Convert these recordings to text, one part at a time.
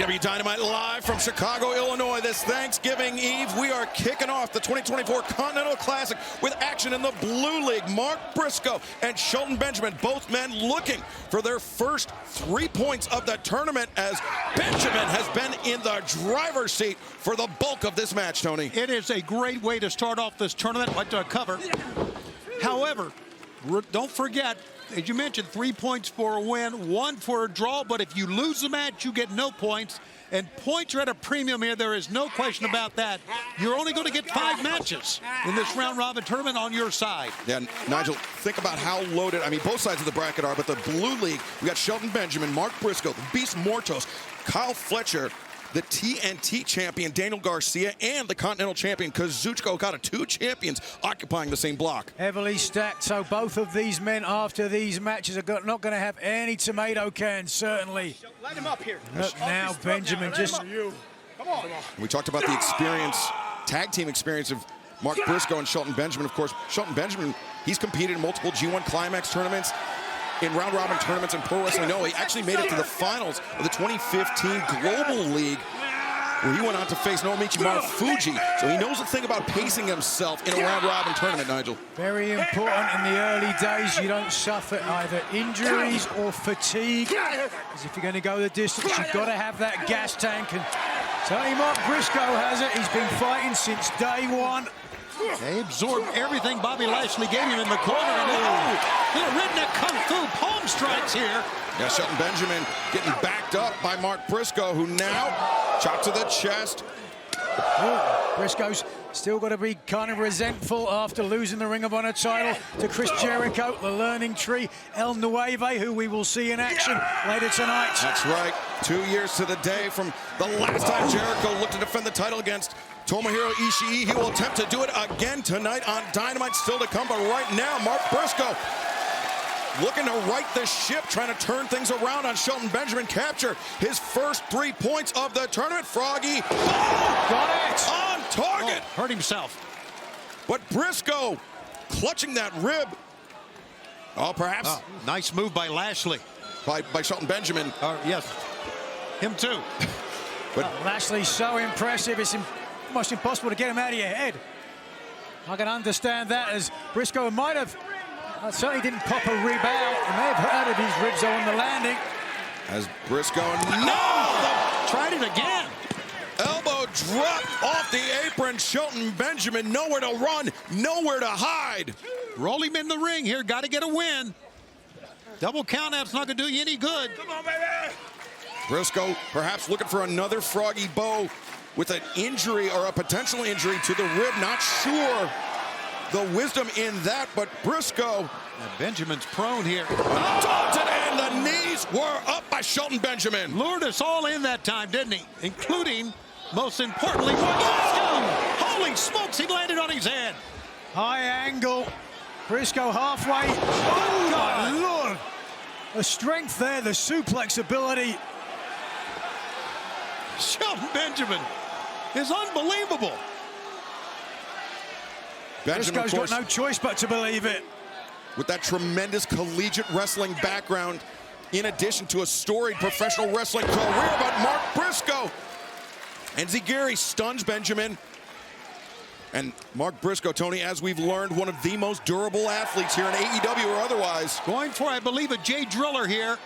AEW Dynamite live from Chicago, Illinois. This Thanksgiving Eve, we are kicking off the 2024 Continental Classic with action in the Blue League. Mark Briscoe and Shelton Benjamin, both men looking for their first 3 points of the tournament, as Benjamin has been in the driver's seat for the bulk of this match, Tony. It is a great way to start off this tournament, like to cover. However, don't forget, as you mentioned, 3 points for a win, 1 for a draw, but if you lose the match, you get no points. And points are at a premium here. There is no question about that. You're only going to get 5 matches in this round-robin tournament on your side. Yeah, Nigel, think about how loaded, I mean, both sides of the bracket are, but the Blue League, we got Shelton Benjamin, Mark Briscoe, the Beast Mortos, Kyle Fletcher, the TNT champion Daniel Garcia, and the Continental champion Kazuchika Okada. 2 champions occupying the same block. Heavily stacked, so both of these men after these matches are not going to have any tomato cans, certainly. Light him up here. Now Benjamin just... Come on. We talked about the experience, tag team experience of Mark Briscoe and Shelton Benjamin. Of course, Shelton Benjamin, he's competed in multiple G1 Climax tournaments, in round-robin tournaments in Pro Wrestling. No, he actually made it to the finals of the 2015 Global League, where he went on to face Nomichi Marufuji. So he knows a thing about pacing himself in a round-robin tournament, Nigel. Very important in the early days. You don't suffer either injuries or fatigue, because if you're going to go the distance, you've got to have that gas tank. And certainly Mark Briscoe has it. He's been fighting since day one. They absorbed everything Bobby Lashley gave him in the corner. And little redneck kung fu palm strikes here. Yeah, Shelton Benjamin getting backed up by Mark Briscoe, who now chop to the chest. Briscoe's still got to be kind of resentful after losing the Ring of Honor title to Chris Jericho, the Learning Tree, El Nueve, who we will see in action later tonight. That's right. 2 years to the day from the last time Jericho looked to defend the title against Tomohiro Ishii. He will attempt to do it again tonight on Dynamite, still to come. But right now, Mark Briscoe looking to right the ship, trying to turn things around on Shelton Benjamin. Capture his first 3 points of the tournament. Froggy, Got it! On target! Oh, hurt himself. But Briscoe clutching that rib. Oh, perhaps. Oh, nice move by Lashley. By Shelton Benjamin. Yes, him too. But Lashley's so impressive, it's almost impossible to get him out of your head. I can understand that, as Briscoe might have, certainly didn't pop a rib out. He may have hurted his ribs on the landing. As Briscoe, Tried it again. elbow drop off the apron. Shelton Benjamin nowhere to run, nowhere to hide. Roll him in the ring here. Got to get a win. Double count out's not going to do you any good. Come on, baby. Briscoe perhaps looking for another Froggy Bow with an injury or a potential injury to the rib. Not sure the wisdom in that, but Briscoe. And Benjamin's prone here. Taunted, and the knees were up by Shelton Benjamin. Lured us all in that time, didn't he? Including, most importantly, Briscoe. Holy smokes, he landed on his head. High angle. Briscoe halfway. Oh, my Lord. The strength there, the suplex ability. Shelton Benjamin is unbelievable. Benjamin, Briscoe's of course, got no choice but to believe it. with that tremendous collegiate wrestling background, in addition to a storied professional wrestling career. But Mark Briscoe and Zigiri stuns Benjamin. And Mark Briscoe, Tony, as we've learned, one of the most durable athletes here in AEW or otherwise. Going for, I believe, a Jay Driller here.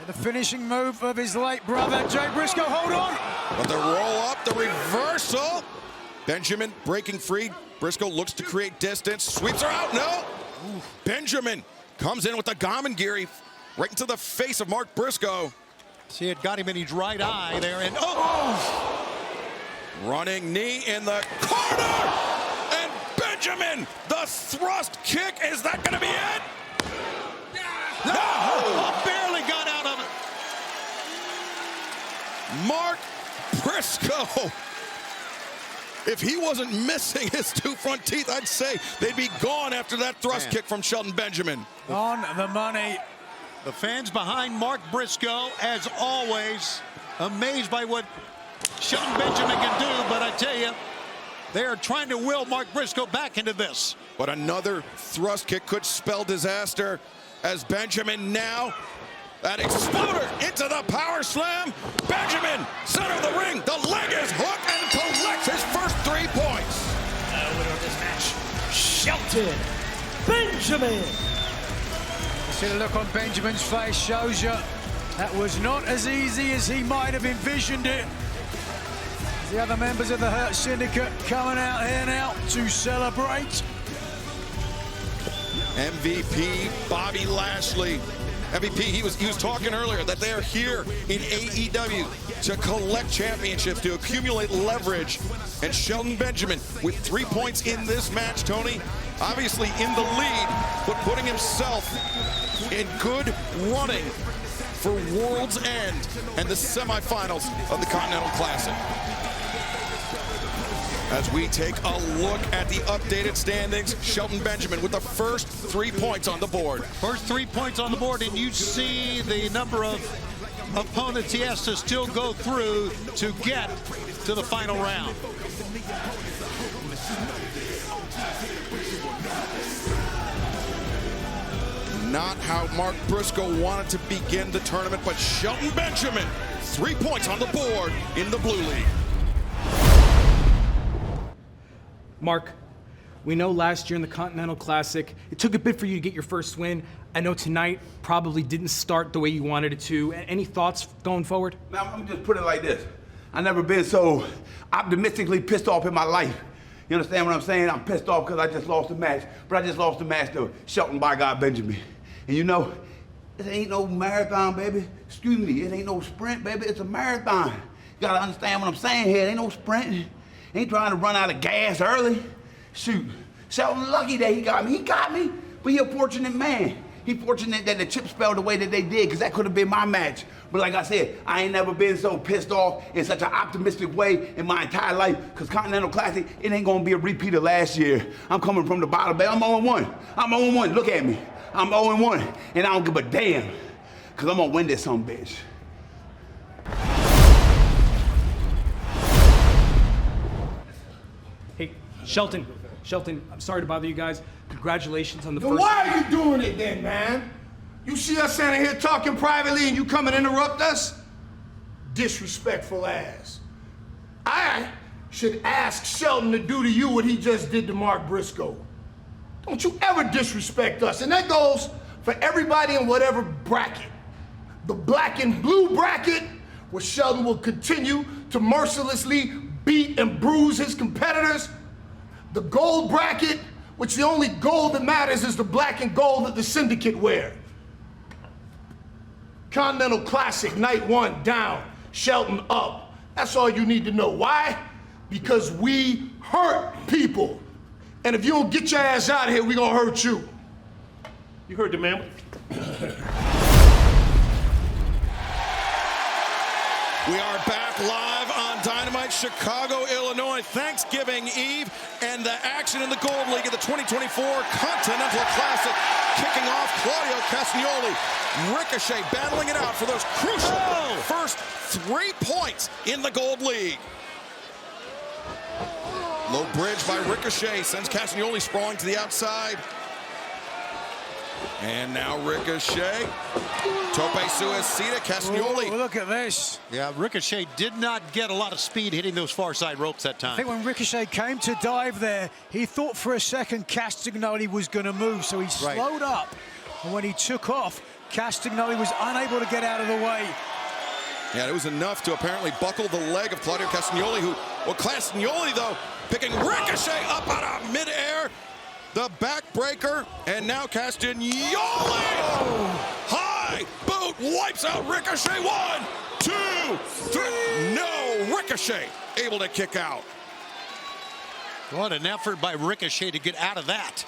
The finishing move of his late brother, Jay Briscoe. Hold on. But the roll up, the reversal. Benjamin breaking free. Briscoe looks to create distance. Sweeps her out. No. Benjamin comes in with the Gamengiri right into the face of Mark Briscoe. See, it got him in his right eye there. And Running knee in the corner. And Benjamin, the thrust kick. Is that going to be it? no! Barely got out of it. Mark Briscoe. If he wasn't missing his 2 front teeth, I'd say they'd be gone after that thrust kick from Shelton Benjamin. On the money. The fans behind Mark Briscoe, as always, amazed by what Shelton Benjamin can do, but I tell you, they are trying to will Mark Briscoe back into this. But another thrust kick could spell disaster, as Benjamin now That exploder into the power slam. Benjamin, center of the ring. The leg is hooked and collects his first 3 points. Winner of this match, Shelton Benjamin. See the look on Benjamin's face shows you that was not as easy as he might have envisioned it. The other members of the Hurt Syndicate coming out here now to celebrate. MVP Bobby Lashley. MVP, he was talking earlier that they are here in AEW to collect championships, to accumulate leverage. And Shelton Benjamin with 3 points in this match, Tony, obviously in the lead, but putting himself in good running for World's End and the semifinals of the Continental Classic. As we take a look at the updated standings, Shelton Benjamin with the first 3 points on the board. First 3 points on the board, and you see the number of opponents he has to still go through to get to the final round. Not how Mark Briscoe wanted to begin the tournament, but Shelton Benjamin, 3 points on the board in the Blue League. Mark, we know last year in the Continental Classic, it took a bit for you to get your first win. I know tonight probably didn't start the way you wanted it to. Any thoughts going forward? Now, I'm just put it like this. I've never been so optimistically pissed off in my life. You understand what I'm saying? I'm pissed off because I just lost the match, but I just lost the match to Shelton by God Benjamin. And you know, it ain't no marathon, baby. Excuse me, it ain't no sprint, baby. It's a marathon. You gotta understand what I'm saying here. It ain't no sprint. Ain't trying to run out of gas early. Shoot, Shelton lucky that he got me. He got me, but he a fortunate man. He fortunate that the chips fell the way that they did, because that could have been my match. But like I said, I ain't never been so pissed off in such an optimistic way in my entire life, because Continental Classic, it ain't gonna be a repeat of last year. I'm coming from the bottom, baby. I'm 0-1. I'm 0-1. Look at me. I'm 0-1, and I don't give a damn, because I'm gonna win this son of a bitch. Hey, Shelton, I'm sorry to bother you guys. Congratulations on the Then first. why are you doing it then, man? You see us standing here talking privately and you come and interrupt us? Disrespectful ass. I should ask Shelton to do to you what he just did to Mark Briscoe. Don't you ever disrespect us. And that goes for everybody in whatever bracket. The black and blue bracket, where Shelton will continue to mercilessly beat and bruise his competitors. The gold bracket, which the only gold that matters is the black and gold that the Syndicate wear. Continental Classic, night 1 down, Shelton up. That's all you need to know. Why? Because we hurt people. And if you don't get your ass out of here, we gonna hurt you. You heard the man. We are back live on Dynamite, Chicago, Illinois, Thanksgiving Eve, and the action in the Gold League of the 2024 Continental Classic. Kicking off, Claudio Castagnoli, Ricochet battling it out for those crucial first 3 points in the Gold League. Low bridge by Ricochet sends Castagnoli sprawling to the outside. And now Ricochet. Tope suicida, Castagnoli. Oh, look at this. Yeah, Ricochet did not get a lot of speed hitting those far side ropes that time. I think when Ricochet came to dive there, he thought for a second Castagnoli was going to move, so he slowed up. And when he took off, Castagnoli was unable to get out of the way. Yeah, it was enough to apparently buckle the leg of Claudio Castagnoli, Castagnoli, though, picking Ricochet up out of midair. The backbreaker, and now Castagnoli. High boot wipes out Ricochet. 1, 2, 3. No, Ricochet able to kick out. What an effort by Ricochet to get out of that.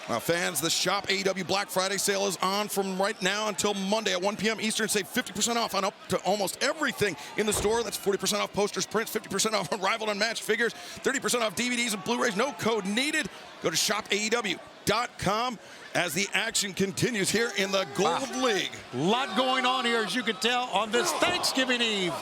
Now, fans, the Shop AEW Black Friday sale is on from right now until Monday at 1 p.m. Eastern. Save 50% off on up to almost everything in the store. That's 40% off posters, prints, 50% off on Rival and Match figures, 30% off DVDs and Blu-rays. No code needed. Go to shopaew.com as the action continues here in the Gold League. A lot going on here, as you can tell, on this Thanksgiving Eve.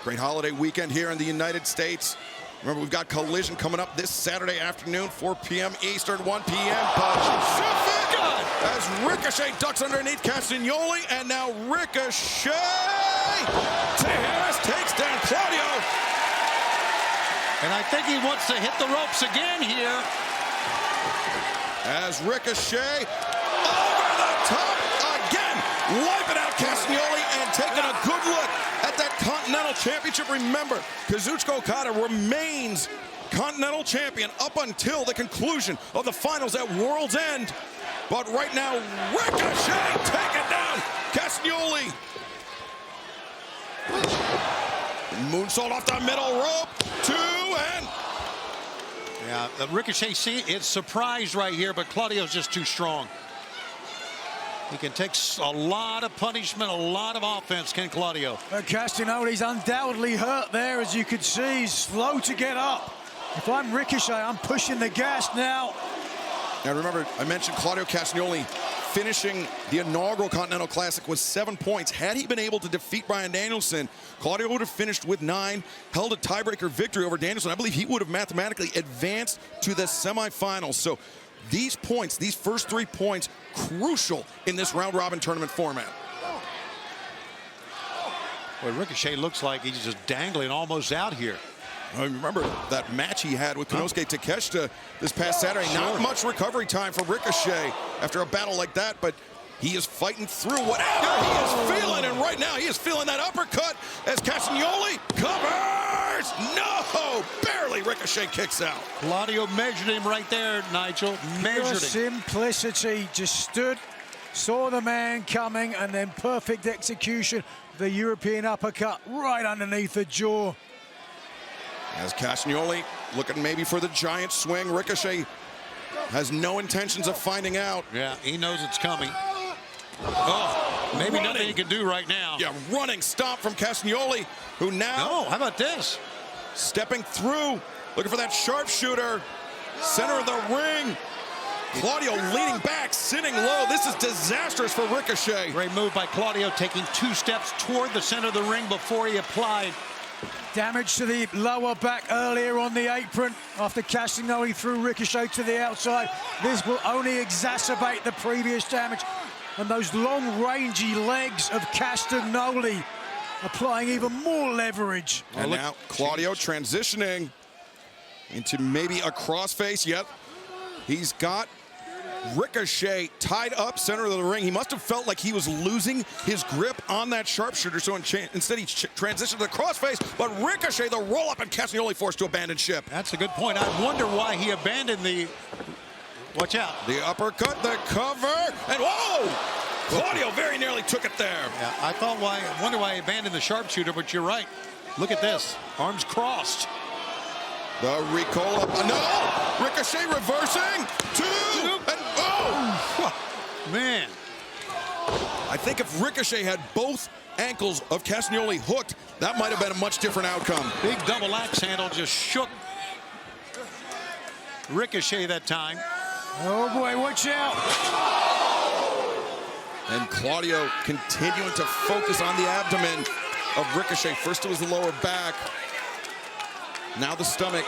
Great holiday weekend here in the United States. Remember, we've got Collision coming up this Saturday afternoon, 4 p.m. Eastern, 1 p.m. Pacific. as Ricochet ducks underneath Castagnoli, and now Ricochet to Harris takes down Claudio. And I think he wants to hit the ropes again here. As Ricochet over the top again, wiping out Castagnoli and taking a good look at that Continental Championship. Remember, Kazuchika Okada remains Continental Champion up until the conclusion of the finals at World's End. But right now, Ricochet taking down Castagnoli. Moonsault off the middle rope, 2 and... Yeah, Ricochet is surprised right here, but Claudio's just too strong. He can take a lot of punishment, a lot of offense, can Claudio. Castagnoli's undoubtedly hurt there, as you can see. He's slow to get up. If I'm Ricochet, I'm pushing the gas now. Now remember, I mentioned Claudio Castagnoli finishing the inaugural Continental Classic with 7 points. Had he been able to defeat Bryan Danielson, Claudio would have finished with 9, held a tiebreaker victory over Danielson. I believe he would have mathematically advanced to the semifinals. So these points, these first 3 points, crucial in this round-robin tournament format. Well, Ricochet looks like he's just dangling almost out here. I remember that match he had with Konosuke Takeshita this past Saturday. Not much recovery time for Ricochet after a battle like that, but he is fighting through whatever he is feeling, and right now he is feeling that uppercut as Castagnoli covers. No, barely. Ricochet kicks out. Claudio measured him right there, Nigel. Measured him. Simplicity, just stood, saw the man coming, and then perfect execution. The European uppercut right underneath the jaw. As Castagnoli looking maybe for the giant swing, Ricochet has no intentions of finding out. Yeah, he knows it's coming. Oh, maybe running. nothing he can do right now. Yeah, running stomp from Castagnoli, who now... Oh, how about this? Stepping through, looking for that sharpshooter. Center of the ring. Claudio leaning back, sitting low. This is disastrous for Ricochet. Great move by Claudio, taking 2 steps toward the center of the ring before he applied. Damage to the lower back earlier on the apron after Castagnoli threw Ricochet to the outside. This will only exacerbate the previous damage. And those long, rangy legs of Castagnoli applying even more leverage. And now Claudio transitioning into maybe a crossface. Yep, he's got Ricochet tied up center of the ring. He must have felt like he was losing his grip on that sharpshooter, so instead he transitioned to the crossface, but Ricochet, the roll-up, and Castagnoli forced to abandon ship. That's a good point. I wonder why he abandoned the... Watch out. The uppercut, the cover, and whoa! Claudio very nearly took it there. Yeah, I wonder why he abandoned the sharpshooter, but you're right. Look at this. Arms crossed. The Ricola, no! Ricochet reversing, 2, and oh! Man. I think if Ricochet had both ankles of Castagnoli hooked, that might have been a much different outcome. Big double axe handle just shook Ricochet that time. Oh boy, watch out. And Claudio continuing to focus on the abdomen of Ricochet. First it was the lower back. Now the stomach.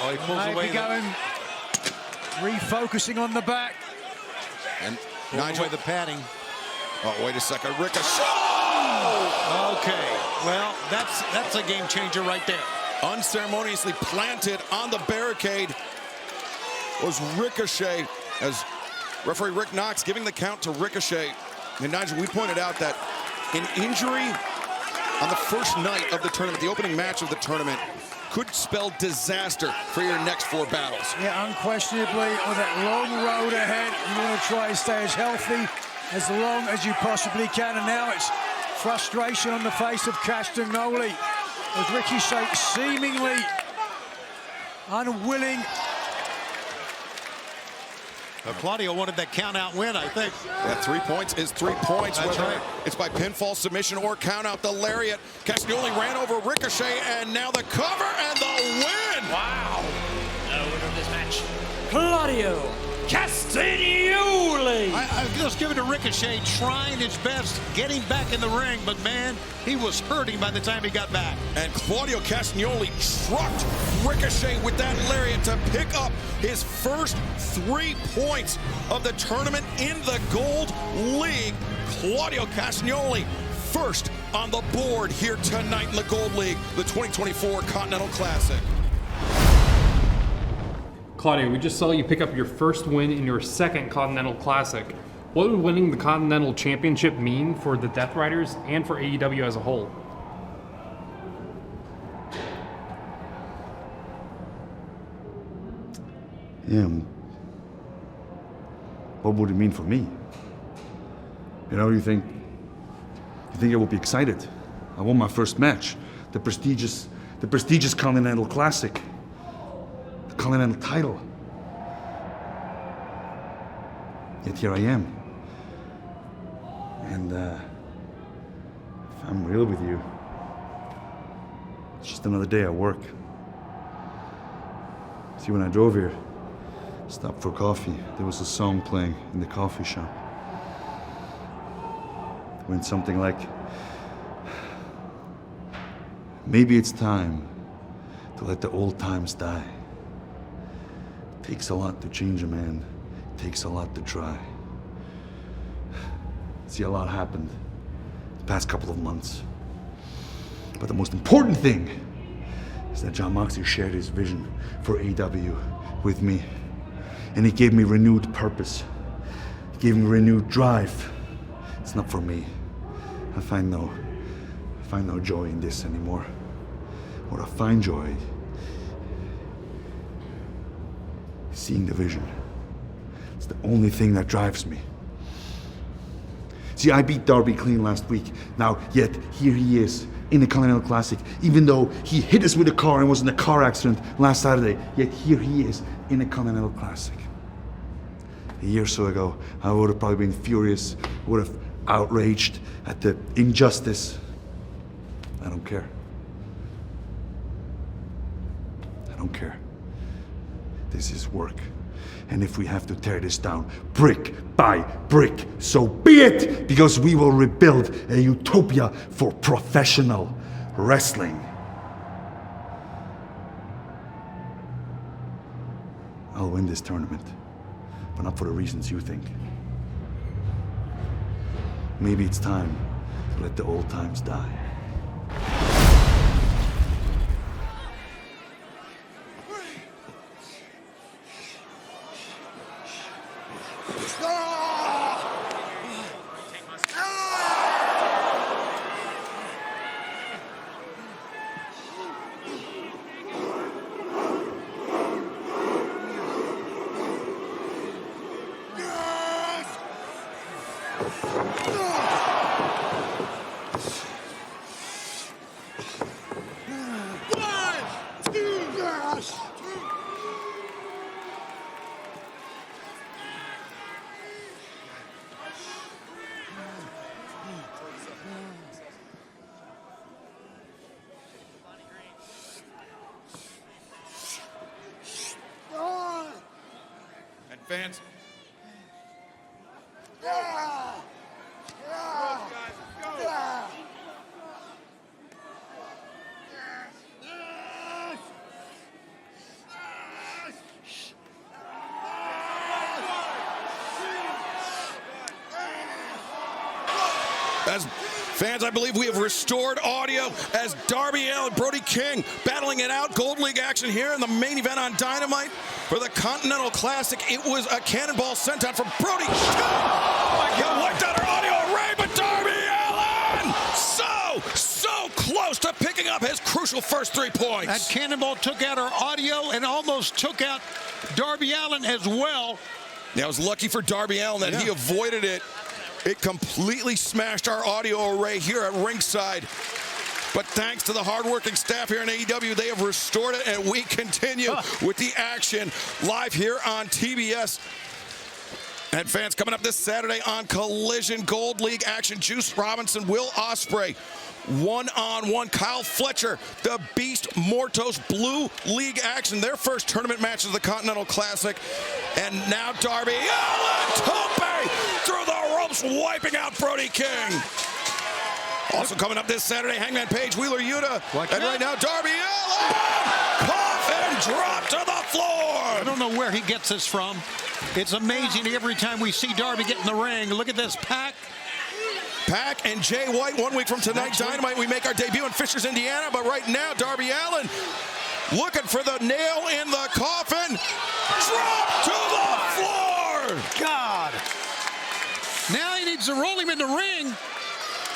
Oh, he pulls away. Refocusing on the back. And Nigel, the padding. Oh, wait a second. Ricochet. Okay. Well, that's a game changer right there. Unceremoniously planted on the barricade was Ricochet, as referee Rick Knox giving the count to Ricochet. And Nigel, we pointed out that an injury on the first night of the tournament, the opening match of the tournament, could spell disaster for your next 4 battles. Yeah, unquestionably, with that long road ahead, you want to try and stay as healthy as long as you possibly can. And now it's frustration on the face of Castagnoli, as Ricochet seemingly unwilling. Claudio wanted that count-out win, I think. Yeah, 3 points is 3 points. That's whether right. it's by pinfall, submission, or count-out. The lariat. Castagnoli ran over Ricochet, and now the cover and the win. Wow. The winner of this match, Claudio Castagnoli. Let's give it to Ricochet, trying his best, getting back in the ring, but man, he was hurting by the time he got back. And Claudio Castagnoli trucked Ricochet with that lariat to pick up his first 3 points of the tournament in the Gold League. Claudio Castagnoli first on the board here tonight in the Gold League, the 2024 Continental Classic. Claudio, we just saw you pick up your first win in your second Continental Classic. What would winning the Continental Championship mean for the Death Riders and for AEW as a whole? Yeah. What would it mean for me? You know, you think I would be excited? I won my first match, the prestigious Continental Classic, the Continental title. Yet here I am. And if I'm real with you, it's just another day at work. See, when I drove here, stopped for coffee, there was a song playing in the coffee shop. It went something like, maybe it's time to let the old times die. It takes a lot to change a man. It takes a lot to try. See, a lot happened the past couple of months. But the most important thing is that Jon Moxley shared his vision for AEW with me. And he gave me renewed purpose. He gave me renewed drive. It's not for me. I find no joy in this anymore. What I find joy is seeing the vision. It's the only thing that drives me. See, I beat Darby clean last week. Now, yet here he is in the Continental Classic, even though he hit us with a car and was in a car accident last Saturday. Yet here he is in the Continental Classic. A year or so ago, I would have probably been furious, would have outraged at the injustice. I don't care. I don't care. This is work. And if we have to tear this down brick by brick, so be it, because we will rebuild a utopia for professional wrestling. I'll win this tournament, but not for the reasons you think. Maybe it's time to let the old times die. Fans. As fans, I believe we have restored audio as Darby Allin, Brody King battling it out. Gold League action here in the main event on Dynamite for the Continental Classic. It was a cannonball senton from Brody King. Oh my God, wiped out our audio array, but Darby Allin so close to picking up his crucial first 3 points. That cannonball took out our audio and almost took out Darby Allin as well. Now, it was lucky for Darby Allin that he avoided it. It completely smashed our audio array here at ringside. But thanks to the hardworking staff here in AEW, they have restored it, and we continue with the action live here on TBS. And fans, coming up this Saturday on Collision, Gold League action, Juice Robinson, Will Ospreay, one-on-one, Kyle Fletcher, the Beast Mortos, Blue League action, their first tournament match of the Continental Classic. And now Darby Allin, Tope through just wiping out Brody King. Also coming up this Saturday, Hangman Page, Wheeler Yuta. And right now, Darby Allin. Coffin drop to the floor. I don't know where he gets this from. It's amazing every time we see Darby get in the ring. Look at this, Pac and Jay White. 1 week from tonight, Dynamite, we make our debut in Fishers, Indiana. But right now, Darby Allin looking for the nail in the coffin. Drop to the floor. God. Now he needs to roll him in the ring.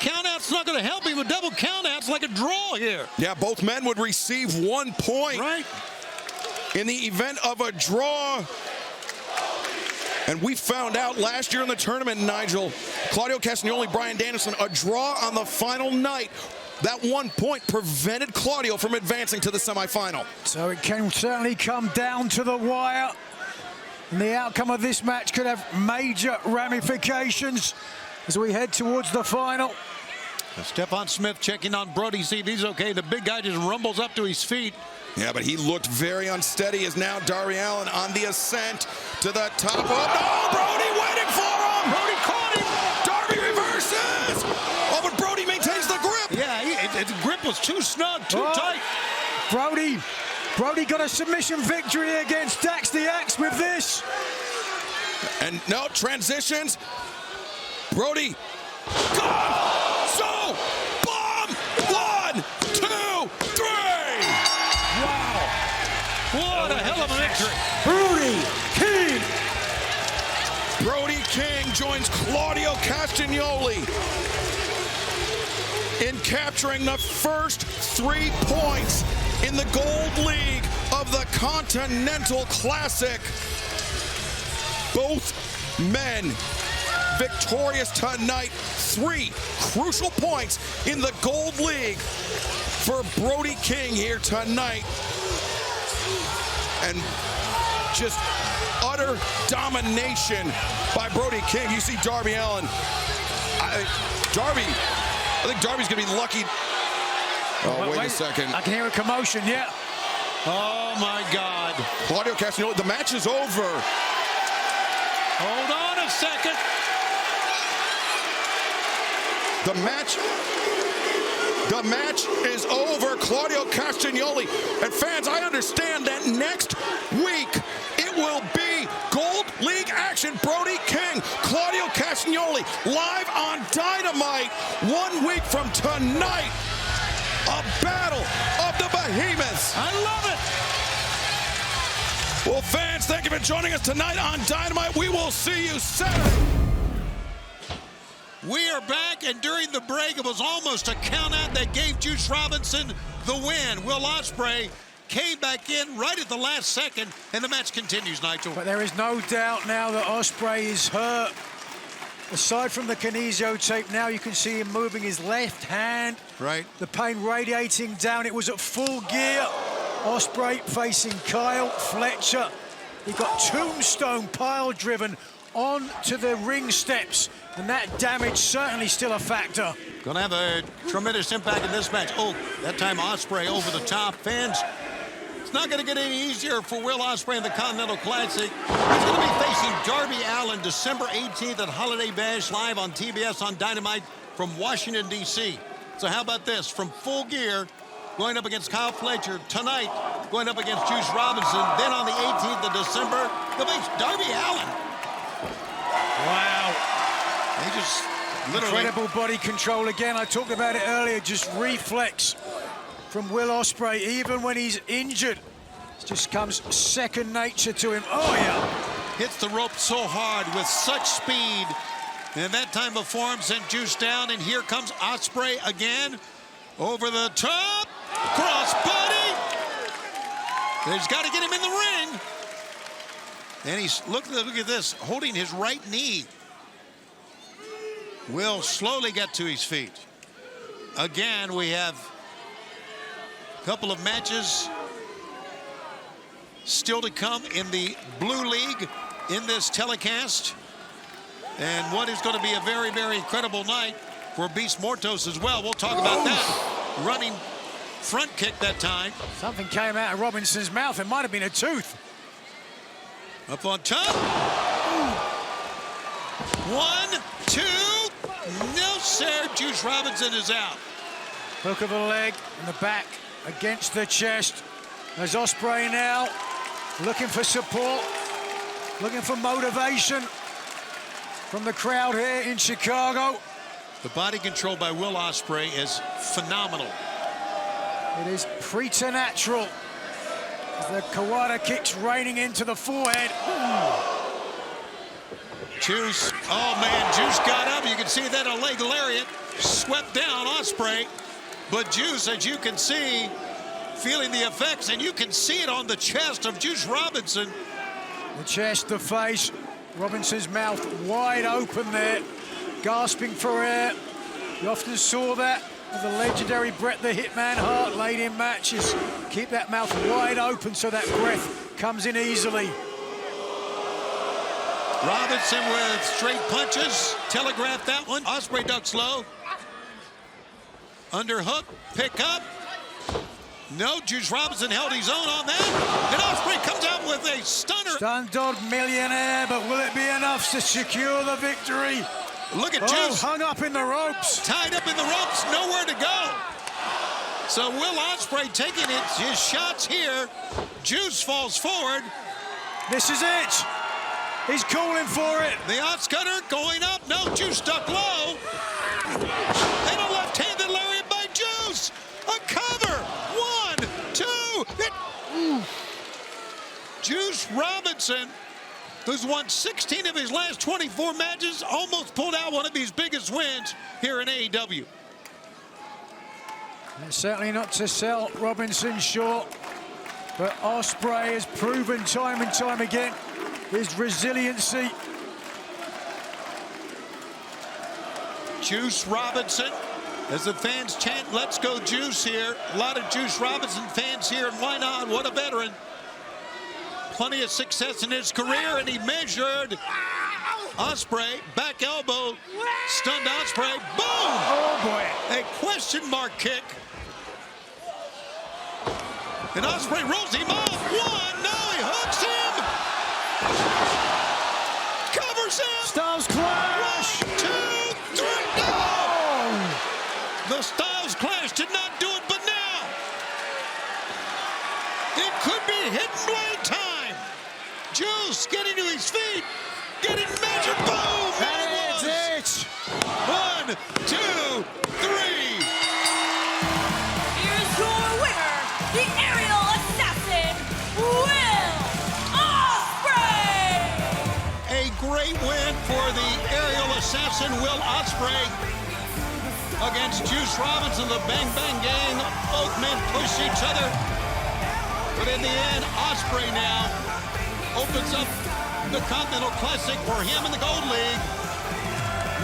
Countout's not going to help him. A double countout's like a draw here. Yeah, both men would receive 1 point. Right. In the event of a draw. And we found out last year in the tournament, Nigel, Claudio Castagnoli, Bryan Danielson, a draw on the final night. That 1 point prevented Claudio from advancing to the semifinal. So it can certainly come down to the wire. And the outcome of this match could have major ramifications as we head towards the final. Stephon Smith checking on Brody, see if he's okay. The big guy just rumbles up to his feet. Yeah, but he looked very unsteady as now Darby Allin on the ascent to the top rope. No, Brody waiting for him! Brody caught him! Darby reverses! Oh, but Brody maintains the grip! Yeah, the grip was too snug, too tight. Brody got a submission victory against Dax the Axe with this. And no, transitions. Brody, gone! So, bomb! 1, 2, 3! Wow! What a hell of a victory! Brody King! Brody King joins Claudio Castagnoli in capturing the first 3 points in the Gold League of the Continental Classic. Both men victorious tonight. 3 crucial points in the Gold League for Brody King here tonight. And just utter domination by Brody King. You see Darby Allin. I think Darby's going to be lucky. Oh, wait a second. I can hear a commotion, yeah. Oh, my God. Claudio Castagnoli, the match is over. Hold on a second. The match is over. Claudio Castagnoli. And fans, I understand that next week it will be Gold League action. Brody King, Claudio Castagnoli, live on Dynamite 1 week from tonight. A battle of the behemoths. I love it. Well, fans, thank you for joining us tonight on Dynamite. We will see you Saturday. We are back, and during the break, it was almost a countout that gave Juice Robinson the win. Will Ospreay came back in right at the last second, and the match continues, Nigel. But there is no doubt now that Ospreay is hurt. Aside from the kinesio tape, now you can see him moving his left hand. Right. The pain radiating down. It was at full gear. Ospreay facing Kyle Fletcher. He got tombstone pile driven onto the ring steps, and that damage certainly still a factor. Gonna have a tremendous impact in this match. Oh, that time Ospreay over the top. Fans, it's not gonna get any easier for Will Ospreay in the Continental Classic. He's gonna be facing Darby Allin December 18th at Holiday Bash live on TBS on Dynamite from Washington, D.C. So how about this? From Full Gear, going up against Kyle Fletcher. Tonight, going up against Juice Robinson. Then on the 18th of December, they'll face Darby Allin. Wow. They just literally... Incredible body control again. I talked about it earlier, just reflex from Will Ospreay. Even when he's injured, it just comes second nature to him. Oh, yeah. Hits the rope so hard with such speed. And that time before him sent Juice down. And here comes Ospreay again. Over the top. Cross body. He's got to get him in the ring. And he's, look at this, holding his right knee. Will slowly get to his feet. Again, we have a couple of matches still to come in the Blue League in this telecast. And what is going to be a very, very incredible night for Beast Mortos as well. We'll talk about that. Running front kick that time. Something came out of Robinson's mouth. It might have been a tooth. Up on top. 1, 2. No, sir. Juice Robinson is out. Hook of the leg and the back against the chest. There's Ospreay now, looking for support, looking for motivation from the crowd here in Chicago. The body control by Will Ospreay is phenomenal. It is preternatural. As the Kawada kicks raining into the forehead. Juice, oh man, Juice got up. You can see that a leg lariat swept down Ospreay. But Juice, as you can see, feeling the effects, and you can see it on the chest of Juice Robinson. The chest, the face, Robinson's mouth wide open there, gasping for air. You often saw that with the legendary Bret the Hitman Hart late in matches. Keep that mouth wide open so that breath comes in easily. Robinson with straight punches, telegraphed that one. Ospreay ducks low. Underhook, pick up. No, Juice Robinson held his own on that. And Ospreay comes out with a stunner. Stun Dog Millionaire, but will it be enough to secure the victory? Look at Juice. Hung up in the ropes. Tied up in the ropes, nowhere to go. So Will Ospreay taking his shots here. Juice falls forward. This is it. He's calling for it. The Oscutter going up. No, Juice ducked low. And a left-handed lariat by Juice. A cover. 1, 2. Juice Robinson, who's won 16 of his last 24 matches, almost pulled out one of his biggest wins here in AEW. And certainly not to sell Robinson short, but Ospreay has proven time and time again his resiliency. Juice Robinson, as the fans chant, "Let's go Juice" here. A lot of Juice Robinson fans here, and why not? What a veteran. Plenty of success in his career, and he measured Ospreay, back elbow, stunned Ospreay, boom! Oh boy. A question mark kick. And Ospreay rolls him off. 1, no, he hooks him. Covers him. Styles Clash. 1, 2, 3, no! The Styles Clash did not do it, but now it could be hidden blade time. Juice getting to his feet, getting measured, boom! That is it. 1, 2, 3. Here's your winner, the aerial assassin, Will Ospreay! A great win for the aerial assassin, Will Ospreay, against Juice Robinson, the Bang Bang Gang. Both men push each other. But in the end, Ospreay now opens up the Continental Classic for him in the Gold League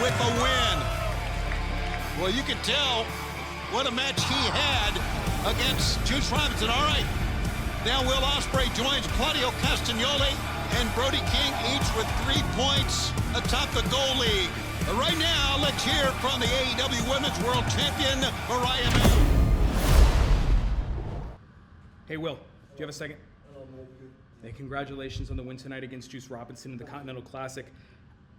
with a win. Well, you can tell what a match he had against Juice Robinson. All right, now Will Ospreay joins Claudio Castagnoli and Brody King, each with 3 points atop the Gold League. But right now, let's hear from the AEW Women's World Champion, Mariah May. Hey, Will, do you have a second? Hey, congratulations on the win tonight against Juice Robinson in the Continental Classic.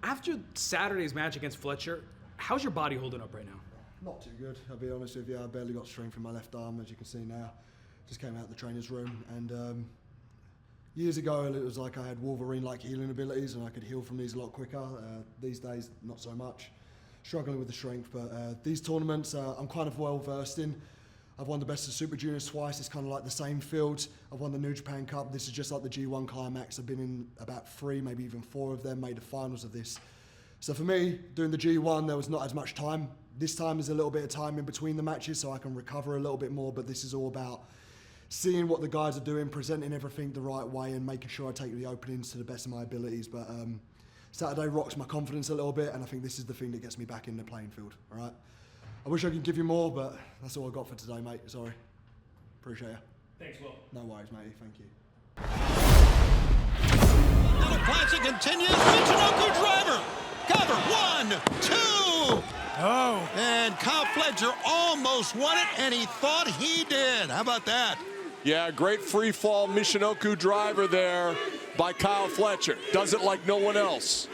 After Saturday's match against Fletcher, how's your body holding up right now? Not too good, I'll be honest with you. I barely got strength in my left arm, as you can see now. Just came out of the trainer's room, and years ago it was like I had Wolverine-like healing abilities and I could heal from these a lot quicker. These days, not so much. Struggling with the strength, but these tournaments I'm kind of well versed in. I've won the Best of Super Juniors twice. It's kind of like the same field. I've won the New Japan Cup. This is just like the G1 Climax. I've been in about 3, maybe even 4 of them, made the finals of this. So for me, doing the G1, there was not as much time. This time is a little bit of time in between the matches so I can recover a little bit more, but this is all about seeing what the guys are doing, presenting everything the right way and making sure I take the openings to the best of my abilities. But Saturday rocks my confidence a little bit, and I think this is the thing that gets me back in the playing field, all right? I wish I could give you more, but that's all I got for today, mate. Sorry. Appreciate you. Thanks, Will. No worries, matey. Thank you. Now the Classic continues. Michinoku driver. Cover. 1, 2. Oh. And Kyle Fletcher almost won it, and he thought he did. How about that? Yeah, great free fall Michinoku driver there by Kyle Fletcher. Does it like no one else.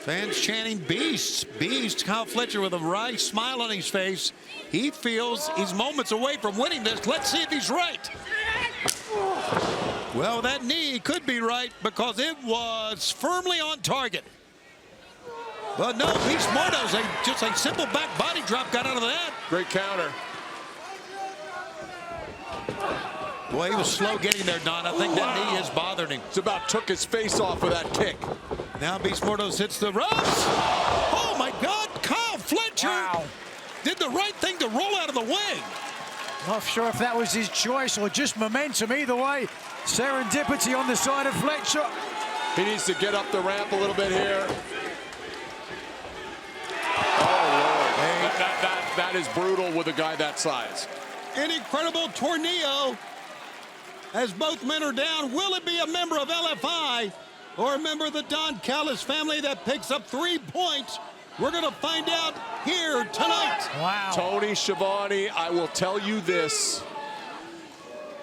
Fans chanting beast, beast. Kyle Fletcher with a wry smile on his face. He feels he's moments away from winning this. Let's see if he's right. Well, that knee could be right because it was firmly on target. But no, Beast Mortos, just a simple back body drop got out of that. Great counter. Boy, he was slow getting there, Don. I think that knee is bothering him. It's about took his face off with that kick. Now Beast Mortos hits the ropes. Oh, my God. Kyle Fletcher did the right thing to roll out of the way. Not sure if that was his choice or just momentum. Either way, serendipity on the side of Fletcher. He needs to get up the ramp a little bit here. Oh, Lord. That is brutal with a guy that size. An incredible tornado as both men are down. Will it be a member of LFI or a member of the Don Callis family that picks up 3 points? We're going to find out here tonight. Wow. Tony Schiavone, I will tell you this.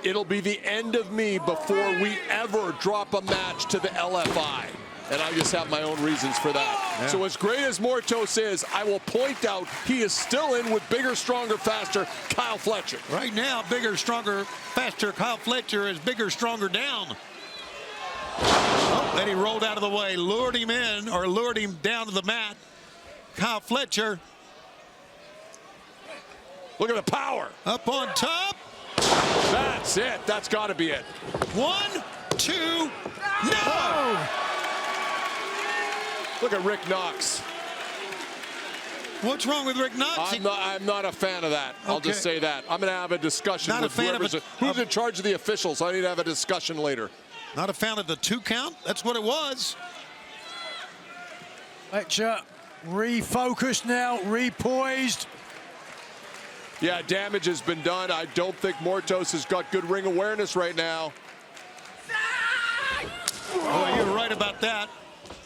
It'll be the end of me before we ever drop a match to the LFI. And I just have my own reasons for that. Yeah. So as great as Mortos is, I will point out he is still in with bigger, stronger, faster Kyle Fletcher. Right now, bigger, stronger, faster Kyle Fletcher is bigger, stronger down. Oh, then he rolled out of the way, lured him in, or lured him down to the mat. Kyle Fletcher. Look at the power. Up on top. That's it. That's got to be it. 1, 2, no! Look at Rick Knox. What's wrong with Rick Knox? I'm not a fan of that. I'll just say that. I'm going to have a discussion with who's in charge of the officials. I need to have a discussion later. Not a fan of the 2 count. That's what it was. Fletcher refocused now, repoised. Yeah, damage has been done. I don't think Mortos has got good ring awareness right now. Oh, you're right about that.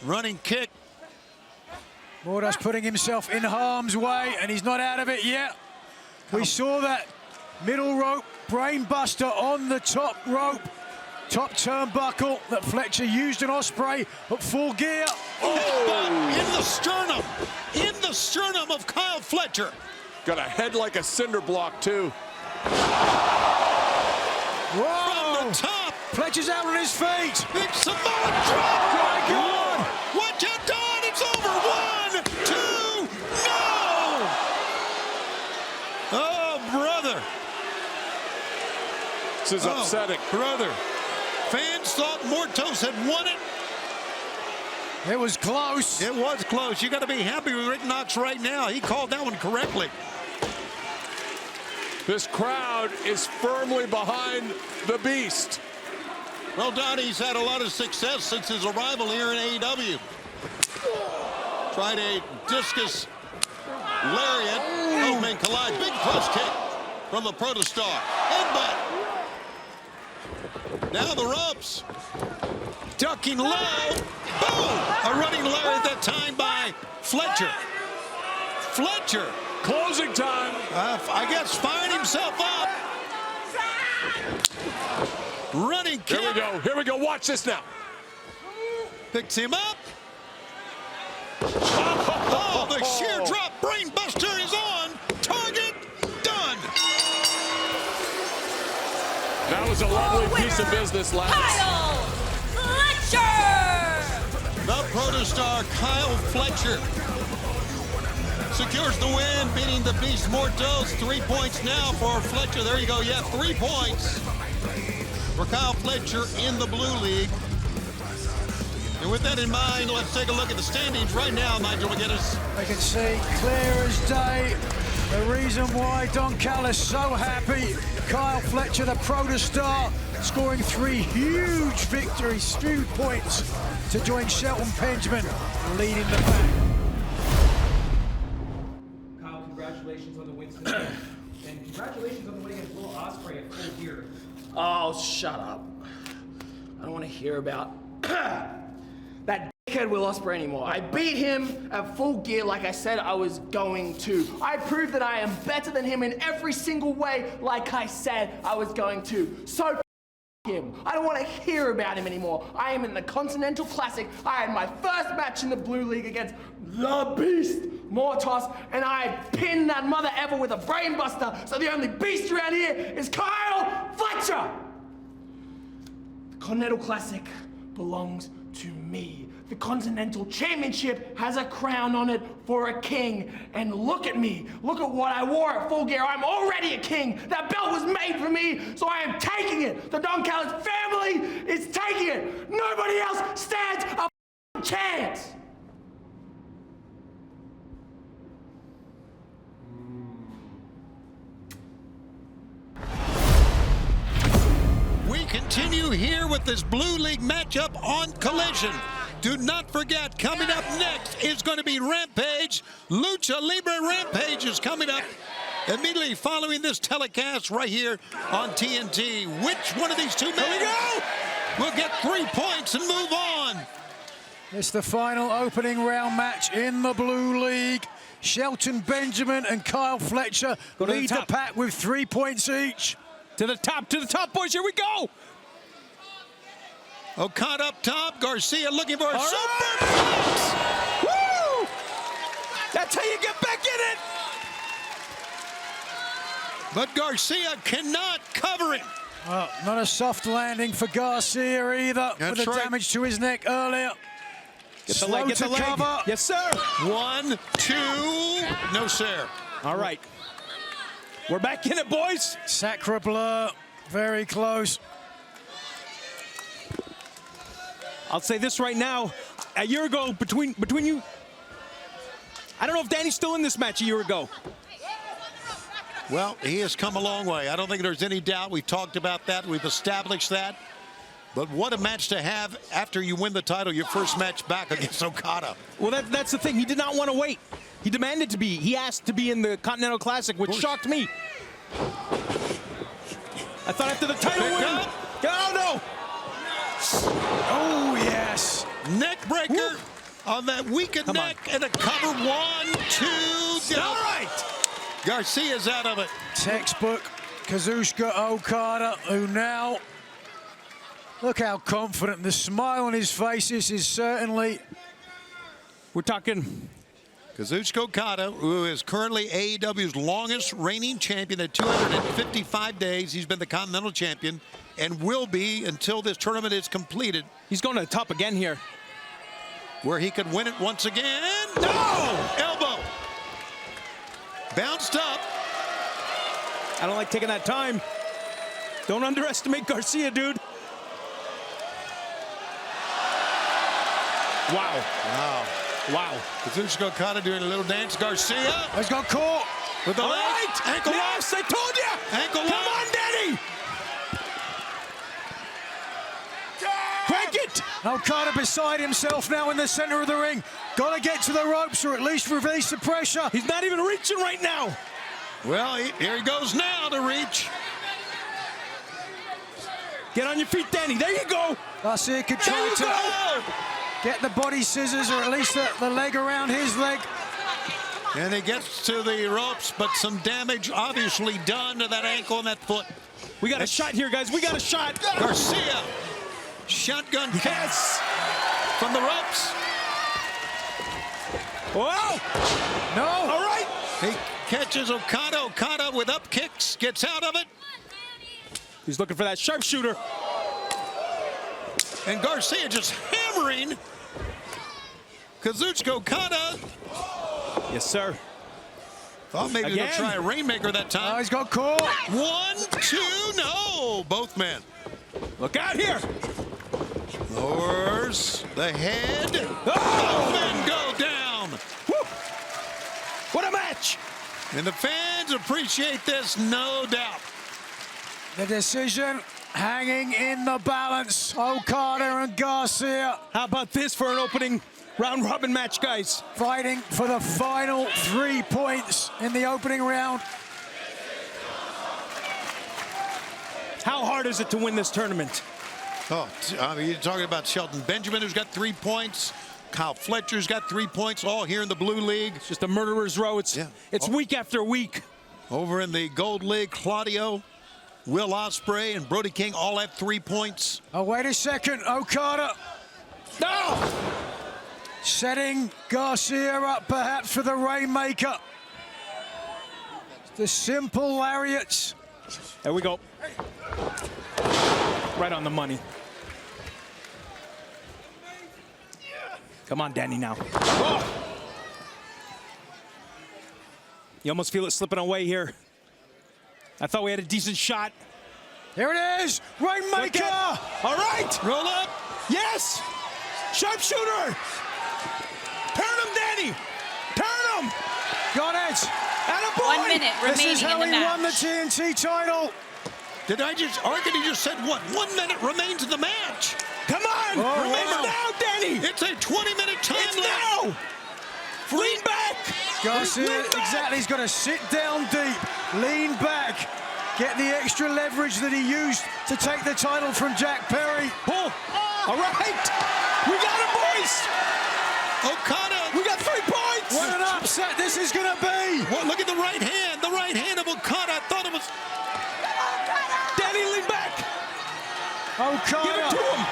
Running kick. Mortos putting himself in harm's way, and he's not out of it yet. We saw that middle rope brainbuster on the top rope, top turnbuckle that Fletcher used in Ospreay at Full Gear. Oh! In the sternum of Kyle Fletcher. Got a head like a cinder block, too. Whoa! From the top. Fletcher's out on his feet. Big Samoan drop. Oh, my God. Watch out, Don. It's over. 1, 2, no! Oh, brother. This is upsetting. Brother. Fans thought Mortos had won it. It was close. It was close. You got to be happy with Rick Knox right now. He called that one correctly. This crowd is firmly behind the Beast. Well, Donnie's had a lot of success since his arrival here in AEW. Tried a discus lariat, opening collide, big press kick from the Protostar. Headbutt. Down the ropes. Ducking low. Boom! A running lariat that time by Fletcher. Fletcher. Closing time. I guess firing himself up. Running kick. Here we go. Here we go. Watch this now. Picks him up. Oh, the sheer drop. Brain buster is on. Target. Done. That was a lovely piece of business, lads. Kyle Fletcher. The Protostar, Kyle Fletcher, secures the win, beating the Beast Mortos. 3 points now for Fletcher. There you go. Yeah, 3 points for Kyle Fletcher in the Blue League. And with that in mind, let's take a look at the standings right now, Nigel McGuinness. I can see clear as day the reason why Don Callis so happy. Kyle Fletcher, the Protostar, scoring 3 huge victories, 2 points to join Shelton Benjamin leading the pack. Kyle, congratulations on the win tonight. And congratulations on the win against Will Ospreay at Full Gear. Oh, shut up. I don't want to hear about that dickhead Will Ospreay anymore. I beat him at Full Gear like I said I was going to. I proved that I am better than him in every single way like I said I was going to. So him. I don't want to hear about him anymore. I am in the Continental Classic. I had my first match in the Blue League against the Beast, Mortos, and I pinned that mother ever with a brain buster. So the only beast around here is Kyle Fletcher. The Continental Classic belongs to me. The Continental Championship has a crown on it for a king. And look at me. Look at what I wore at Full Gear. I'm already a king. That belt was made for me, so I am taking it. The Don Callis family is taking it. Nobody else stands a chance. We continue here with this Blue League matchup on Collision. Do not forget, coming up next is going to be Rampage. Lucha Libre Rampage is coming up immediately following this telecast right here on TNT. Which one of these two men will get 3 points and move on? It's the final opening round match in the Blue League. Shelton Benjamin and Kyle Fletcher lead the pack with 3 points each. To the top, boys, here we go. Okada up top, Garcia looking for a superplex. Woo! That's how you get back in it. But Garcia cannot cover him. Well, not a soft landing for Garcia either. That's with the right. damage to his neck earlier. Get the leg, get the leg. Cover. Yes, sir. 1, 2, no sir. All right. We're back in it, boys. Sacre bleu, very close. I'll say this right now. A year ago, between you, I don't know if Danny's still in this match a year ago. Well, he has come a long way. I don't think there's any doubt. We've talked about that. We've established that. But what a match to have after you win the title, your first match back against Okada. Well, that's the thing. He did not want to wait. He demanded to be. He asked to be in the Continental Classic, which shocked me. I thought after the title win. Oh, no. Oh, yes. Neck breaker on that weakened neck and a cover. 1, 2, All right. Garcia's out of it. Textbook Kazuchika Okada, who now, look how confident, the smile on his face. This is certainly. We're talking Kazuchika Okada, who is currently AEW's longest reigning champion at 255 days. He's been the Continental Champion and will be until this tournament is completed. He's going to the top again here. Where he could win it once again. No! Elbow. Bounced up. I don't like taking that time. Don't underestimate Garcia, dude. Wow. Wow. Wow. Kazuchika Okada doing a little dance. Garcia. He's got caught. With the All leg. right. Ankle yes, lock. I told you. Ankle Come lock. on, Danny. Crank it. Okada beside himself now in the center of the ring. Got to get to the ropes or at least release the pressure. He's not even reaching right now. Well, here he goes now to reach. Get on your feet, Danny. There you go. Garcia could There try you to go. get the body scissors or at least the leg around his leg. And he gets to the ropes, but some damage obviously done to that ankle and that foot. We got a shot here, guys. We got a shot. Garcia. Shotgun pass from the ropes. Whoa! No. All right. He catches Okada. Okada with up kicks, gets out of it. He's looking for that sharpshooter. And Garcia just hammering Kazuchika Okada. Yes, sir. Thought maybe he'll try a Rainmaker that time. Oh, he's got caught. 1, 2, no. Both men. Look out here. Lowers the head. Oh! Both men go down. Woo! What a match. And the fans appreciate this, no doubt. The decision hanging in the balance. Okada and Garcia. How about this for an opening round-robin match, guys? Fighting for the final 3 points in the opening round. How hard is it to win this tournament? Oh, I mean, you're talking about Shelton Benjamin, who's got 3 points. Kyle Fletcher's got 3 points, all here in the Blue League. It's just a murderer's row. It's week after week. Over in the Gold League, Claudio Will Ospreay and Brody King all have 3 points. Oh, wait a second. Okada. No! Setting Garcia up perhaps for the Rainmaker. The simple lariats. There we go. Right on the money. Come on, Danny, now. Oh. You almost feel it slipping away here. I thought we had a decent shot. Here it is, Rainmaker! All right! Roll up! Yes! Sharpshooter! Turn him, Danny! Turn him! Got it! Attaboy! 1 minute This remaining is how in the he match. won the TNT title. Did I just, Arcady just said what? 1 minute remains in the match. Come on! Oh, Remember wow. now, Danny! It's a 20-minute time It's limit. now! Lean back! Garcia, Lean back! exactly, he's got to sit down deep, lean back, get the extra leverage that he used to take the title from Jack Perry. Pull! All right! We got him, boys! Okada. We got 3 points! What an upset this is going to be! Well, look at the right hand of Okada. I thought it was. Danny, lean back! Okada Give it to him!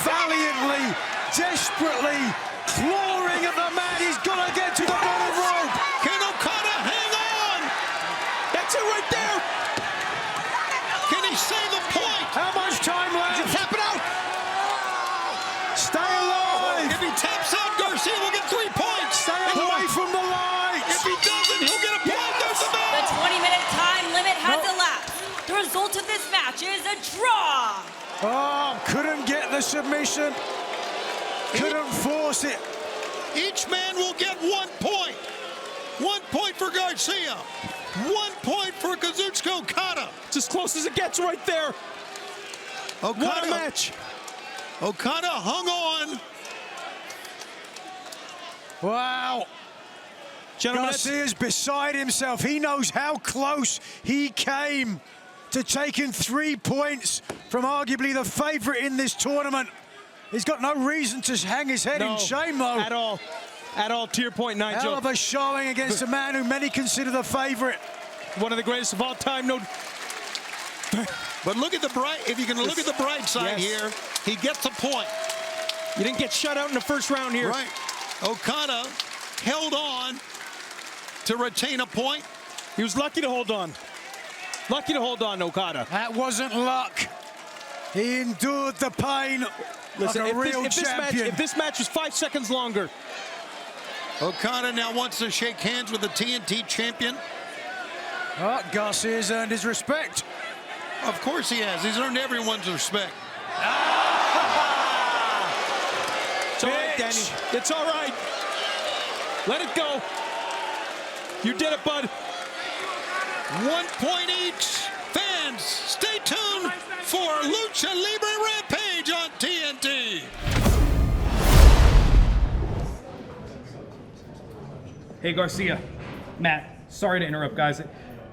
valiantly, desperately clawing at the man. He's got to get to the bottom rope. Can Okada hang on? That's it right there! Can he save a point? How much time left? Tap it out! Stay alive! If he taps out, Garcia will get 3 points. Stay away from the lights! If he doesn't, he'll get a point. There's the The bell. 20-minute time limit has elapsed. The result of this match is a draw. Oh, couldn't get the submission. Couldn't force it. Each man will get 1 point. 1 point for Garcia. 1 point for Kazuchika Okada. It's as close as it gets right there. What a match. Okada hung on. Wow. Gentlemen, Garcia's beside himself. He knows how close he came to taking 3 points from arguably the favorite in this tournament. He's got no reason to hang his head in shame, though. At all. At all, to your point, Nigel. Hell of a showing against a man who many consider the favorite. One of the greatest of all time. No. But look at the bright, if you can look at the bright side here, he gets a point. You didn't get shut out in the first round here. Right. Okada held on to retain a point. He was lucky to hold on. Lucky to hold on, Okada. That wasn't luck. He endured the pain Listen, like a real champion. if this match was 5 seconds longer. Okada now wants to shake hands with the TNT champion. Oh, Garcia's earned his respect. Of course he has. He's earned everyone's respect. It's all right, Danny. It's all right. Let it go. You did it, bud. 1 point each. Fans, stay tuned for Lucha Libre Rampage on TNT. Hey, Garcia. Matt, sorry to interrupt, guys.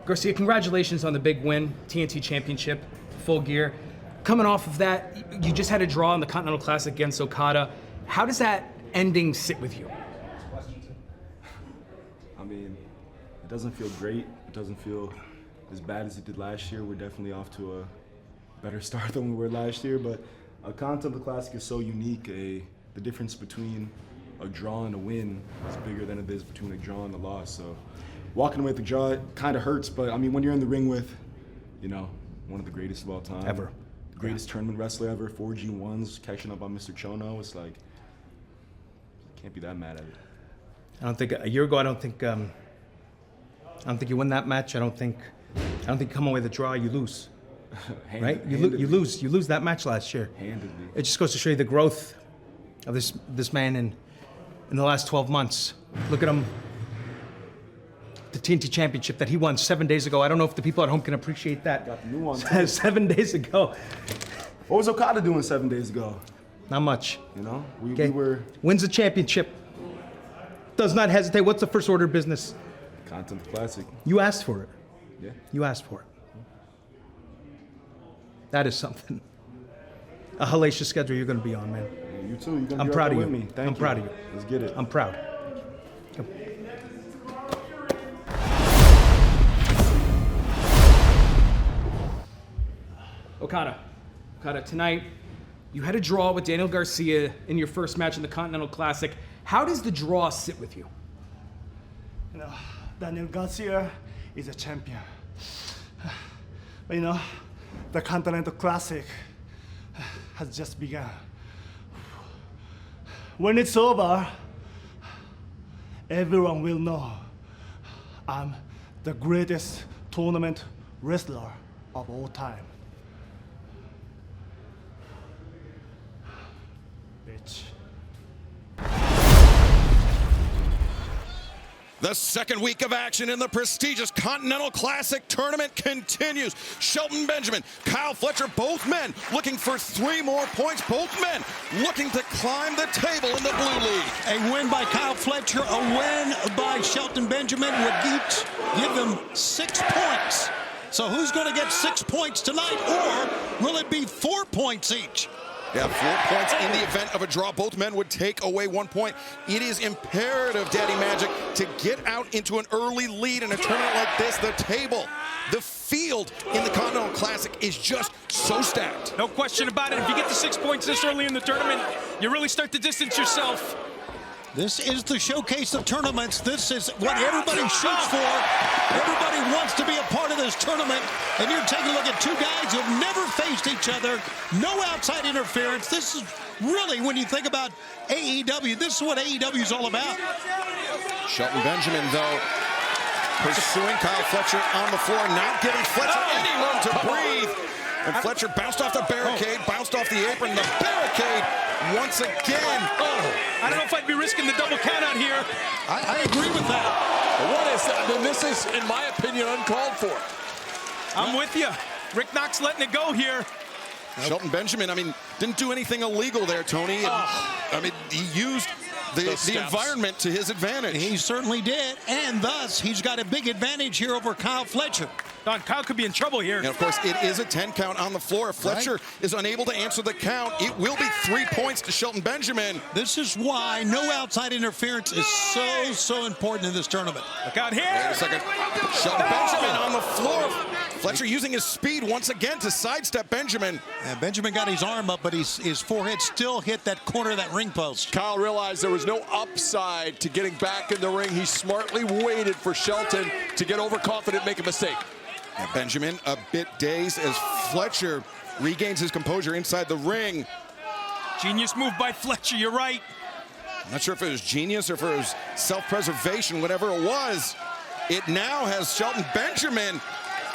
Garcia, congratulations on the big win, TNT Championship, Full Gear. Coming off of that, you just had a draw in the Continental Classic against Okada. How does that ending sit with you? I mean, it doesn't feel great. It doesn't feel as bad as it did last year. We're definitely off to a better start than we were last year, but a Continental Classic is so unique. The difference between a draw and a win is bigger than it is between a draw and a loss. So walking away with the draw, it kind of hurts, but I mean, when you're in the ring with, you know, one of the greatest of all time. Ever. The greatest tournament wrestler ever, 4 G1s, catching up on Mr. Chono, it's like, can't be that mad at it. I don't think a year ago. I don't think you win that match. I don't think you come away with a draw. You lose, right? You lose that match last year. Handedly. It just goes to show you the growth of this man in the last 12 months. Look at him. The TNT Championship that he won 7 days ago. I don't know if the people at home can appreciate that. Got the new one. 7 days ago. What was Okada doing 7 days ago? Not much. You know, we were wins the championship. Does not hesitate. What's the first order of business? Continental Classic. You asked for it. Yeah. You asked for it. That is something. A hellacious schedule you're going to be on, man. Yeah, you too. You're going to I'm be proud right of there you. with me. Thank I'm you. proud of you. Let's get it. I'm proud. Come. Okada, tonight you had a draw with Daniel Garcia in your first match in the Continental Classic. How does the draw sit with you? You know, Daniel Garcia is a champion. But you know, the Continental Classic has just begun. When it's over, everyone will know I'm the greatest tournament wrestler of all time. Bitch. The second week of action in the prestigious Continental Classic tournament continues. Shelton Benjamin, Kyle Fletcher, both men looking for 3 more points. Both men looking to climb the table in the blue league. A win by Kyle Fletcher, a win by Shelton Benjamin would each give them 6 points. So who's going to get 6 points tonight, or will it be 4 points each? Yeah, 4 points in the event of a draw. Both men would take away 1 point. It is imperative, Daddy Magic, to get out into an early lead in a tournament like this. The table, the field in the Continental Classic is just so stacked. No question about it. If you get to 6 points this early in the tournament, you really start to distance yourself. This is the showcase of tournaments. This is what everybody shoots for. Everybody wants to be a part of this tournament. And you're taking a look at 2 guys who have never faced each other. No outside interference. This is really, when you think about AEW, this is what AEW is all about. Shelton Benjamin, though, pursuing Kyle Fletcher on the floor, not giving Fletcher any room to breathe. And Fletcher bounced off the barricade, bounced off the apron, the barricade once again. I don't know if I'd be risking the double count out here. I agree with that. What is that? I mean, this is, in my opinion, uncalled for. I'm with you. Rick Knox letting it go here. Shelton Benjamin, I mean, didn't do anything illegal there, Tony. I mean, he used the environment to his advantage. He certainly did, and thus he's got a big advantage here over Kyle Fletcher. Don, Kyle could be in trouble here. And of course, it is a 10 count on the floor. If Fletcher is unable to answer the count, it will be 3 points to Shelton Benjamin. This is why no outside interference is so important in this tournament. Look out here. Wait a second. Shelton Benjamin on the floor. Fletcher using his speed once again to sidestep Benjamin. And Benjamin got his arm up, but his forehead still hit that corner of that ring post. Kyle realized there was no upside to getting back in the ring. He smartly waited for Shelton to get overconfident, make a mistake. And Benjamin a bit dazed as Fletcher regains his composure inside the ring. Genius move by Fletcher, you're right. I'm not sure if it was genius or if it was self-preservation, whatever it was. It now has Shelton Benjamin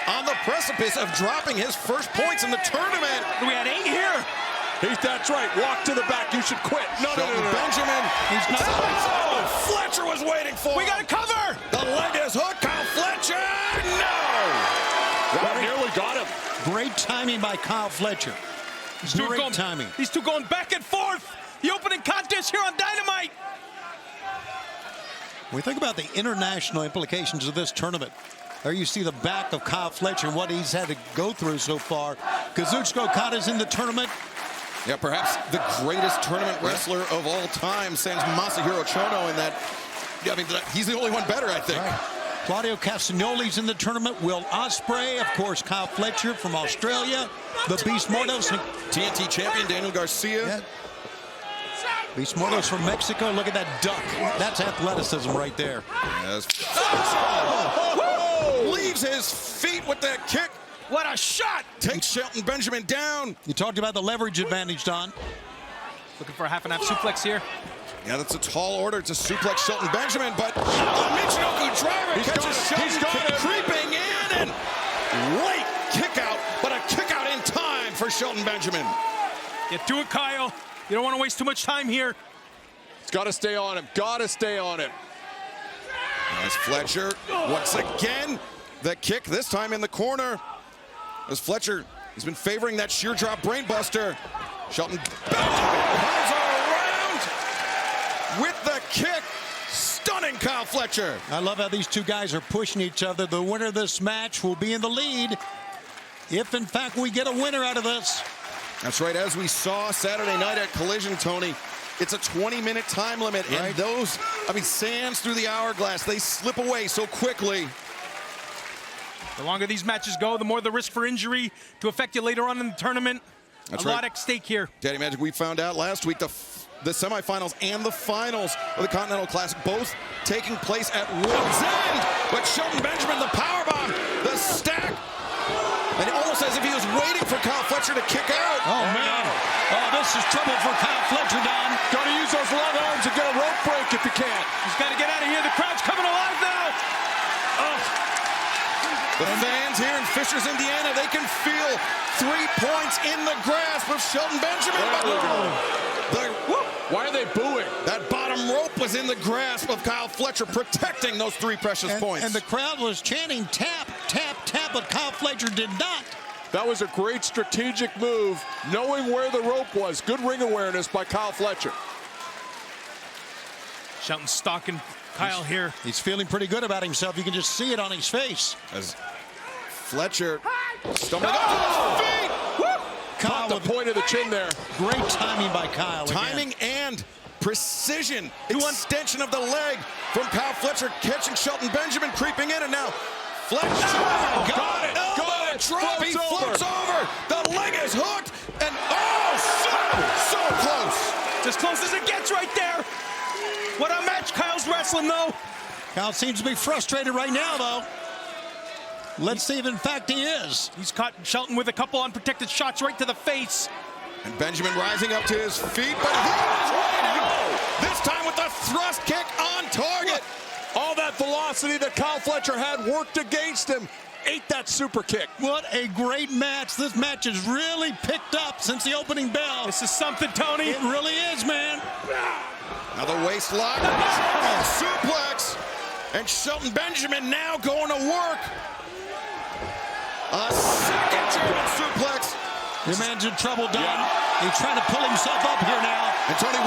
on the precipice of dropping his first points in the tournament. We had 8 here. That's right. Walk to the back. You should quit. No. Benjamin. He's not. Oh, Fletcher was waiting for. We got a cover. The leg is hooked. Kyle Fletcher. No. Well, nearly got him. Great timing by Kyle Fletcher. Great timing. These two going back and forth. The opening contest here on Dynamite. When we think about the international implications of this tournament, there you see the back of Kyle Fletcher and what he's had to go through so far. Kazuchika Okada's in the tournament. Yeah, perhaps the greatest tournament wrestler of all time, sans Masahiro Chono in that. I mean, he's the only one better, I think. Right. Claudio Castagnoli's in the tournament. Will Ospreay, of course, Kyle Fletcher from Australia. The Beast Mortos. TNT champion Daniel Garcia. Yeah. Beast Mortos from Mexico. Look at that duck. That's athleticism right there. Yes. Leaves his feet with that kick. What a shot! Takes Shelton Benjamin down. You talked about the leverage advantage, Don. Looking for a half and half suplex here. Yeah, that's a tall order to suplex Shelton Benjamin, but a Michinoku driver catches Shelton creeping in, and late kick out, but a kick out in time for Shelton Benjamin. Get to it, Kyle. You don't want to waste too much time here. He's got to stay on him. Got to stay on him. As Fletcher, once again, the kick, this time in the corner. As Fletcher, he's been favoring that sheer drop brainbuster. Shelton comes around with the kick. Stunning Kyle Fletcher. I love how these two guys are pushing each other. The winner of this match will be in the lead if, in fact, we get a winner out of this. That's right. As we saw Saturday night at Collision, Tony, it's a 20-minute time limit. Right. And those, sands through the hourglass, they slip away so quickly. The longer these matches go, the more the risk for injury to affect you later on in the tournament. That's a right. lot at stake here. Daddy Magic, we found out last week the semifinals and the finals of the Continental Classic both taking place at World's End. But Shelton Benjamin, the powerbomb, the stack, and almost as if he was waiting for Kyle Fletcher to kick out. Oh, man. Oh, this is trouble for Kyle Fletcher, Don. Got to use those long arms and get a rope break if you can. He's got to get out of here. The crowd's coming alive now. The fans here in Fishers, Indiana, they can feel 3 points in the grasp of Shelton Benjamin. Why are they booing? That bottom rope was in the grasp of Kyle Fletcher, protecting those 3 precious points. And the crowd was chanting tap, tap, tap, but Kyle Fletcher did not. That was a great strategic move, knowing where the rope was. Good ring awareness by Kyle Fletcher. Shelton stalking Kyle here. He's feeling pretty good about himself. You can just see it on his face. As Fletcher stumbling off his feet. Kyle the point of the chin there. Great timing by Kyle. Timing and precision. Extension of the leg from Kyle Fletcher, catching Shelton Benjamin, creeping in, and now Fletcher. Got it. Elbow drop. He floats over. The leg is hooked, and so close. As close as it gets right there. What a match Kyle's wrestling, though. Kyle seems to be frustrated right now, though. Let's see if, in fact, he is. He's caught Shelton with a couple unprotected shots right to the face. And Benjamin rising up to his feet, but he this time with a thrust kick on target. All that velocity that Kyle Fletcher had worked against him. Ate that super kick. What a great match. This match has really picked up since the opening bell. This is something, Tony. It really is, man. Another waist lock, suplex, and Shelton Benjamin now going to work. A second German suplex. Your man's in trouble, Don. He's trying to pull himself up here now. And Tony,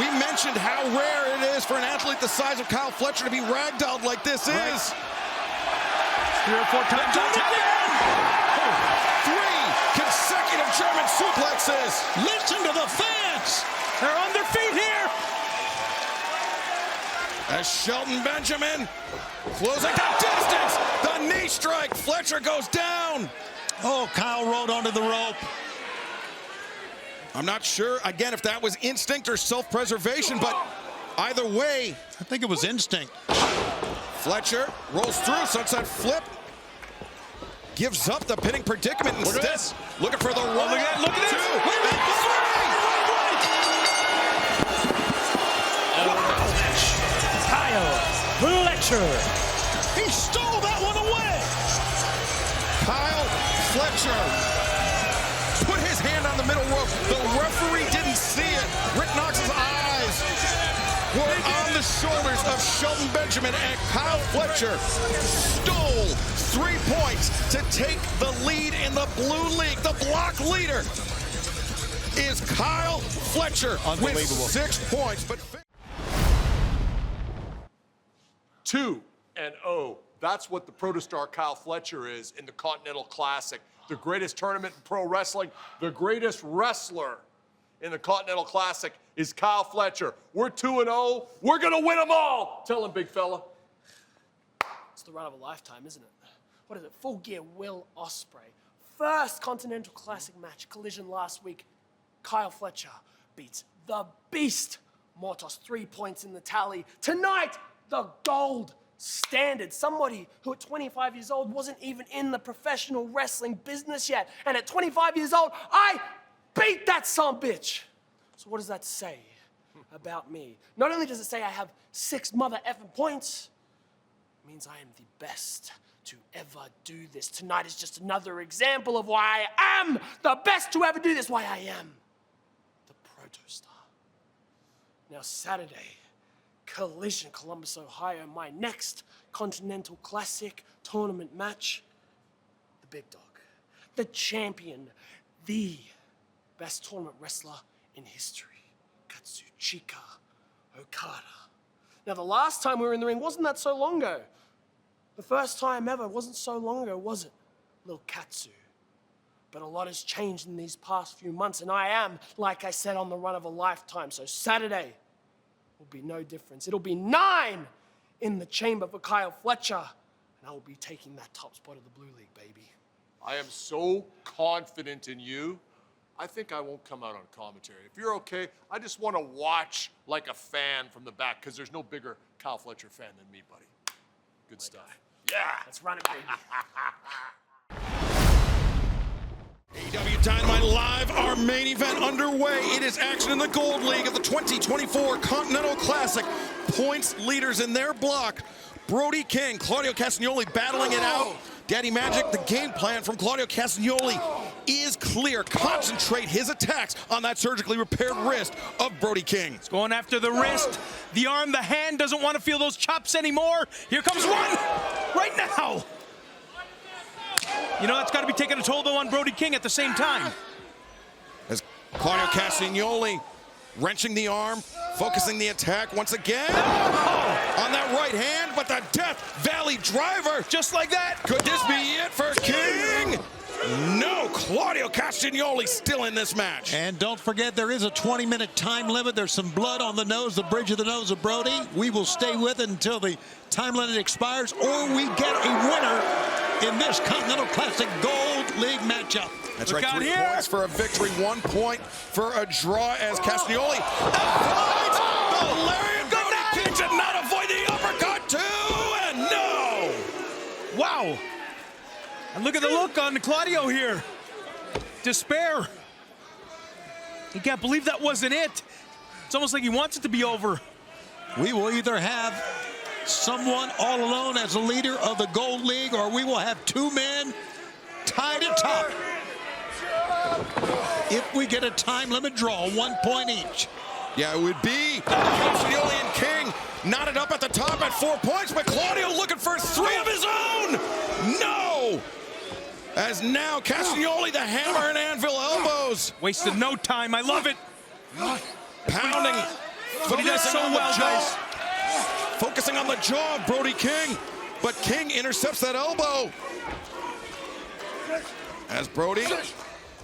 we mentioned how rare it is for an athlete the size of Kyle Fletcher to be ragdolled like this is. 3 or 4 times. Do it again! 3 consecutive German suplexes. Listen to the fans. They're on their feet here. As Shelton Benjamin closing the distance. The knee strike. Fletcher goes down. Oh, Kyle rode onto the rope. I'm not sure, again, if that was instinct or self-preservation, but either way. I think it was instinct. Fletcher rolls through, sunset flip. Gives up the pinning predicament instead. Look at this. Looking for the one, look at this. 2, Kyle Fletcher. He stole that one away. Kyle Fletcher put his hand on the middle rope. The referee didn't see it. Rick Knox's eyes were on the shoulders of Shelton Benjamin, and Kyle Fletcher stole 3 points to take the lead in the blue league. The block leader is Kyle Fletcher with 6 points. But 2-0. That's what the protostar Kyle Fletcher is in the Continental Classic. The greatest tournament in pro wrestling, the greatest wrestler in the Continental Classic is Kyle Fletcher. We're 2-0. We're going to win them all. Tell him, big fella. It's the run of a lifetime, isn't it? What is it? Full Gear Will Ospreay. First Continental Classic match, Collision last week. Kyle Fletcher beats the Beast. Mortos, 3 points in the tally. Tonight, the gold standard. Somebody who at 25 years old wasn't even in the professional wrestling business yet. And at 25 years old, I beat that son-bitch. So what does that say about me? Not only does it say I have 6 mother effing points, it means I am the best to ever do this. Tonight is just another example of why I am the best to ever do this, why I am the protostar. Now Saturday, Collision, Columbus, Ohio, my next Continental Classic tournament match. The big dog, the champion, the best tournament wrestler in history, Kazuchika Okada. Now the last time we were in the ring wasn't that so long ago. The first time ever wasn't so long ago, was it? Little Katsu. But a lot has changed in these past few months, and I am, like I said, on the run of a lifetime. So Saturday will be no difference. It'll be 9 in the chamber for Kyle Fletcher, and and I will be taking that top spot of the Blue League, baby. I am so confident in you. I think I won't come out on commentary. If you're okay, I just want to watch like a fan from the back because there's no bigger Kyle Fletcher fan than me, buddy. Good stuff. Yeah. Let's run it, baby. AEW Dynamite Live, our main event underway. It is action in the Gold League of the 2024 Continental Classic. Points leaders in their block. Brody King, Claudio Castagnoli battling it out. Daddy Magic, the game plan from Claudio Castagnoli is clear. Concentrate his attacks on that surgically repaired wrist of Brody King. It's going after the wrist, the arm, the hand. Doesn't want to feel those chops anymore. Here comes one right now. You know, that's got to be taking a toll, though, on Brody King at the same time. As Claudio Castagnoli wrenching the arm, focusing the attack once again on that right hand, but the Death Valley driver. Just like that. Could this be it for King? No, Claudio Castagnoli still in this match. And don't forget, there is a 20-minute time limit. There's some blood on the nose, the bridge of the nose of Brody. We will stay with it until the time limit expires, or we get a winner in this Continental Classic Gold League matchup. That's right, 3 points for a victory, 1 point for a draw as Castagnoli avoids the lariat. Brody King did not avoid the uppercut too, and no! Wow. And look at the look on Claudio here. Despair. He can't believe that wasn't it. It's almost like he wants it to be over. We will either have someone all alone as a leader of the Gold League, or we will have 2 men tied at top. If we get a time limit draw, 1 point each. Yeah, it would be Castagnoli and King knotted up at the top at 4 points, but Claudio looking for 3 of his own. No! As now Castagnoli, the hammer and anvil elbows. Wasted no time. I love it. Pounding. But he does so well, guys. Focusing on the jaw of Brody King, but King intercepts that elbow. As Brody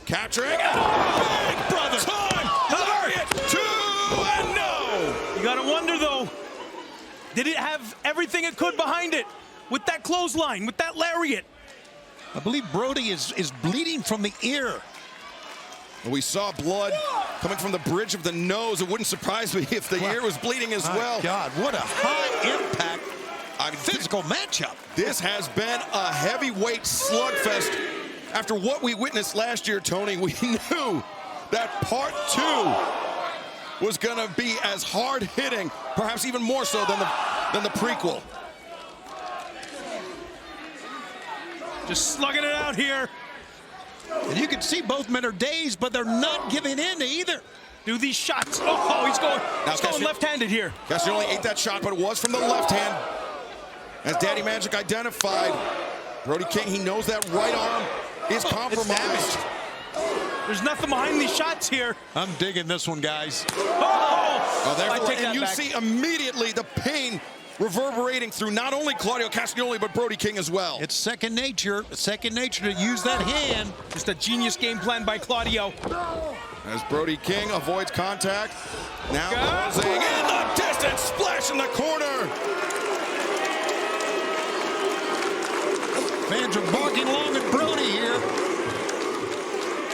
capturing. Big brother. Time. Lariat. 2 and no. You gotta wonder though, did it have everything it could behind it? With that clothesline, with that lariat. I believe Brody is bleeding from the ear. We saw blood coming from the bridge of the nose. It wouldn't surprise me if the ear was bleeding as well. God, what a high impact physical matchup. This has been a heavyweight slugfest. After what we witnessed last year, Tony, we knew that part 2 was going to be as hard-hitting, perhaps even more so than the prequel. Just slugging it out here. And you can see both men are dazed, but they're not giving in to either. Do these shots. Oh, he's going left-handed here. Castagnoli ate that shot, but it was from the left hand. As Daddy Magic identified, Brody King, he knows that right arm is compromised. There's nothing behind these shots here. I'm digging this one, guys. And you see immediately the pain reverberating through not only Claudio Castagnoli, but Brody King as well. It's second nature to use that hand. Just a genius game plan by Claudio. As Brody King avoids contact. Now closing in the distance, splash in the corner. Fans are barking along at Brody here.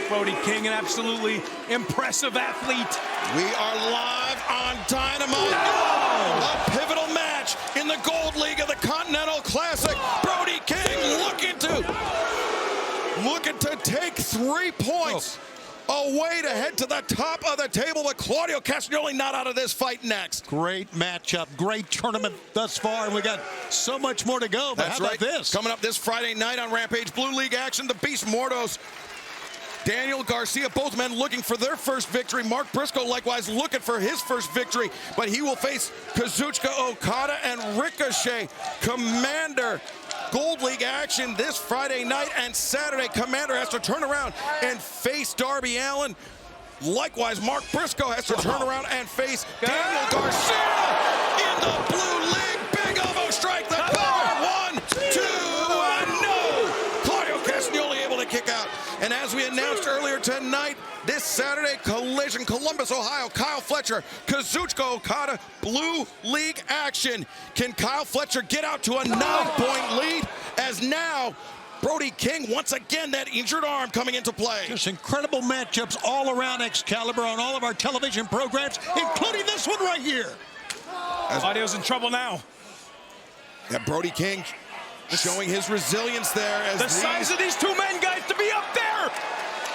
Brody King, an absolutely impressive athlete. We are live on Dynamite. A pivotal match in the Gold League of the Continental Classic. Brody King looking to take 3 points away to head to the top of the table, but Claudio Castagnoli not out of this fight next. Great matchup, great tournament thus far, and we got so much more to go. But That's how about right. this? Coming up this Friday night on Rampage, Blue League action, the Beast Mortos, Daniel Garcia, both men looking for their first victory. Mark Briscoe likewise looking for his first victory, but he will face Kazuchika Okada and Ricochet. Komander, Gold League action this Friday night and Saturday. Komander has to turn around and face Darby Allin. Likewise, Mark Briscoe has to turn around and face Daniel Garcia in the Blue League. Big elbow strike, the cover. 1, 2, and no! Claudio Castagnoli able to kick out. And as we announced earlier tonight, this Saturday, Saturday Collision, Columbus, Ohio. Kyle Fletcher, Kazuchika Okada, Blue League action. Can Kyle Fletcher get out to a 9-point lead as now Brody King, once again, that injured arm coming into play. Just incredible matchups all around Excalibur on all of our television programs, including this one right here. Claudio's in trouble now. Yeah, Brody King showing his resilience there. As the size of these two men, guys, to be up there.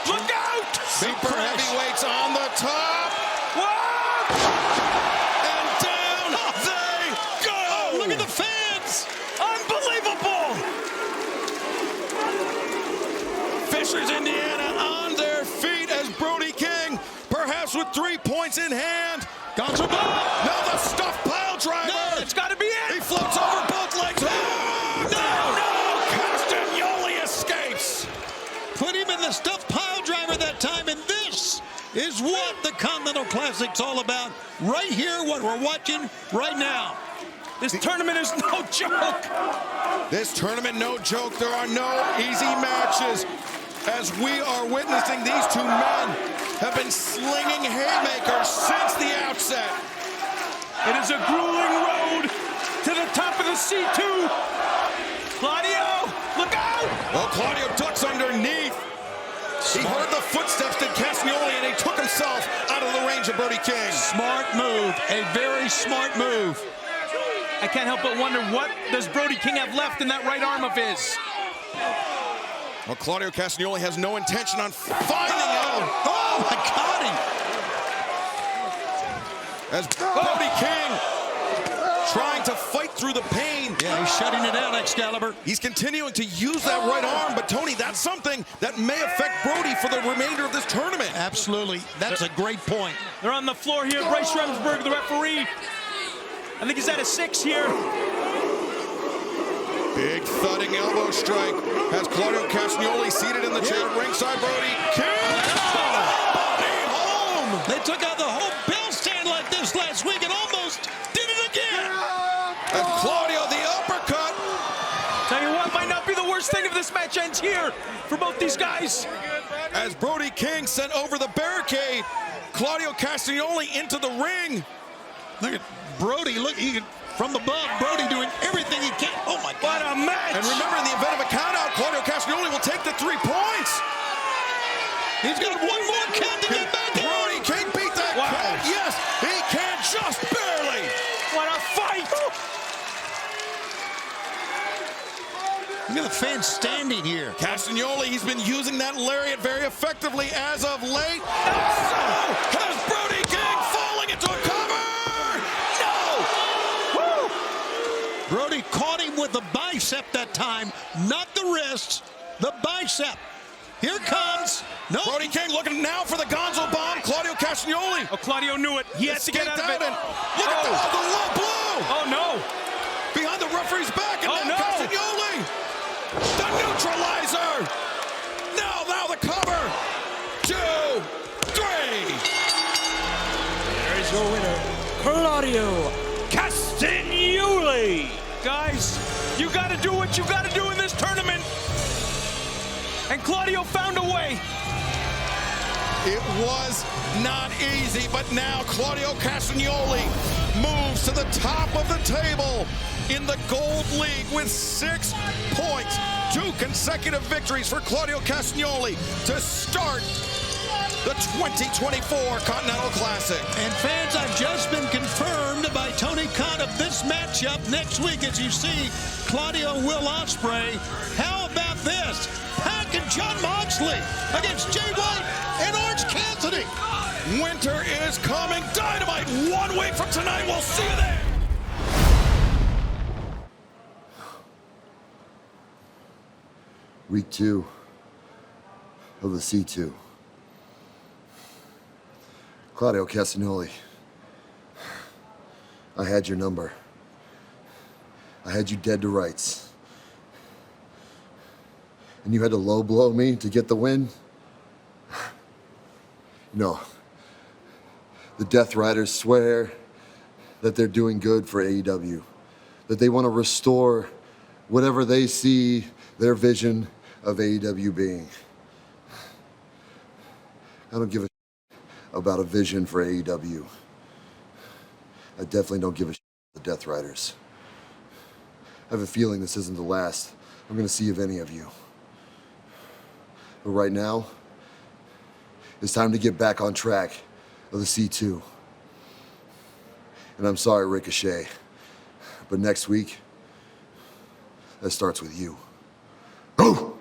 Look out! Super heavyweights on the top. Whoa! And down they go. Oh, look at the fans. Unbelievable. Fishers, Indiana on their feet as Brody King, perhaps with 3 points in hand. Gonzo Bomb. No, the stuffed pile driver. No, it's got to be it. He floats over both legs. No, Castagnoli escapes. Put him in the stuffed pile driver that time, and this is what the Continental Classic's all about right here, what we're watching right now. This tournament is no joke. This tournament, no joke. There are no easy matches as we are witnessing these two men have been slinging haymakers since the outset. It is a grueling road to the top of the C2. Claudio, look out! Well, Claudio ducks underneath. He heard the footsteps to Castagnoli, and he took himself out of the range of Brody King. Smart move, a very smart move. I can't help but wonder, what does Brody King have left in that right arm of his? Well, Claudio Castagnoli has no intention on finding out. Oh, my God! As Brody King trying to fight through the pain. Yeah, he's shutting it down, Excalibur. He's continuing to use that right arm, but Tony, that's something that may affect Brody for the remainder of this tournament. Absolutely. That's a great point. They're on the floor here. Bryce Remsburg, the referee. I think he's at a 6 here. Big thudding elbow strike has Claudio Castagnoli seated in the chair at ringside. Brody King. Body home. They took out the whole bill stand like this last week and almost did it again. And Claudio, the uppercut. Tell you what, might not be the worst thing if this match ends here for both these guys. As Brody King sent over the barricade, Claudio Castagnoli into the ring. Look at Brody. Look, from above, Brody doing everything he can. Oh, my God. What a match. And remember, in the event of a countout, Claudio Castagnoli will take the 3 points. He's got one more count to get back. Brody King beat that count. Yes, he can, just barely. What a fight. Look at the fans standing here. Castagnoli, he's been using that lariat very effectively as of late. So has Brody King falling into a cover. Brody caught him with the bicep that time, not the wrist, the bicep. Here comes. No. Brody King looking now for the Gonzo bomb. Claudio Castagnoli. Oh, Claudio knew it. He had to get out of it. Look at the low blow. Oh, no. Behind the referee's back, and oh, now no. Castagnoli. The neutralizer. Now the cover. 2, 3. There's your winner, Claudio Castagnoli. Guys, you got to do what you got to do in this tournament. And Claudio found a way. It was not easy, but now Claudio Castagnoli moves to the top of the table in the Gold League with 6 points. 2 consecutive victories for Claudio Castagnoli to start the 2024 Continental Classic. And fans, I've just been confirmed by Tony Khan of this matchup next week. As you see, Claudio and Will Ospreay. How about this? Pac and John Moxley against Jay White and Orange Cassidy. Winter is coming. Dynamite 1 week from tonight. We'll see you there. Week 2 of the C2. Claudio Castagnoli, I had your number. I had you dead to rights. And you had to low blow me to get the win? No. The Death Riders swear that they're doing good for AEW, that they want to restore whatever they see their vision of AEW being. I don't give a about a vision for AEW. I definitely don't give a shit about the Death Riders. I have a feeling this isn't the last I'm going to see of any of you. But right now, it's time to get back on track of the C2. And I'm sorry, Ricochet, but next week, that starts with you. Go!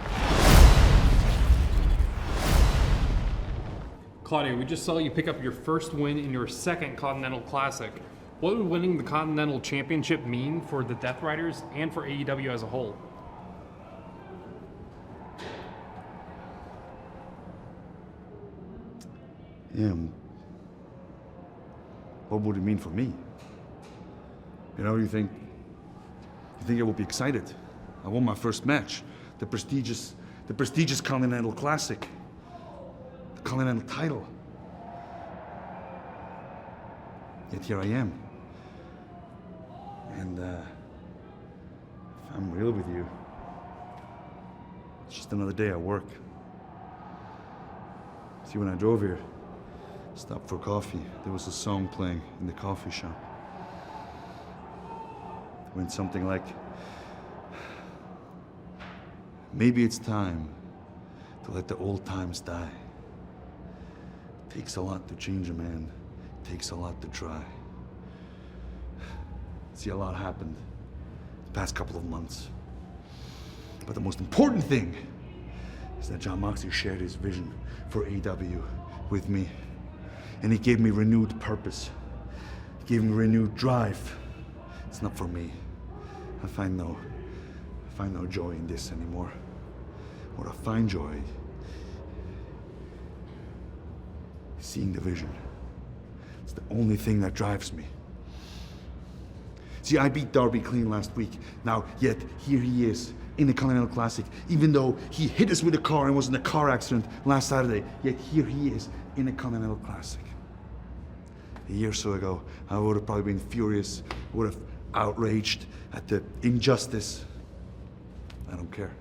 Claudio, we just saw you pick up your first win in your second Continental Classic. What would winning the Continental Championship mean for the Death Riders and for AEW as a whole? Yeah. What would it mean for me? You know, you think I will be excited? I won my first match, the prestigious Continental Classic, the Continental title. Yet here I am. And if I'm real with you, it's just another day at work. See, when I drove here, stopped for coffee, there was a song playing in the coffee shop. It went something like, maybe it's time to let the old times die. It takes a lot to change a man. It takes a lot to try. See, a lot happened the past couple of months. But the most important thing is that John Moxley shared his vision for AEW with me. And he gave me renewed purpose. He gave me renewed drive. It's not for me. I find no joy in this anymore. What I find joy is seeing the vision. It's the only thing that drives me. See, I beat Darby clean last week. Now, yet, here he is in the Continental Classic. Even though he hit us with a car and was in a car accident last Saturday, yet here he is in the Continental Classic. A year or so ago, I would have probably been furious, would have outraged at the injustice. I don't care.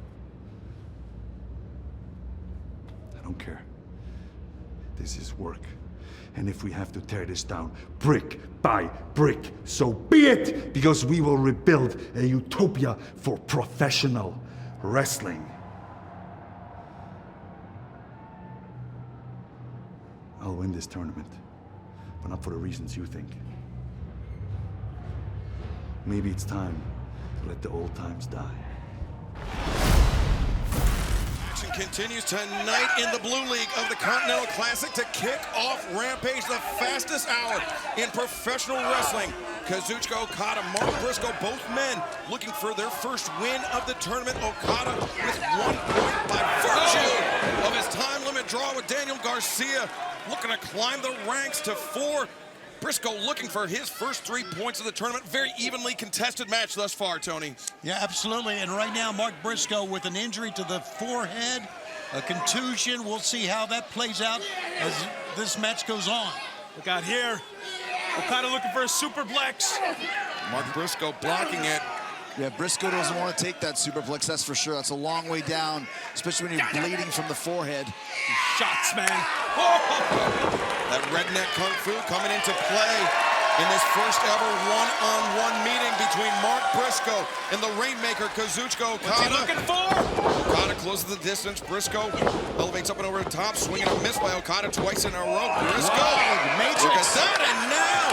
I don't care. This is work. And if we have to tear this down brick by brick, so be it, because we will rebuild a utopia for professional wrestling. I'll win this tournament, but not for the reasons you think. Maybe it's time to let the old times die. Action continues tonight in the Blue League of the Continental Classic to kick off Rampage, the fastest hour in professional wrestling. Kazuchika Okada, Mark Briscoe, both men looking for their first win of the tournament. Okada with 1 point by virtue of his time limit draw with Daniel Garcia, looking to climb the ranks to 4. Briscoe looking for his first 3 points of the tournament. Very evenly contested match thus far, Tony. Yeah, absolutely. And right now, Mark Briscoe with an injury to the forehead, a contusion. We'll see how that plays out as this match goes on. Look out here. Okada looking for a superplex. Mark Briscoe blocking it. Yeah, Briscoe doesn't want to take that superplex, that's for sure. That's a long way down, especially when you're bleeding from the forehead. Shots, man. That redneck kung fu coming into play in this first ever one-on-one meeting between Mark Briscoe and the Rainmaker Kazuchika Okada. What's he looking for? Okada closes the distance. Briscoe elevates up and over the top, swinging a miss by Okada twice in a row. Briscoe, look at that, and now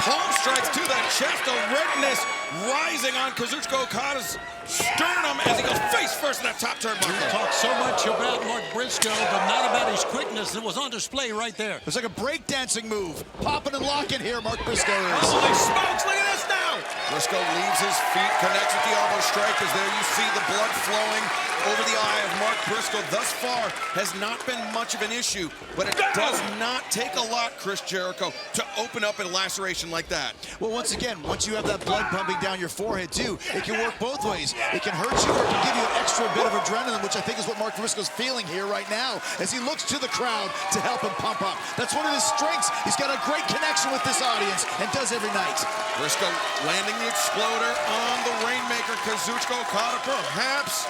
palm strikes to the chest, the redness rising on Kazuchika Okada's sternum as he goes face first in that top turnbuckle. We talk so much about Mark Briscoe, but not about his quickness. It was on display right there. It's like a breakdancing move. Popping and locking here, Mark Briscoe is. Holy smokes, look at this now. Briscoe leaves his feet, connects with the elbow strike, as there you see the blood flowing over the eye of Mark Briscoe. Thus far has not been much of an issue, but it does not take a lot, Chris Jericho, to open up a laceration like that. Well, once again, once you have that blood pumping down your forehead too, it can work both ways. It can hurt you or it can give you an extra bit of adrenaline, which I think is what Mark Briscoe's feeling here right now as he looks to the crowd to help him pump up. That's one of his strengths. He's got a great connection with this audience and does every night. Briscoe landing the exploder on the Rainmaker. Kazuchika Okada perhaps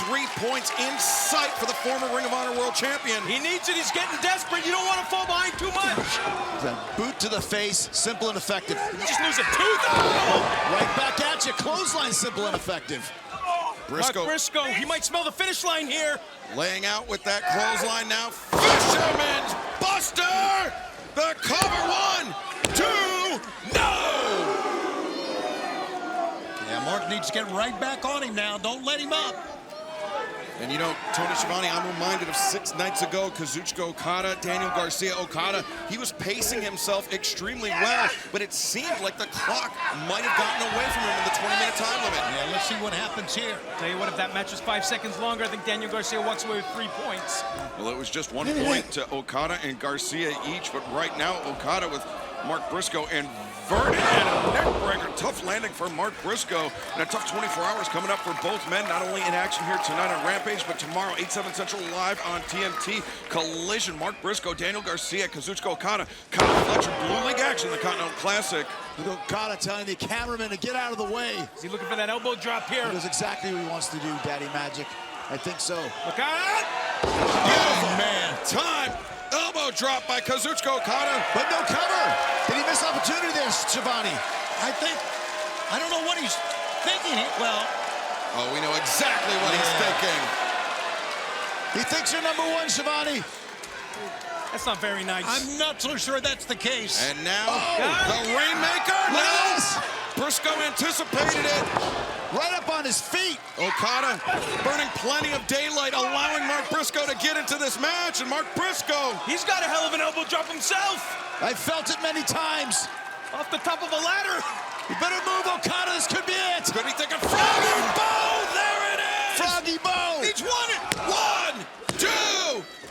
3 points in sight for the former Ring of Honor World Champion. He needs it. He's getting desperate. You don't want to fall behind too much. That boot to the face, simple and effective. Did you just lose a tooth? Oh. Right back at you. Clothesline, simple and effective. Briscoe. Mark Briscoe, he might smell the finish line here. Laying out with that clothesline now. Fisherman's Buster! The cover, 1, 2, no! Yeah, Mark needs to get right back on him now. Don't let him up. And you know, Tony Schiavone, I'm reminded of 6 nights ago, Kazuchika Okada, Daniel Garcia. Okada, he was pacing himself extremely well, but it seemed like the clock might have gotten away from him in the 20-minute time limit. Yeah, let's see what happens here. Tell you what, if that match was 5 seconds longer, I think Daniel Garcia walks away with 3 points. Well, it was just 1 point to Okada and Garcia each, but right now, Okada with Mark Briscoe inverted and a neck breaker. Tough landing for Mark Briscoe, and a tough 24 hours coming up for both men, not only in action here tonight on Rampage, but tomorrow, 8/7 Central, live on TNT. Collision, Mark Briscoe, Daniel Garcia, Kazuchika Okada, Kyle Fletcher, Blue League action, the Continental Classic. Okada telling the cameraman to get out of the way. Is he looking for that elbow drop here? He knows exactly what he wants to do, Daddy Magic. I think so. Okada! Oh, man. Time. Elbow drop by Kazuchika Okada. But no cover. Did he miss opportunity there, Schiavone? I don't know what he's thinking. Well, oh, we know exactly what he's thinking. He thinks you're number 1, Schiavone. That's not very nice. I'm not so sure that's the case. And now, the Rainmaker. Yes. Briscoe anticipated it. Right up on his feet. Okada burning plenty of daylight, allowing Mark Briscoe to get into this match. And Mark Briscoe, he's got a hell of an elbow drop himself. I felt it many times. Off the top of a ladder. You better move, Okada. This could be it. Could be thinking Froggy Bow. There it is. Froggy Bow. He's won it. 1, 2.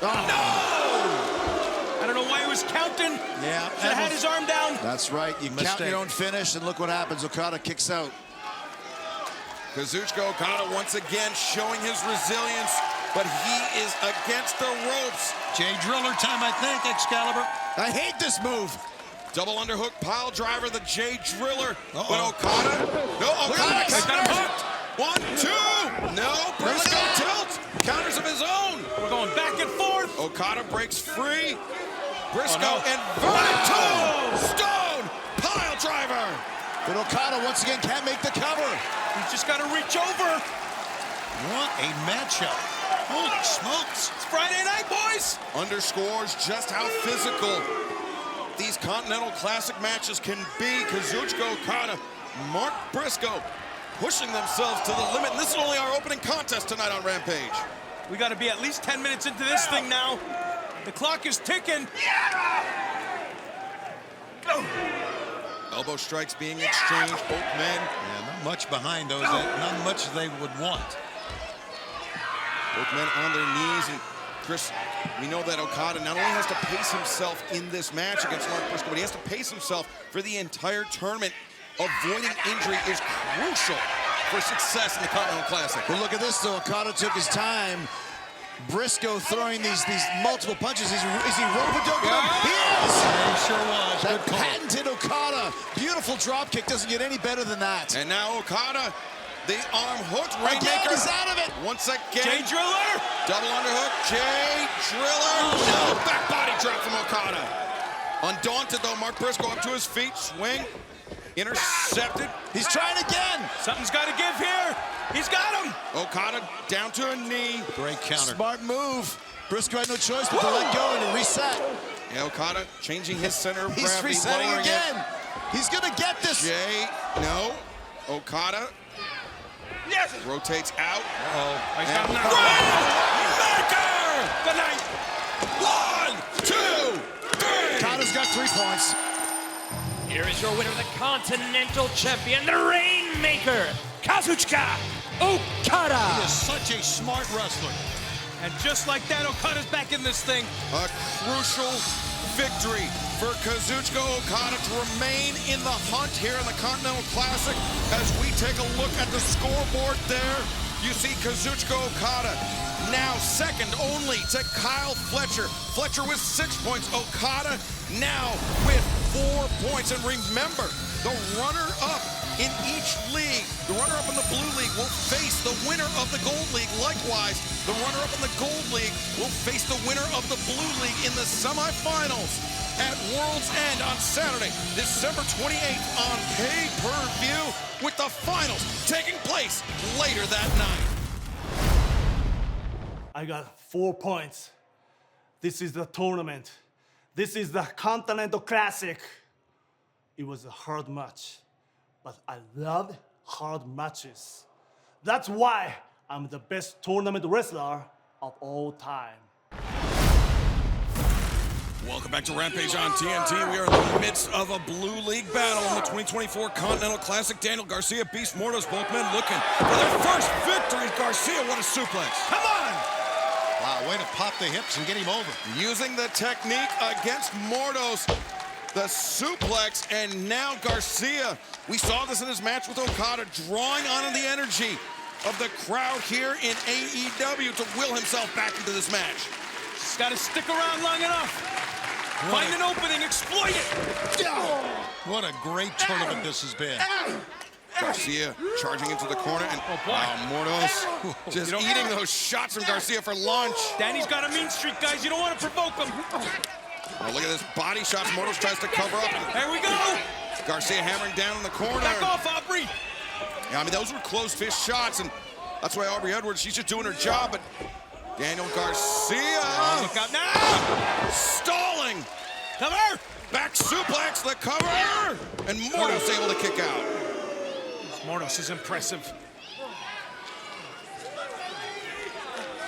No. I don't know why he was counting. Yeah. Should have had his arm down. That's right. You count your own finish, and look what happens. Okada kicks out. Kazuchika Okada once again showing his resilience, but he is against the ropes. Jay Driller time, I think, Excalibur. I hate this move. Double underhook pile driver, the Jay Driller. But Okada, Okada got him hooked. 1, 2, no, Briscoe tilts, counters of his own. We're going back and forth. Okada breaks free. Briscoe inverted tombstone pile driver. But Okada once again can't make the cover. He's just got to reach over. What a matchup. Holy smokes. It's Friday night, boys. Underscores just how physical these Continental Classic matches can be. Kazuchika Okada, Mark Briscoe pushing themselves to the limit. And this is only our opening contest tonight on Rampage. We got to be at least 10 minutes into this thing now. The clock is ticking. Elbow strikes being exchanged, both men. Yeah, not much behind those, not much they would want. Both men on their knees, and Chris, we know that Okada not only has to pace himself in this match against Mark Briscoe, but he has to pace himself for the entire tournament. Avoiding injury is crucial for success in the Continental Classic. But look at this, though. Okada took his time. Briscoe throwing these multiple punches. Is he rope-a-dope him? He is! Yeah, he sure was. That patented Okada. Beautiful drop kick. Doesn't get any better than that. And now Okada, the arm hooked Rainmaker. Again, he's out of it. Once again. Jay Driller. Double underhook. Jay Driller. No, back body drop from Okada. Undaunted, though, Mark Briscoe up to his feet. Swing. Intercepted. He's trying again. Something's got to give here. He's got him. Okada down to a knee. Great counter. Smart move. Briscoe had no choice but to let go and to reset. Yeah, Okada changing his center of He's gravity. resetting lowering again. It. He's going to get this. Jay, no. Okada. Yes. Rotates out. He's got him now. Rainmaker! Good night. 1, 2, 3. Okada's got 3 points. Here is your winner, the Continental Champion, the Rainmaker, Kazuchika Okada. He is such a smart wrestler. And just like that, Okada's back in this thing. A crucial victory for Kazuchika Okada to remain in the hunt here in the Continental Classic. As we take a look at the scoreboard there, you see Kazuchika Okada now second only to Kyle Fletcher. Fletcher with 6 points. Okada now with 4 points. And remember, the runner-up in each league, the runner-up in the Blue League will face the winner of the Gold League. Likewise, the runner-up in the Gold League will face the winner of the Blue League in the semifinals at World's End on Saturday, December 28th on pay-per-view, with the finals taking place later that night. I got 4 points. This is the tournament. This is the Continental Classic. It was a hard match, but I love hard matches. That's why I'm the best tournament wrestler of all time. Welcome back to Rampage on TNT. We are in the midst of a Blue League battle in the 2024 Continental Classic. Daniel Garcia, Beast Mortos, both men looking for their first victory. Garcia, what a suplex. Come on! Wow, way to pop the hips and get him over. Using the technique against Mortos, the suplex, and now Garcia. We saw this in his match with Okada, drawing on the energy of the crowd here in AEW to will himself back into this match. Just got to stick around long enough. Find an opening, exploit it. What a great tournament this has been. Garcia charging into the corner, and Mortos just eating those shots from Garcia for lunch. Danny's got a mean streak, guys. You don't want to provoke him. Oh, look at this body shots. Mortos tries to cover up. There we go. Garcia hammering down in the corner. Back off, Aubrey. Yeah, I mean, those were closed fist shots, and that's why Aubrey Edwards, she's just doing her job, but Daniel Garcia. Oh, look out now. Stalling. Cover. Back suplex, the cover. And Mortos able to kick out. Mortos is impressive.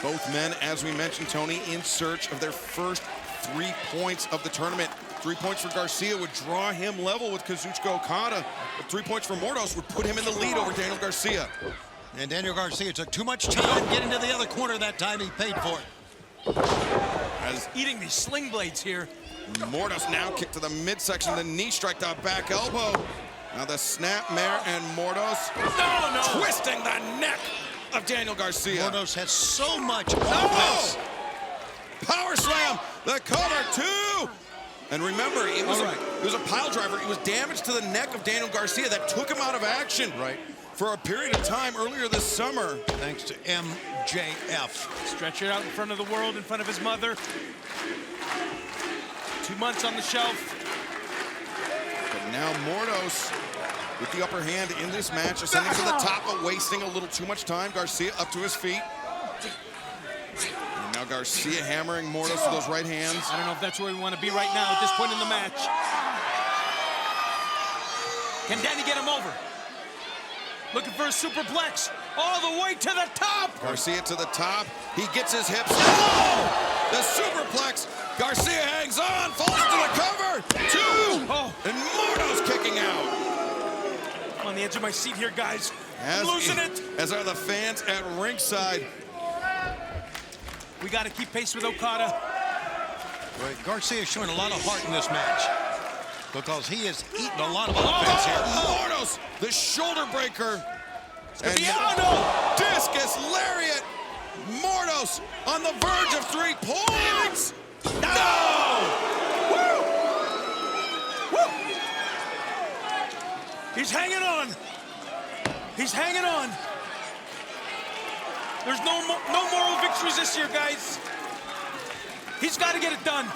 Both men, as we mentioned, Tony, in search of their first 3 points of the tournament. 3 points for Garcia would draw him level with Kazuchika Okada, but 3 points for Mortos would put him in the lead over Daniel Garcia. And Daniel Garcia took too much time getting to the other corner that time. He paid for it. As eating these sling blades here. Mortos now kick to the midsection, the knee strike, the back elbow. Now the snapmare, and Mortos twisting the neck of Daniel Garcia. Mortos has so much offense. Power slam, the cover, 2. And remember, it was a pile driver. It was damage to the neck of Daniel Garcia that took him out of action for a period of time earlier this summer. Thanks to MJF. Stretch it out in front of the world, in front of his mother. 2 months on the shelf. But now Mortos with the upper hand in this match, ascending to the top, but wasting a little too much time. Garcia up to his feet. And now Garcia hammering Mortos with those right hands. I don't know if that's where we want to be right now at this point in the match. Can Danny get him over? Looking for a superplex. All the way to the top. Garcia to the top. He gets his hips. Oh! The superplex. Garcia hangs on, falls into the cover. 2. And Mortos kicking out. I'm on the edge of my seat here, guys. I'm losing it. As are the fans at ringside. We got to keep pace with Okada. Right. Garcia is showing a lot of heart in this match because he has eaten a lot of offense here. Mortos, the shoulder breaker. And discus lariat. Mortos on the verge of 3 points. No! Woo! Woo! He's hanging on. He's hanging on. There's no moral victories this year, guys. He's got to get it done.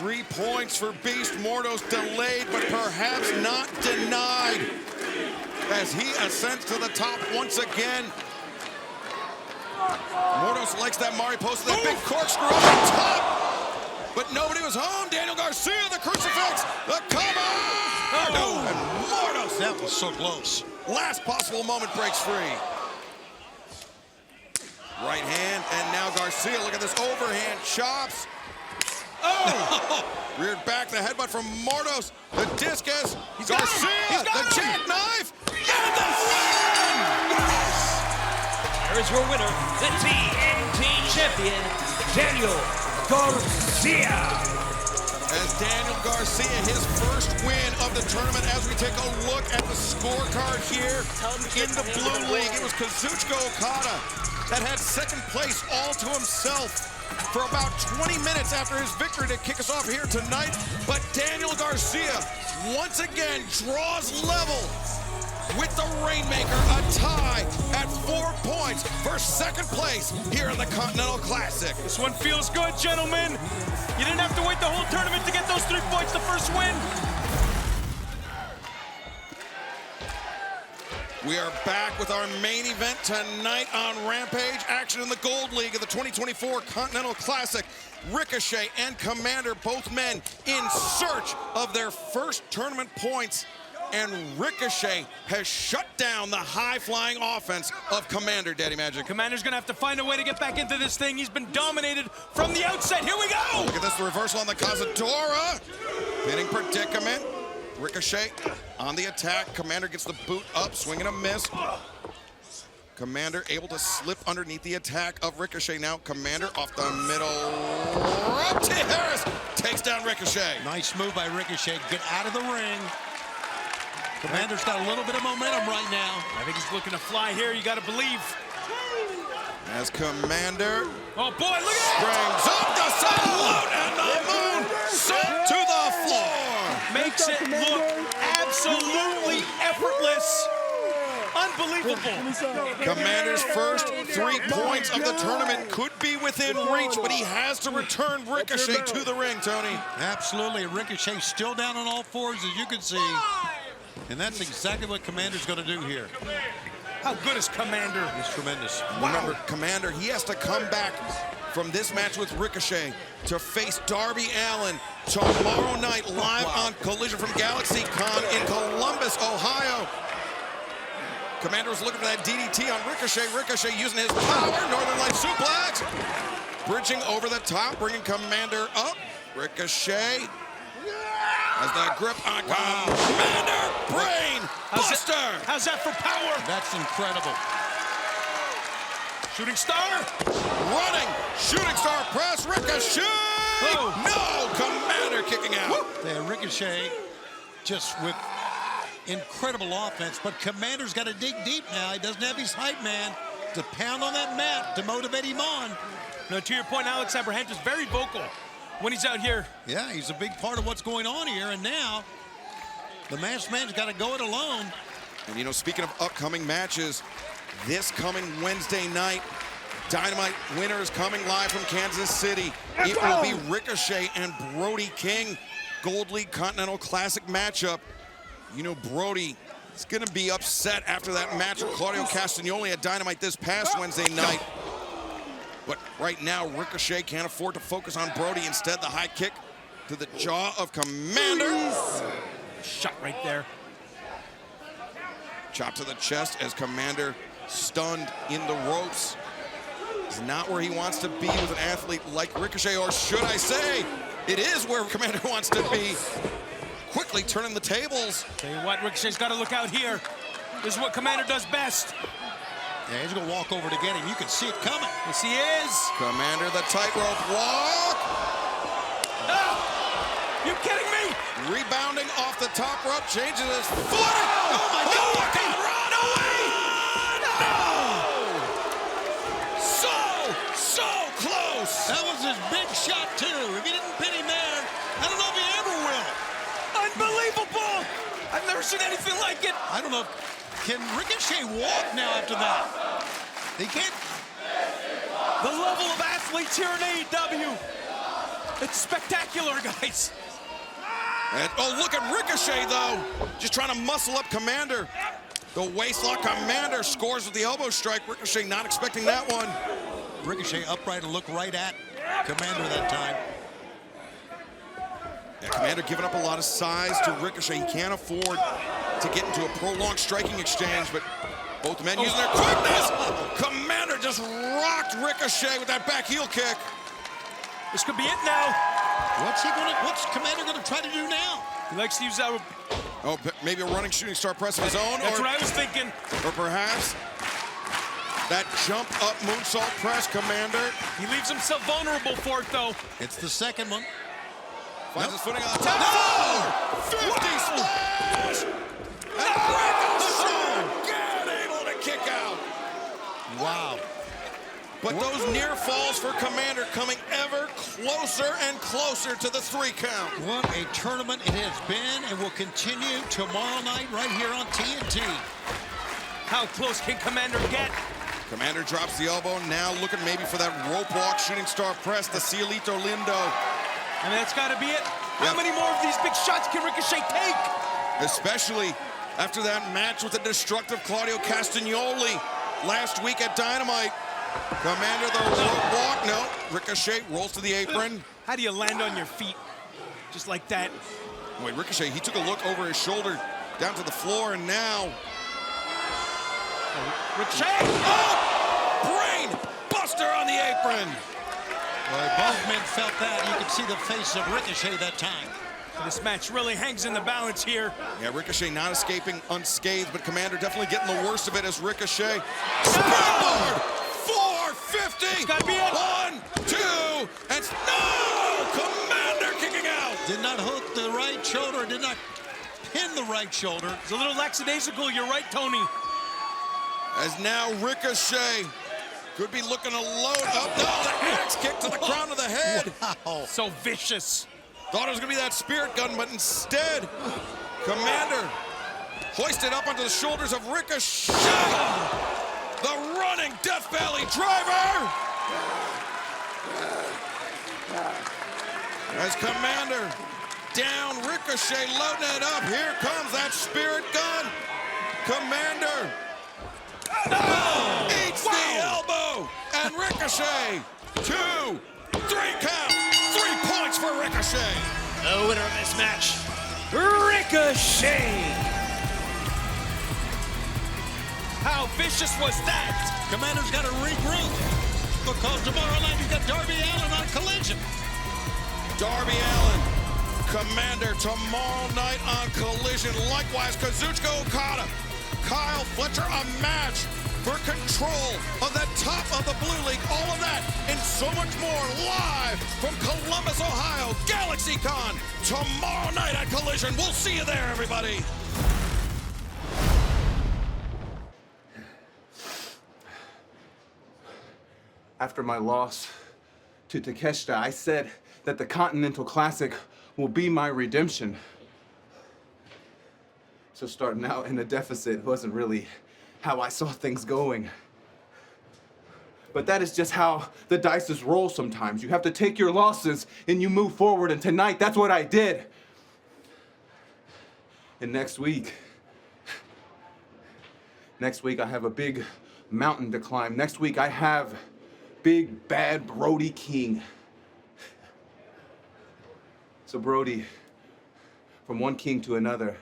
3 points for Beast Mortos, delayed but perhaps not denied, as he ascends to the top once again. Mortos likes that Mariposa, that big corkscrew up the top, but nobody was home. Daniel Garcia, the crucifix, the cover! And Mortos. That was so close. Last possible moment breaks free. Right hand, and now Garcia, look at this overhand chops. Reared back, the headbutt from Mortos, the discus, Garcia, the jackknife, and the win! Here is your winner, the TNT champion, Daniel Garcia. As Daniel Garcia, his first win of the tournament, as we take a look at the scorecard here in the Blue League. It was Kazuchika Okada that had second place all to himself for about 20 minutes after his victory to kick us off here tonight. But Daniel Garcia once again draws level with the Rainmaker, a tie at second place here in the Continental Classic. This one feels good, gentlemen. You didn't have to wait the whole tournament to get those 3 points, the first win. We are back with our main event tonight on Rampage. Action in the Gold League of the 2024 Continental Classic. Ricochet and Komander, both men in search of their first tournament points. And Ricochet has shut down the high-flying offense of Komander, Daddy Magic. Komander's gonna have to find a way to get back into this thing. He's been dominated from the outset. Here we go! Look at this, the reversal on the Castagnoli. Pinning predicament. Ricochet on the attack. Komander gets the boot up, swing and a miss. Komander able to slip underneath the attack of Ricochet. Now Komander off the middle. Up to Harris. Takes down Ricochet. Nice move by Ricochet. Get out of the ring. Komander's got a little bit of momentum right now. I think he's looking to fly here. You got to believe. As Komander. Oh, boy, look at springs up the salute and the moon sent to the floor. Makes it look absolutely effortless. Unbelievable. Komander's first 3 points of the tournament could be within reach, but he has to return Ricochet to the ring, Tony. Absolutely. Ricochet still down on all fours, as you can see. And that's exactly what Komander's going to do here. How good is Komander? He's tremendous. Remember, Komander, he has to come back from this match with Ricochet to face Darby Allin tomorrow night live on Collision from Galaxy Con in Columbus, Ohio. Komander was looking for that DDT on Ricochet. Ricochet using his power, Northern Light suplex. Bridging over the top, bringing Komander up. Ricochet has that grip on Komander. Brain buster. How's that for power? That's incredible. Shooting star. Running. Shooting star press. Ricochet. Oh. No. Komander kicking out. Yeah, Ricochet just with incredible offense, but Komander's got to dig deep now. He doesn't have his hype man to pound on that mat to motivate him on. No, to your point, Alex Abraham is very vocal when he's out here. Yeah, he's a big part of what's going on here, and now the masked man's got to go it alone. And you know, speaking of upcoming matches, this coming Wednesday night, Dynamite winner is coming live from Kansas City. It will be Ricochet and Brody King, Gold League Continental Classic matchup. You know, Brody is going to be upset after that match with Claudio Castagnoli at Dynamite this past Wednesday night. But right now, Ricochet can't afford to focus on Brody. Instead, the high kick to the jaw of Komander. Shot right there. Chop to the chest as Komander stunned in the ropes. He's not where he wants to be with an athlete like Ricochet, or should I say, it is where Komander wants to be. Quickly turning the tables. Tell you what, Ricochet's got to look out here. This is what Komander does best. Yeah, he's going to walk over to get him. You can see it coming. Yes, he is. Komander, the tightrope walk. Ah! You kidding me? Rebounding off the top rope, changes his foot. Oh my God! Look out, run away! No! So close. That was his big shot, too. If he didn't pin him there, I don't know if he ever will. Unbelievable! I've never seen anything like it. I don't know. Can Ricochet walk now after that? He can't. The level of athletes here in AEW. It's spectacular, guys. And, oh, look at Ricochet, though. Just trying to muscle up Komander. The waistlock Komander scores with the elbow strike. Ricochet not expecting that one. Ricochet upright and look right at Komander that time. Yeah, Komander giving up a lot of size to Ricochet. He can't afford to get into a prolonged striking exchange, but both men using their quickness. Komander just rocked Ricochet with that back heel kick. This could be it now. What's Komander gonna try to do now? He likes to use that. Oh, maybe a running shooting star press of his own. That's what I was thinking. Or perhaps that jump up moonsault press, Komander. He leaves himself vulnerable for it, though. It's the second one. Finds his footing on the top. No! 50 splash! And Ricochet again able to kick out. Wow. But those near falls for Komander coming ever closer and closer to the 3 count. What a tournament it has been and will continue tomorrow night right here on TNT. How close can Komander get? Komander drops the elbow, now looking maybe for that rope walk, shooting star press, the Cielito Lindo. And that's got to be it. How many more of these big shots can Ricochet take? Especially after that match with the destructive Claudio Castagnoli last week at Dynamite. Komander, the rope walk, no. Ricochet rolls to the apron. How do you land on your feet? Just like that. Wait, Ricochet, he took a look over his shoulder down to the floor, and now... Ricochet! Oh! Brain buster on the apron! Well, both men felt that. You could see the face of Ricochet that time. This match really hangs in the balance here. Yeah, Ricochet not escaping unscathed, but Komander definitely getting the worst of it as Ricochet. Springboard! 450! It's gotta be it! 1, 2, and no! Komander kicking out! Did not hook the right shoulder, did not pin the right shoulder. It's a little lackadaisical, you're right, Tony. As now Ricochet could be looking to load up. No, the axe kick to the crown of the head. Wow. So vicious. Thought it was gonna be that spirit gun, but instead, Komander hoisted up onto the shoulders of Ricochet. The running Death Valley driver. As Komander down, Ricochet loading it up. Here comes that spirit gun. Komander eats the elbow, and Ricochet 2, 3 count. 3 points for Ricochet. The winner of this match, Ricochet. How vicious was that? Komander's got to regroup because tomorrow night he's got Darby Allin on Collision. Darby Allin, Komander tomorrow night on Collision. Likewise, Kazuchika Okada, Kyle Fletcher, a match for control of the top of the Blue League. All of that and so much more live from Columbus, Ohio, GalaxyCon. Tomorrow night at Collision. We'll see you there, everybody. After my loss to Takeshita, I said that the Continental Classic will be my redemption. So starting out in a deficit wasn't really how I saw things going. But that is just how the dice roll sometimes. You have to take your losses and you move forward, and tonight, that's what I did. And next week I have a big mountain to climb. Next week I have Big Bad Brody King. So Brody, from one king to another,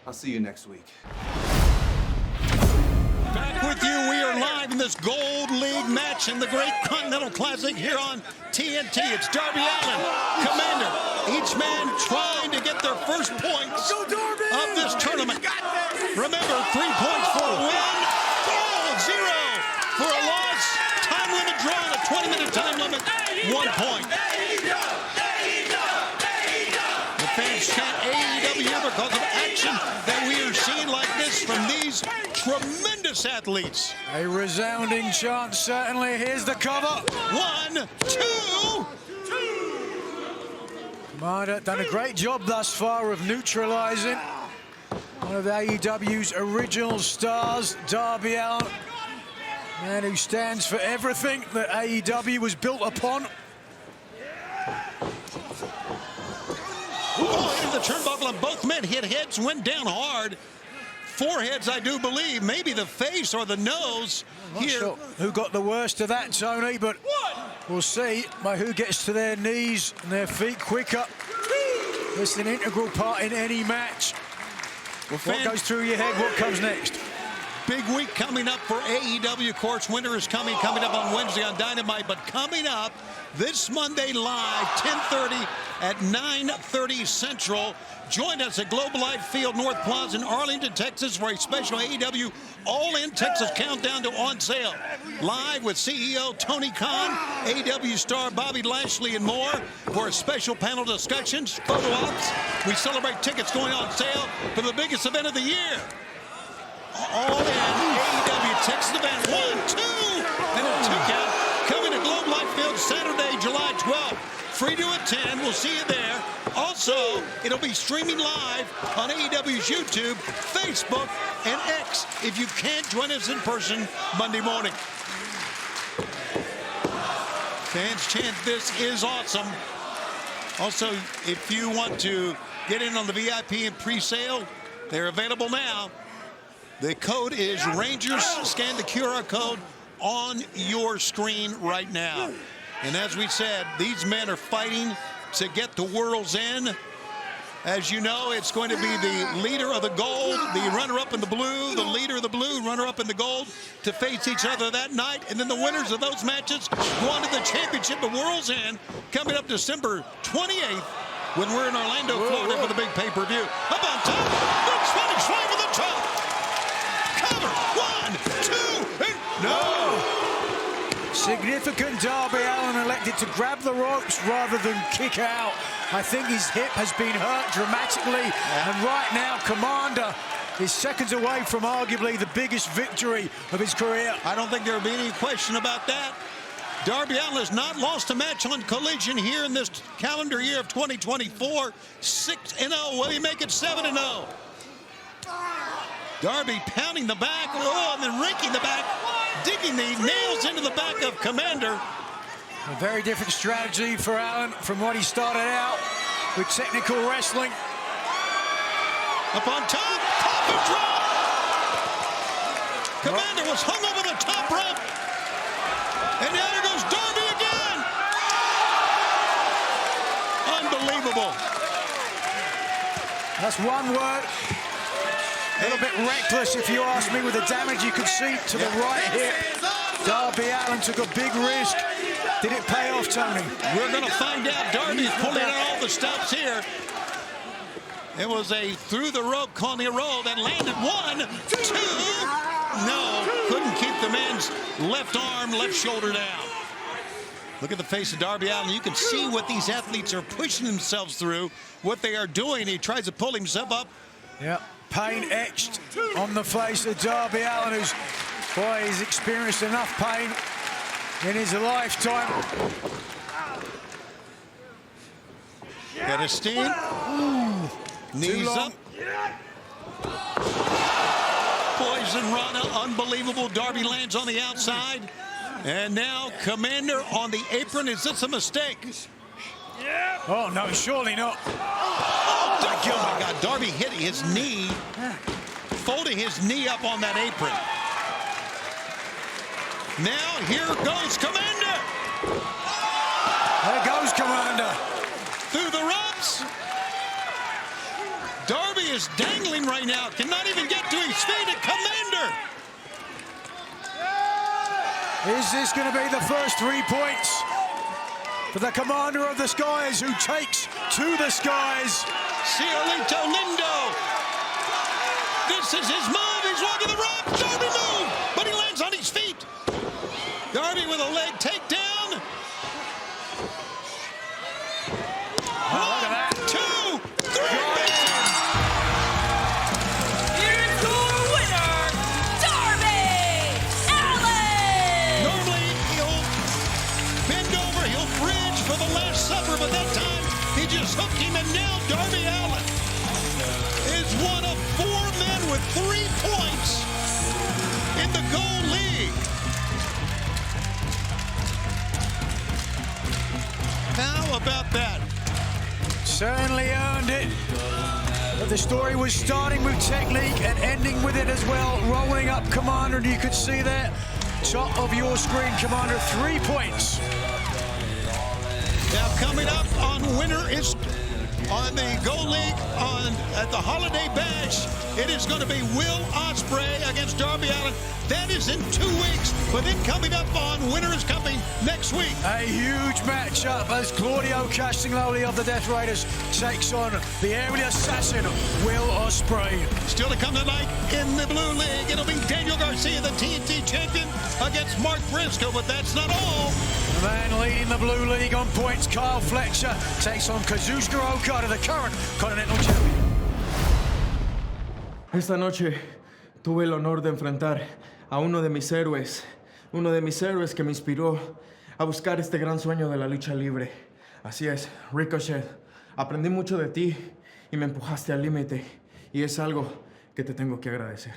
I'll see you next week. Back with you, we are live in this Gold League match in the Great Continental Classic here on TNT. It's Darby Allin, Komander, each man trying to get their first points of this tournament. Remember, 3 points for a win, 0 for a loss, time limit drawn, a 20-minute time limit, 1 point. The fans chant AEW because of action that we are seeing like this from these tremendous athletes. A resounding chant, certainly. Here's the cover. 1, 2. Komander done a great job thus far of neutralizing one of AEW's original stars, Darby Allin. Man who stands for everything that AEW was built upon. Oh, into the turnbuckle, and both men hit heads, went down hard. Foreheads, I do believe, maybe the face or the nose. Not sure who got the worst of that, Tony, but we'll see by who gets to their knees and their feet quicker. It's an integral part in any match. What goes through your head, what comes next? Big week coming up for AEW. Of course, winter is coming up on Wednesday on Dynamite, but coming up this Monday live, 10:30 at 9:30 Central. Join us at Global Life Field North Plaza in Arlington, Texas for a special AEW All-In Texas Countdown to On Sale. Live with CEO Tony Khan, AEW star Bobby Lashley, and more for a special panel discussions, photo ops. We celebrate tickets going on sale for the biggest event of the year. All in AEW Texas event 1, 2, and a 2 count coming to Globe Life Field Saturday, July 12th. Free to attend. We'll see you there. Also Also, it'll be streaming live on AEW's YouTube, Facebook, and X if you can't join us in person Monday morning. Fans chant, "This is awesome." Also, if you want to get in on the VIP and pre-sale, they're available now. The code is Rangers. Scan the QR code on your screen right now. And as we said, these men are fighting to get to World's End. As you know, it's going to be the leader of the gold, the runner-up in the blue, the leader of the blue, runner-up in the gold, to face each other that night. And then the winners of those matches go on to the championship at World's End, coming up December 28th, when we're in Orlando, Florida, for the big pay-per-view. Up on top, big spinning swing for the top. Cover, 1, 2, and no! Significant Darby Allin elected to grab the ropes rather than kick out. I think his hip has been hurt dramatically, and right now Komander is seconds away from arguably the biggest victory of his career. I don't think there'll be any question about that. Darby Allin has not lost a match on Collision here in this calendar year of 2024. 6-0. Will he make it 7-0? Darby pounding the back, and then raking the back, digging the nails into the back of Komander. A very different strategy for Allin from what he started out with technical wrestling. Up on top, coffin drop. Komander was hung over the top rope. And now there goes Darby again. Unbelievable. That's one word. A little bit reckless, if you ask me, with the damage you could see to the right hip. Darby Allin took a big risk. Did it pay off, Tony? We're going to find out. Darby's pulling out all the stops here. It was a through the rope, Coney roll that landed 1, 2. No, couldn't keep the man's left arm, left shoulder down. Look at the face of Darby Allin. You can see what these athletes are pushing themselves through, what they are doing. He tries to pull himself up. Yeah, pain etched on the face of Darby Allin, who's, boy, he's experienced enough pain in his lifetime. Castagnoli. Knees up. Poison Rana, unbelievable. Darby lands on the outside. And now Komander on the apron. Is this a mistake? Oh, no, surely not. Oh, my God. Darby hitting his knee, folding his knee up on that apron. Now here goes Komander. There goes Komander. Through the ropes. Darby is dangling right now. Cannot even get to his feet. And Komander. Is this going to be the first 3 points for the Commander of the Skies, who takes to the skies? Ciolito Lindo. This is his move. He's walking the rope. Darby move, but he lands on his feet. Darby with a leg takedown. Oh, look at that. 2, 3. Here's your winner, Darby Allin! Normally, he'll bend over, he'll bridge for the Last Supper, but that time he just hooked him, and now Darby Allin is one of 4 men with 3 points in the Gold League. How about that? Certainly earned it. But the story was starting with technique and ending with it as well. Rolling up Komander, and you could see that. Top of your screen, Komander, 3 points. Now coming up on winner is on the Gold League at the Holiday Bash. It is going to be Will Ospreay against Darby Allin. That is in 2 weeks. But then coming up on Winner is Coming next week. A huge matchup as Claudio Castagnoli of the Death Raiders takes on the aerial assassin, Will Ospreay. Still to come tonight in the Blue League, it'll be Daniel Garcia, the TNT champion, against Mark Briscoe. But that's not all. The man leading the Blue League on points, Kyle Fletcher, takes on Kazuchika Okada, the current Continental champion. Esta noche tuve el honor de enfrentar a uno de mis héroes que me inspiró a buscar este gran sueño de la lucha libre. Así es, Ricochet, Aprendí mucho de ti y me empujaste al límite. Y es algo que te tengo que agradecer.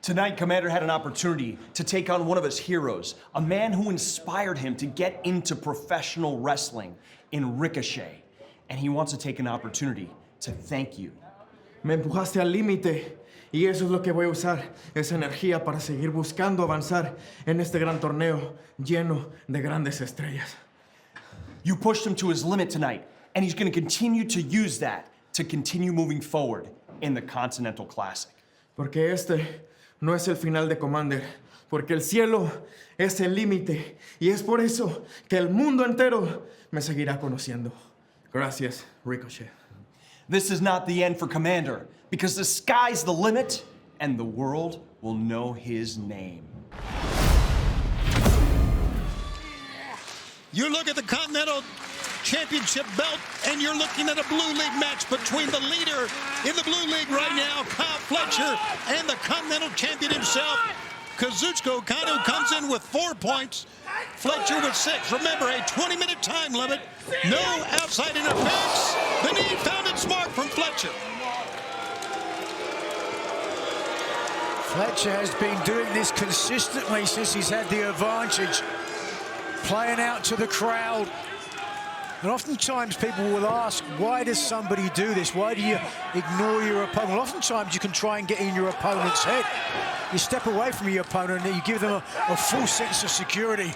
Tonight, Komander had an opportunity to take on one of his heroes, a man who inspired him to get into professional wrestling in Ricochet. And he wants to take an opportunity to thank you. Me empujaste al límite y eso es lo que voy a usar, esa energía para seguir buscando avanzar en este gran torneo lleno de grandes estrellas. You pushed him to his limit tonight, and he's going to continue to use that to continue moving forward in the Continental Classic. Porque este no es el final de Komander, porque el cielo es el límite y es por eso que el mundo entero me seguirá conociendo. Gracias, Ricochet. This is not the end for Komander, because the sky's the limit, and the world will know his name. You look at the Continental Championship belt, and you're looking at a Blue League match between the leader in the Blue League right now, Kyle Fletcher, and the Continental Champion himself, Kazuchika Okada, who comes in with 4 points, Fletcher with 6. Remember, a 20-minute time limit, no outside interference. The knee found its mark from Fletcher. Fletcher has been doing this consistently since he's had the advantage, playing out to the crowd. And oftentimes people will ask, why does somebody do this? Why do you ignore your opponent? Well, oftentimes you can try and get in your opponent's head. You step away from your opponent and you give them a full sense of security.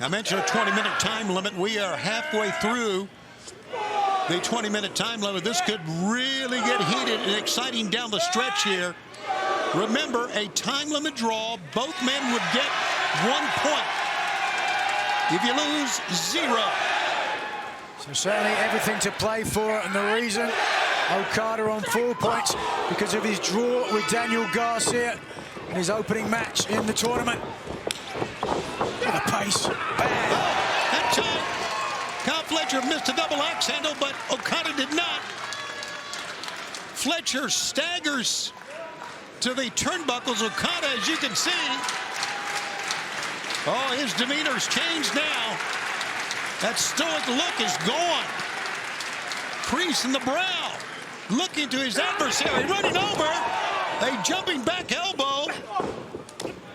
I mentioned a 20-minute time limit. We are halfway through the 20-minute time limit. This could really get heated and exciting down the stretch here. Remember, a time limit draw, both men would get 1 point. If you lose, 0. So certainly everything to play for, and the reason Okada on 4 points because of his draw with Daniel Garcia in his opening match in the tournament. The pace, bad. Oh, that time, Kyle Fletcher missed a double axe handle, but Okada did not. Fletcher staggers to the turnbuckles. Okada, as you can see, oh, his demeanor's changed now. That stoic look is gone. Crease in the brow. Looking to his adversary, running over. A jumping back elbow.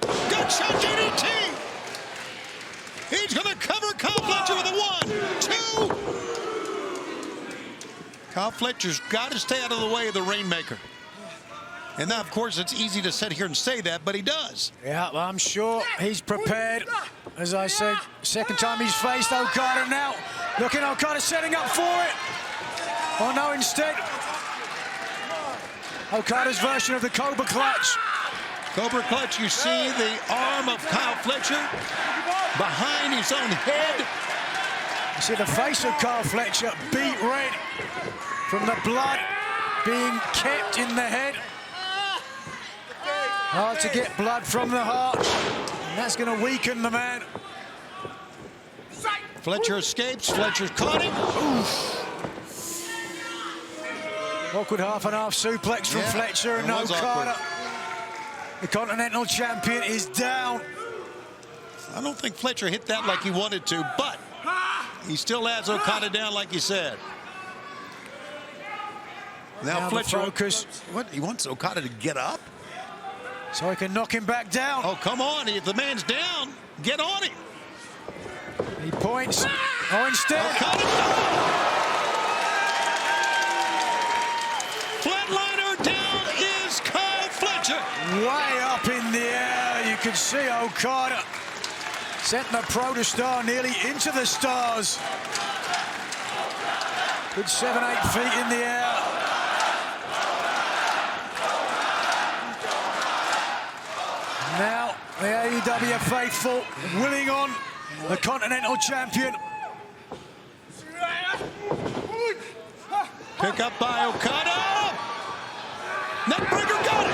Good shot, DDT. He's going to cover Kyle Fletcher with a 1, 2. Kyle Fletcher's got to stay out of the way of the Rainmaker. And now, of course, it's easy to sit here and say that, but he does. Yeah, well, I'm sure he's prepared. As I said, second time he's faced Okada now. Looking at Okada setting up for it. Oh, no, instead. Okada's version of the Cobra Clutch. Cobra Clutch, you see the arm of Kyle Fletcher behind his own head. You see the face of Kyle Fletcher beat red from the blood being kept in the head. Hard to get blood from the heart, and that's going to weaken the man. Fletcher escapes. Fletcher's caught him. Oof. Awkward half-and-half suplex from Fletcher and Okada. The Continental Champion is down. I don't think Fletcher hit that like he wanted to, but he still has Okada down like he said. Now Fletcher, focus. What? He wants Okada to get up? So he can knock him back down. Oh, come on. If the man's down, get on him. He points. Oh, instead. Flatliner down is Kyle Fletcher. Way up in the air. You can see Okada sent the protostar nearly into the stars. Good 7-8 feet in the air. Now, the AEW faithful willing on the Continental Champion. Pick up by Okada. Neckbreaker got it.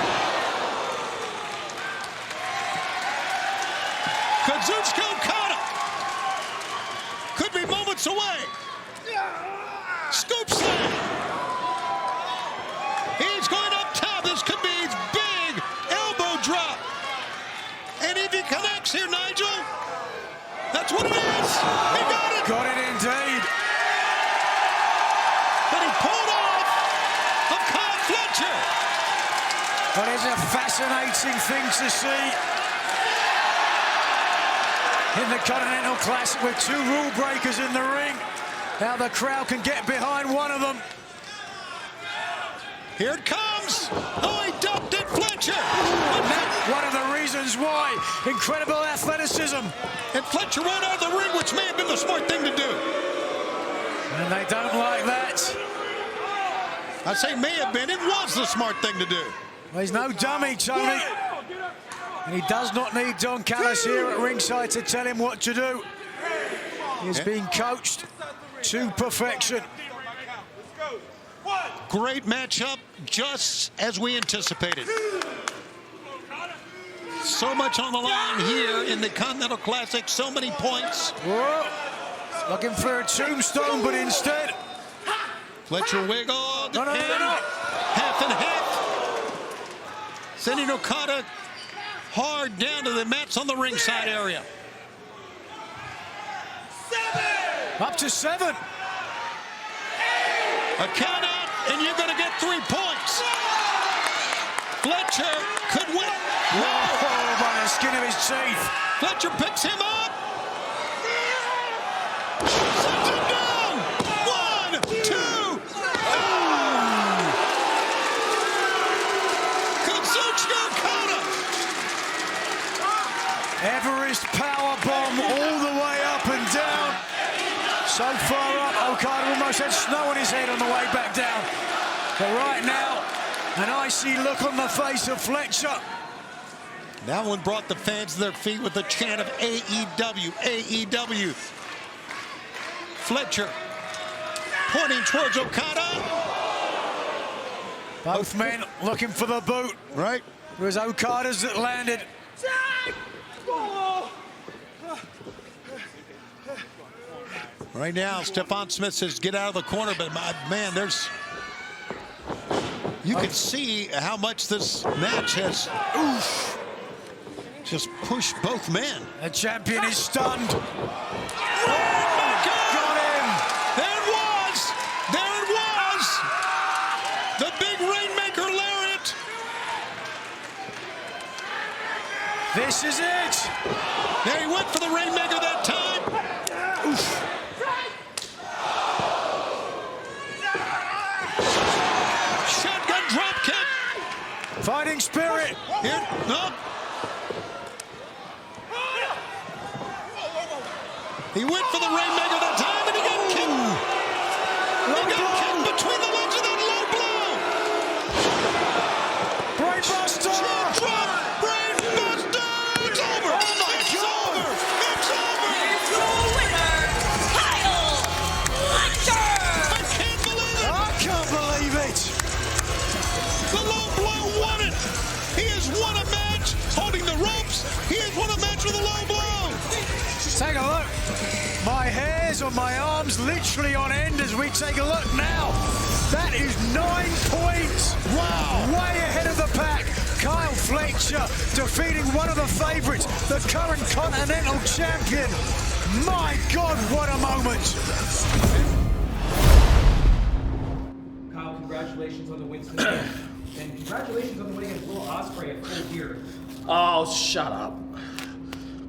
Kazuchika Okada. Could be moments away. Scoop slam. He's going up top. This could be his big elbow drop. And if he connects here, Nigel, that's what it is. He got it. Got it indeed. But it's a fascinating thing to see in the Continental Classic with two rule breakers in the ring. How the crowd can get behind one of them. Here it comes. Oh, he dumped it, Fletcher. And that's one of the reasons why. Incredible athleticism. And Fletcher went out of the ring, which may have been the smart thing to do. And they don't like that. I say may have been. It was the smart thing to do. Well, he's no dummy, Tony. And he does not need Don Callis here at ringside to tell him what to do. He's being coached to perfection. Great matchup, just as we anticipated. So much on the line here in the Continental Classic, so many points. Whoa. Looking for a tombstone, but instead... Fletcher wiggled, no. half and half. Sending Okada hard down to the mats on the ringside area. Up to 7. A count out, and you're going to get 3 points. Fletcher could win. Whoa, by the skin of his teeth. Fletcher picks him up. Sends him down. 1, 2. Kazuchika Okada. Everest powerbomb all the way up and down. So far up, Okada almost had snow on his head on the way back down. But right now, an icy look on the face of Fletcher. That one brought the fans to their feet with the chant of AEW, AEW. Fletcher pointing towards Okada. Both men looking for the boot. Right. It was Okada's that landed. Right now, Stephon Smith says get out of the corner, but man, there's... You can see how much this match has just pushed both men. The champion is stunned. Rainmaker! Got him! There it was! There it was! The big Rainmaker lariat! This is it! There he went for the Rainmaker that time. Oof. Shotgun drop kick. Fighting spirit. Here, no. He went for the Rainmaker that time, and he got kicked. He got kicked between the legs of that low blow. Brainbuster. Drop. Brainbuster. It's over. Oh my it's God. over. It's over. Here's your winner, Kyle Fletcher. I can't believe it. I can't believe it. The low blow won it. He has won a match holding the ropes. He has won a match with a low blow. Take a look. My hairs on my arms literally on end as we take a look now. That is 9 points. Wow. Way ahead of the pack. Kyle Fletcher defeating one of the favorites, the current Continental champion. My God, what a moment. Kyle, congratulations on the win tonight. And congratulations on the win against Will Ospreay at Full Gear. Oh, shut up.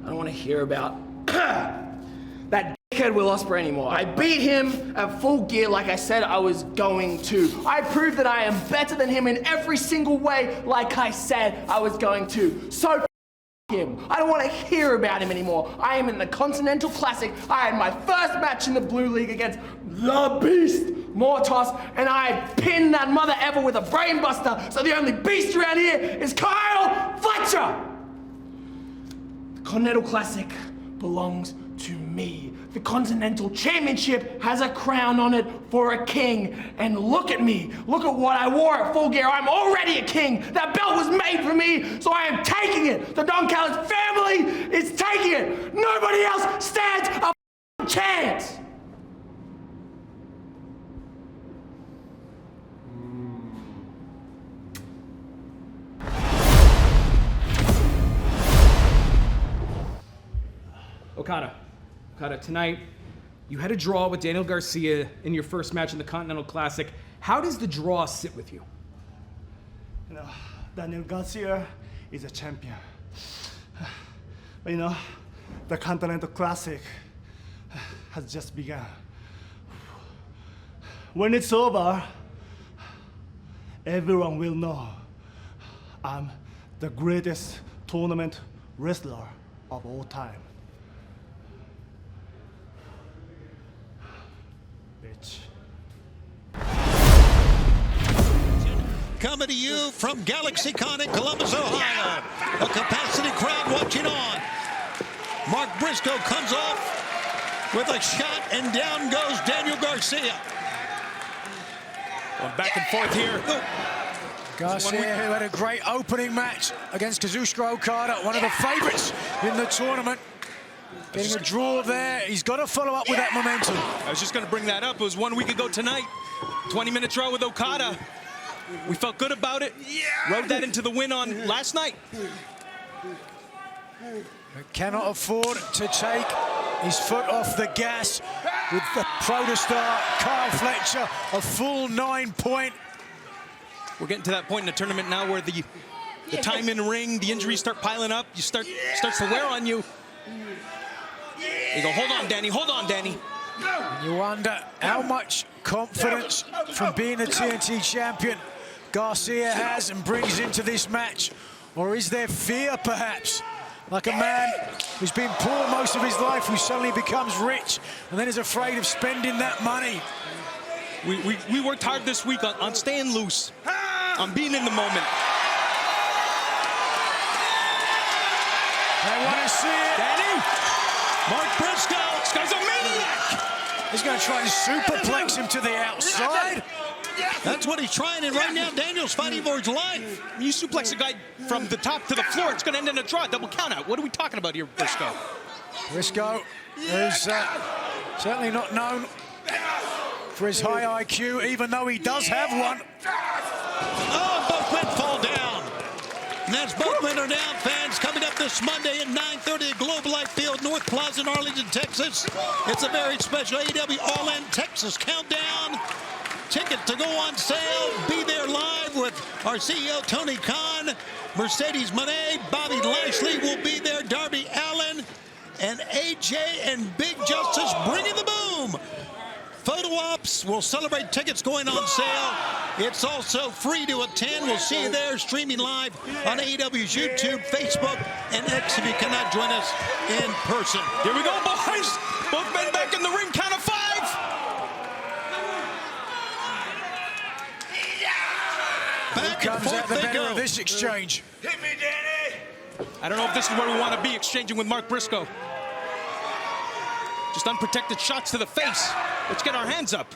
I don't want to hear about that dickhead Will Ospreay anymore. I beat him at Full Gear like I said I was going to. I proved that I am better than him in every single way like I said I was going to. So him. I don't want to hear about him anymore. I am in the Continental Classic. I had my first match in the Blue League against the Beast, Mortos, and I pinned that mother ever with a brainbuster. So the only beast around here is Kyle Fletcher. The Continental Classic belongs to me. The Continental Championship has a crown on it for a king. And look at me. Look at what I wore at Full Gear. I'm already a king. That belt was made for me, so I am taking it. The Don Callis family is taking it. Nobody else stands a chance. Okada, tonight you had a draw with Daniel Garcia in your first match in the Continental Classic. How does the draw sit with you? You know, Daniel Garcia is a champion. But you know, the Continental Classic has just begun. When it's over, everyone will know I'm the greatest tournament wrestler of all time. Bitch. Coming to you from Galaxy Con in Columbus, Ohio. A capacity crowd watching on. Mark Briscoe comes off with a shot, and down goes Daniel Garcia. Going back and forth here. Garcia, who had a great opening match against Kazuchika Okada, one of the favorites in the tournament. Getting a draw there. He's got to follow up with that momentum. I was just going to bring that up. It was 1 week ago tonight. 20-minute draw with Okada. We felt good about it. Rode that into the win on last night. Cannot afford to take his foot off the gas with the protostar Kyle Fletcher, a full 9-point. We're getting to that point in the tournament now where the time in the ring, the injuries start piling up. Starts to wear on you. You go, hold on, Danny, hold on, Danny. And you wonder how much confidence from being the TNT champion Garcia has and brings into this match. Or is there fear, perhaps? Like a man who's been poor most of his life, who suddenly becomes rich and then is afraid of spending that money. We worked hard this week on staying loose, on being in the moment. I want to see it. Danny! Mark Briscoe! This guy's a maniac! He's going to try and superplex him to the outside. That's what he's trying, and right now Daniel's fighting for his life. You suplex a guy from the top to the floor, it's going to end in a draw, double count out. What are we talking about here, Briscoe? Briscoe, who's certainly not known for his high IQ, even though he does have one. Oh, both men fall down. And that's both men are down, fans. Coming up this Monday at 9:30 at Globe Life Field, North Plaza in Arlington, Texas. It's a very special AEW Allin Texas Countdown. Tickets to go on sale. Be there live with our CEO, Tony Khan, Mercedes Moné, Bobby Lashley will be there, Darby Allin, and AJ and Big Justice bringing the boom. Photo ops will celebrate tickets going on sale. It's also free to attend. We'll see you there streaming live on AEW's YouTube, Facebook, and X if you cannot join us in person. Here we go, boys. Both men back in the ring, count of 5. Back comes out the better of this exchange. Hit me, Danny. I don't know if this is where we want to be, exchanging with Mark Briscoe. Just unprotected shots to the face. Let's get our hands up.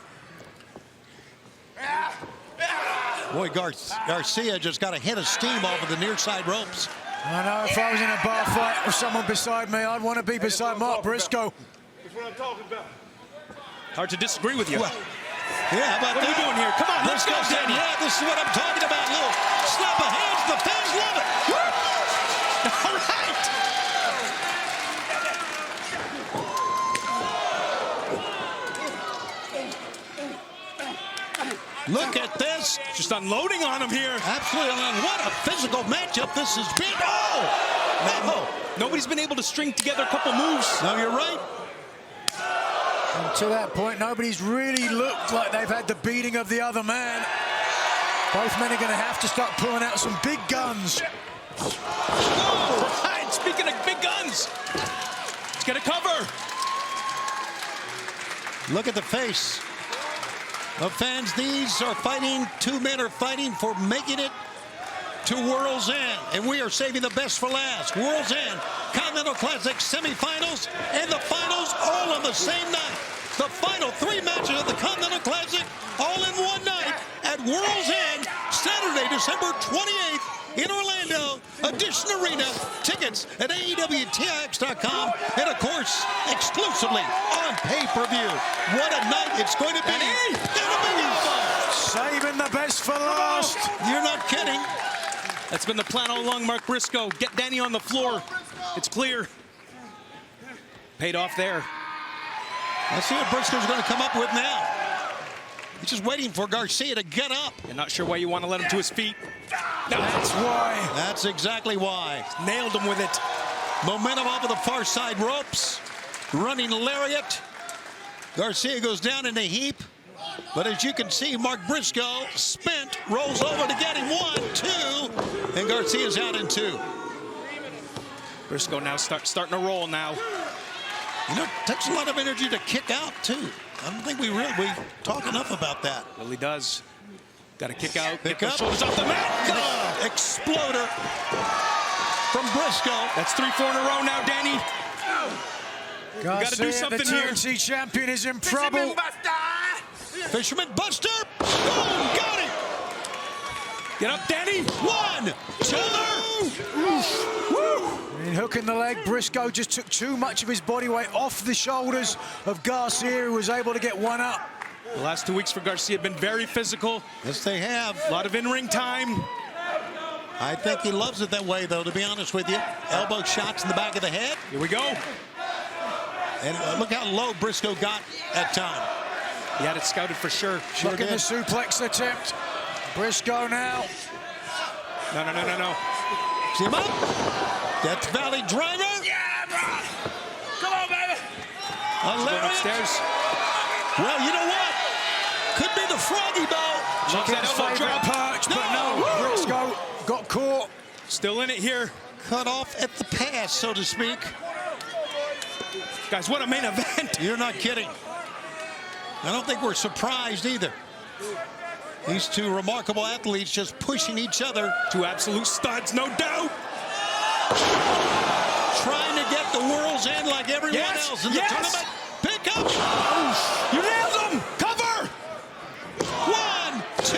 Boy, Garcia just got a hit of steam off of the near side ropes. I know if I was in a bar fight with someone beside me, I'd want to be beside Mark Briscoe. That's what I'm talking about. Hard to disagree with you. Well, yeah, how about what are we doing here? Come on, let's go, Danny. Yeah, this is what I'm talking about. Little slap of hands. The fans love it. All right. Look at this. Just unloading on him here. Absolutely. What a physical matchup this has been. Oh! Nobody's been able to string together a couple moves. No, you're right. And to that point, nobody's really looked like they've had the beating of the other man. Both men are going to have to start pulling out some big guns. Oh, right. Speaking of big guns, he's going to cover. Look at the face of fans. These are fighting. 2 men are fighting for making it to World's End, and we are saving the best for last. World's End, Continental Classic semifinals, and the finals all on the same night. The final 3 matches of the Continental Classic all in one night at World's End, Saturday, December 28th in Orlando, Edition Arena. Tickets at AEWTIX.com, and of course, exclusively on pay-per-view. What a night it's going to be. Saving the best for last. You're not kidding. That's been the plan all along, Mark Briscoe. Get Danny on the floor. It's clear. Paid off there. Let's see what Briscoe's going to come up with now. He's just waiting for Garcia to get up. You're not sure why you want to let him to his feet. That's why. That's exactly why. Nailed him with it. Momentum off of the far side ropes. Running lariat. Garcia goes down in a heap. But as you can see, Mark Briscoe, spent, rolls over to get him 1, 2, and Garcia's out in 2. Briscoe now starting to roll now. You know, it takes a lot of energy to kick out, too. I don't think we talk enough about that. Really does. Got to kick out, Pick get up. the shoulders off the mat. Exploder from Briscoe. That's 3-4 in a row now, Danny. Garcia, got to do something the here. TNT champion is in trouble. Fisherman Buster. Boom, got him. Get up, Danny. 1, 2. And hooking the leg, Briscoe just took too much of his body weight off the shoulders of Garcia, who was able to get one up. The last 2 weeks for Garcia have been very physical. Yes, they have. A lot of in-ring time. I think he loves it that way, though, to be honest with you. Elbow shots in the back of the head. Here we go. And look how low Briscoe got at time. He had it scouted for sure. Look at the suplex attempt. Briscoe now. No. See him up. Death Valley driver. Yeah, bro. Come on, baby. Going upstairs. Well, you know what? Could be the Froggy Bow. Chicken's favorite perch, but no. Briscoe got caught. Still in it here. Cut off at the pass, so to speak. Guys, what a main event. You're not kidding. I don't think we're surprised either. These two remarkable athletes just pushing each other. Two absolute studs, no doubt. Trying to get the world's end like everyone else in the tournament. Pick up. You nailed him. Cover. 1, 2.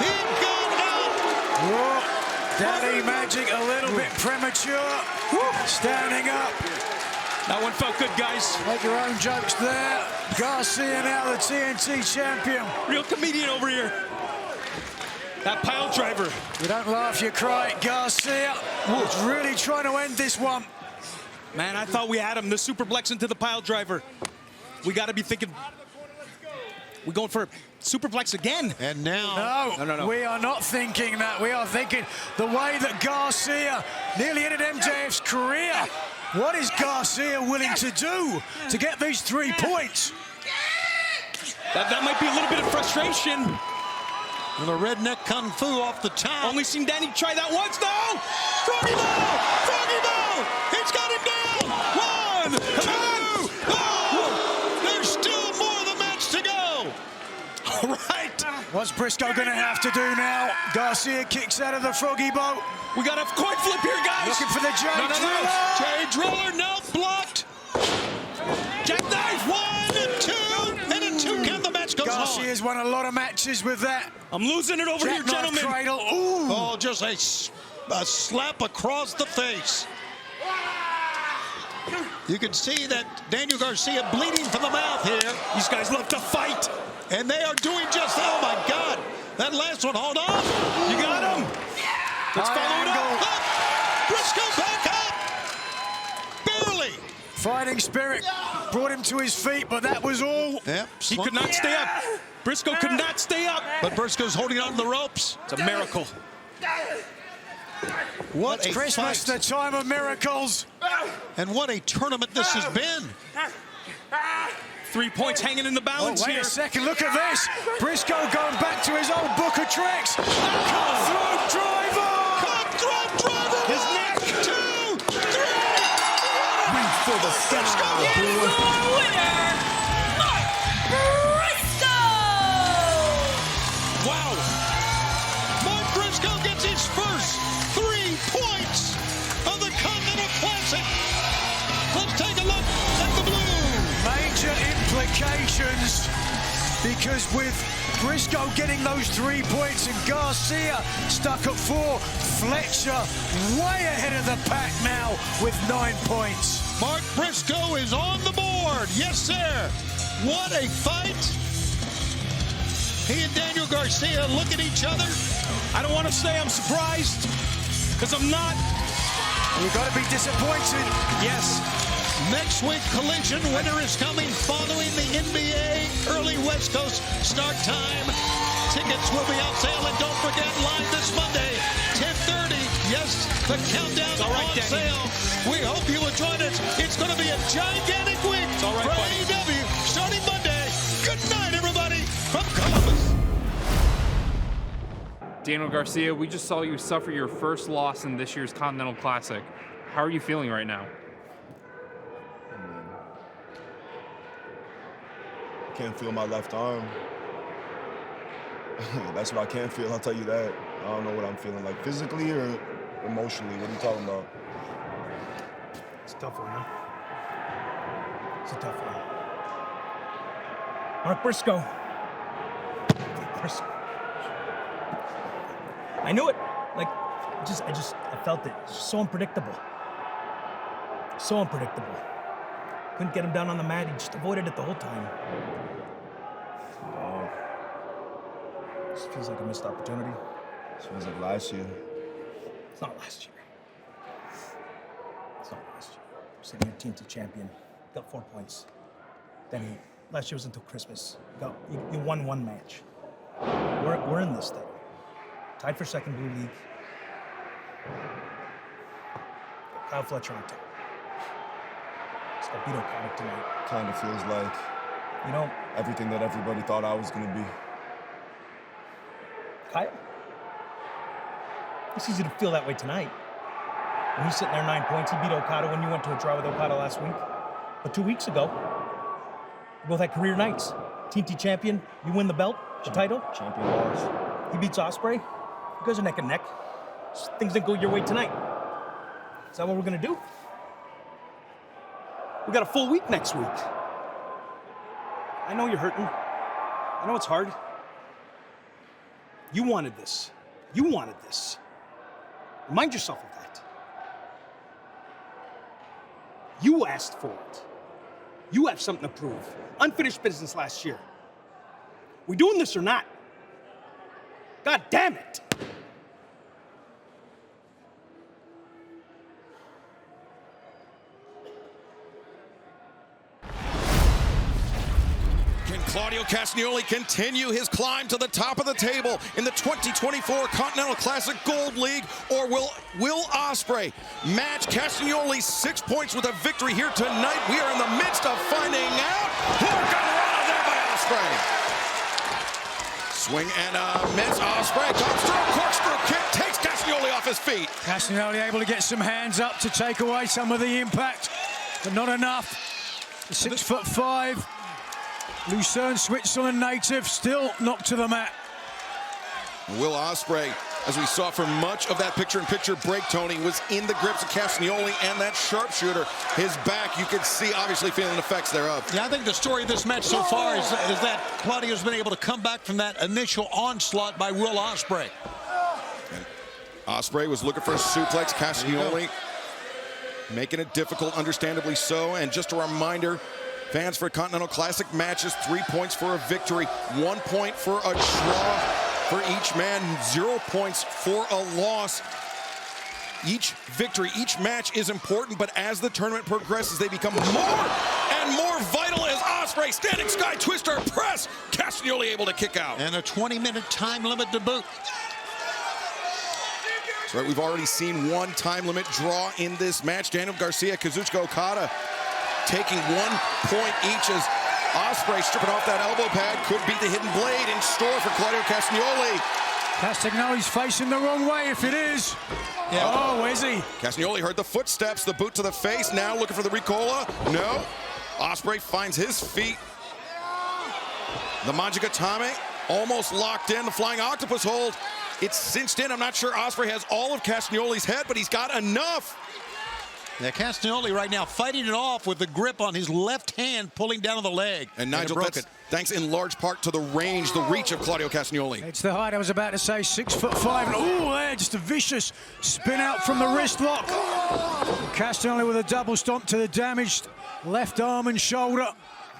He got out. Whoa. Daddy Magic a little bit premature. Standing up. That one felt good, guys. Make your own jokes there. Garcia now the TNT champion. Real comedian over here. That pile driver. You don't laugh, you cry. Garcia was really trying to end this one. Man, I thought we had him. The superplex into the pile driver. We got to be thinking. We're going for a superplex again. And now. No. We are not thinking that. We are thinking the way that Garcia nearly ended MJF's career. What is Garcia willing to do to get these 3 points? That might be a little bit of frustration. And the redneck kung fu off the top. Only seen Danny try that once, no! Froggy Bow! Froggy Bow! He's got him down! 1, 2, oh! There's still more of the match to go. All right. What's Briscoe going to have to do now? Garcia kicks out of the Froggy Bow. We got a coin flip here, guys. Looking for the Jay Driller. Jay Driller, no, blocked. Jackknife. 1, 2, and a 2 count. The match goes on. Garcia's won a lot of matches with that. I'm losing it over here, gentlemen. Cradle. Ooh. Oh, just a slap across the face. You can see that Daniel Garcia bleeding from the mouth here. These guys love to fight. And they are doing just that. Oh, my God. That last one, hold on. You got him. Let's follow it up. Briscoe back up. Barely. Fighting spirit brought him to his feet, but that was all. Yep. He could not stay up. Briscoe could not stay up. But Briscoe's holding on to the ropes. It's a miracle. What a Christmas, fight. the time of miracles. And what a tournament this has been. 3 points hanging in the balance Wait here. a second, look at this. Briscoe going back to his old book of tricks. Cutthroat driver. Cutthroat driver. His neck. 2, 3. Reach for the sky, boy. Winner, Mark Briscoe. Wow. Mark Briscoe gets his first 3 points of the Continental Classic. Let's take a look at the blue. Major implications, because with Briscoe getting those 3 points and Garcia stuck at 4, Fletcher way ahead of the pack now with 9 points. Mark Briscoe is on the board. Yes, sir. What a fight. He and Daniel Garcia look at each other. I don't want to say I'm surprised, because I'm not. You've got to be disappointed. Yes. Next week, Collision winner is coming following the NBA early West Coast start time. Tickets will be on sale, and don't forget, live this Monday, 10:30. Yes, the countdown's on sale. We hope you will join us. It's going to be a gigantic week for AEW starting Monday. Good night, everybody, from Columbus. Daniel Garcia, we just saw you suffer your first loss in this year's Continental Classic. How are you feeling right now? I can't feel my left arm. That's what I can't feel, I'll tell you that. I don't know what I'm feeling like, physically or emotionally. What are you talking about? It's a tough one, huh? It's a tough one. Mark Briscoe. I knew it. Like, I felt it. It's just so unpredictable. So unpredictable. Couldn't get him down on the mat. He just avoided it the whole time. This feels like a missed opportunity. This feels like last year. It's not last year. It's not last year. We're sitting here, team to champion. Got 4 points. Then last year was until Christmas. You won one match. We're in this thing. Tied for second Blue League. Kyle Fletcher on top. It's got beat Okada tonight. Kind of feels like, you know, everything that everybody thought I was going to be. Kyle? It's easy to feel that way tonight. When he's sitting there 9 points, he beat Okada when you went to a draw with Okada last week. But 2 weeks ago, you both had career nights. Team T champion, you win the belt, the title. Champion loss. He beats Ospreay. You guys are neck and neck. Just things didn't go your way tonight. Is that what we're gonna do? We got a full week next week. I know you're hurting. I know it's hard. You wanted this. You wanted this. Remind yourself of that. You asked for it. You have something to prove. Unfinished business last year. We doing this or not? God damn it! Can Claudio Castagnoli continue his climb to the top of the table in the 2024 Continental Classic Gold League, or will Ospreay match Castagnoli's 6 points with a victory here tonight? We are in the midst of finding out. Hurricanrana there by Ospreay. Swing and a miss. Ospreay comes through. Corkscrew kick takes Castagnoli off his feet. Castagnoli able to get some hands up to take away some of the impact, but not enough. The 6'5" Lucerne, Switzerland native, still knocked to the mat. Will Ospreay, as we saw for much of that picture-in-picture break, Tony, was in the grips of Castagnoli and that sharpshooter. His back, you could see, obviously feeling the effects thereof. Yeah, I think the story of this match so far is that Claudio's been able to come back from that initial onslaught by Will Ospreay. And Ospreay was looking for a suplex. Castagnoli making it difficult, understandably so. And just a reminder, fans, for Continental Classic matches, 3 points for a victory, 1 point for a draw for each man, 0 points for a loss. Each victory, each match is important, but as the tournament progresses, they become more and more vital as Ospreay, standing sky twister press. Castagnoli able to kick out. And a 20-minute time limit to boot. That's right, we've already seen one time limit draw in this match. Daniel Garcia, Kazuchika Okada taking 1 point each as Ospreay stripping off that elbow pad. Could be the hidden blade in store for Claudio Castagnoli. Castagnoli's facing the wrong way if it is. Yeah. Oh, is he? Castagnoli heard the footsteps, the boot to the face, now looking for the Ricola. No. Ospreay finds his feet. The Manjigatame almost locked in. The flying octopus hold. It's cinched in. I'm not sure Ospreay has all of Castagnoli's head, but he's got enough. Yeah, Castagnoli right now fighting it off with the grip on his left hand, pulling down on the leg. And Nigel, that's thanks in large part to the range, the reach of Claudio Castagnoli. It's the height I was about to say, 6'5". Oh, there, just a vicious spin out from the wrist lock. Castagnoli with a double stomp to the damaged left arm and shoulder.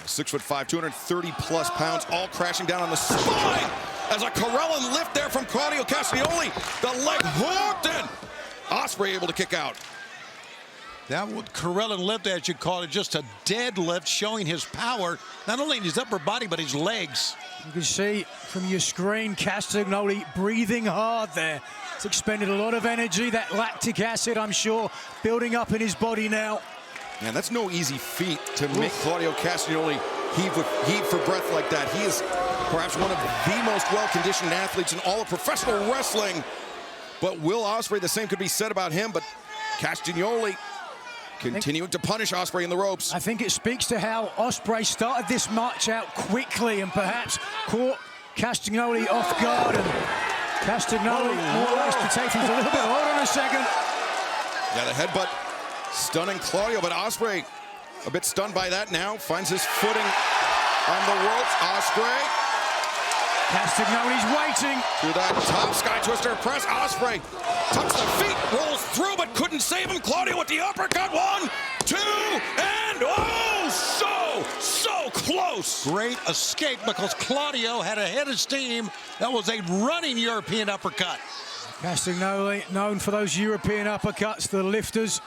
6'5", 230+ pounds, all crashing down on the spine as a Corellan lift there from Claudio Castagnoli. The leg hooked in. Ospreay able to kick out. That Corellan lift, as you call it, just a deadlift showing his power, not only in his upper body, but his legs. You can see from your screen, Castagnoli breathing hard there. It's expended a lot of energy, that lactic acid, I'm sure, building up in his body now. Man, that's no easy feat to make Claudio Castagnoli heave for breath like that. He is perhaps one of the most well-conditioned athletes in all of professional wrestling. But Will Ospreay, the same could be said about him, but Castagnoli continuing to punish Ospreay in the ropes. I think it speaks to how Ospreay started this match out quickly and perhaps caught Castagnoli off guard. And Castagnoli more or less to take things a little bit. Hold on a second. Yeah, the headbutt stunning Claudio, but Ospreay a bit stunned by that now. Finds his footing on the ropes. Ospreay. Castagnoli's waiting. Through that top sky twister press. Ospreay tucks the feet, rolls through, but couldn't save him. Claudio with the uppercut. 1, 2, and oh, so close. Great escape because Claudio had a head of steam. That was a running European uppercut. Castagnoli, known for those European uppercuts, the lifters.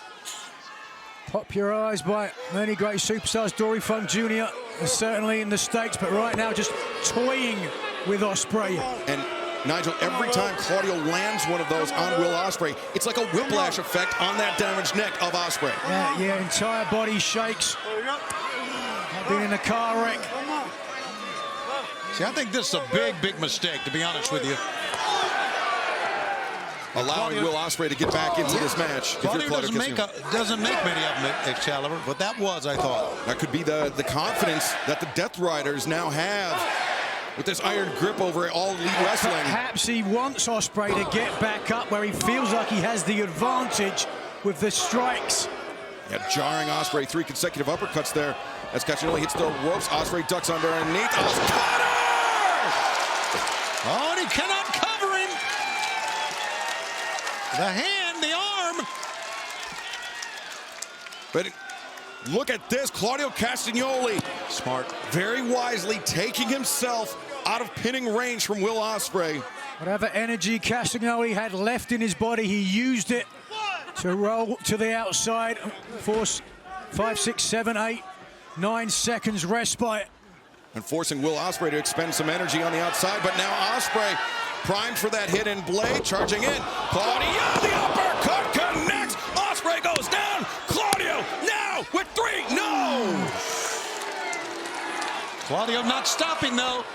Popularized by many great superstars. Dory Funk Jr. is certainly in the States, but right now just toying with Ospreay. And Nigel, every time Claudio lands one of those on Will Ospreay, it's like a whiplash effect on that damaged neck of Ospreay. Yeah, entire body shakes. Like being in a car wreck. See, I think this is a big mistake, to be honest with you. Allowing Will Ospreay to get back into this match. Claudio doesn't make many of them, Excalibur, but that was, I thought. That could be the confidence that the Death Riders now have with this iron grip over all elite wrestling. Perhaps he wants Ospreay to get back up where he feels like he has the advantage with the strikes. Yeah, jarring Ospreay, 3 consecutive uppercuts there as Castagnoli hits the ropes. Ospreay ducks underneath. Cutter! Oh, and he cannot cover him. The hand, the arm. But look at this, Claudio Castagnoli. Smart. Very wisely taking himself out of pinning range from Will Ospreay. Whatever energy Castagnoli had left in his body, he used it to roll to the outside. Force 5, 6, 7, 8, 9 seconds respite. And forcing Will Ospreay to expend some energy on the outside, but now Ospreay primed for that hidden blade, charging in. Claudio, the uppercut connects. Ospreay goes down. Claudio now with 3. No! Claudio not stopping, though.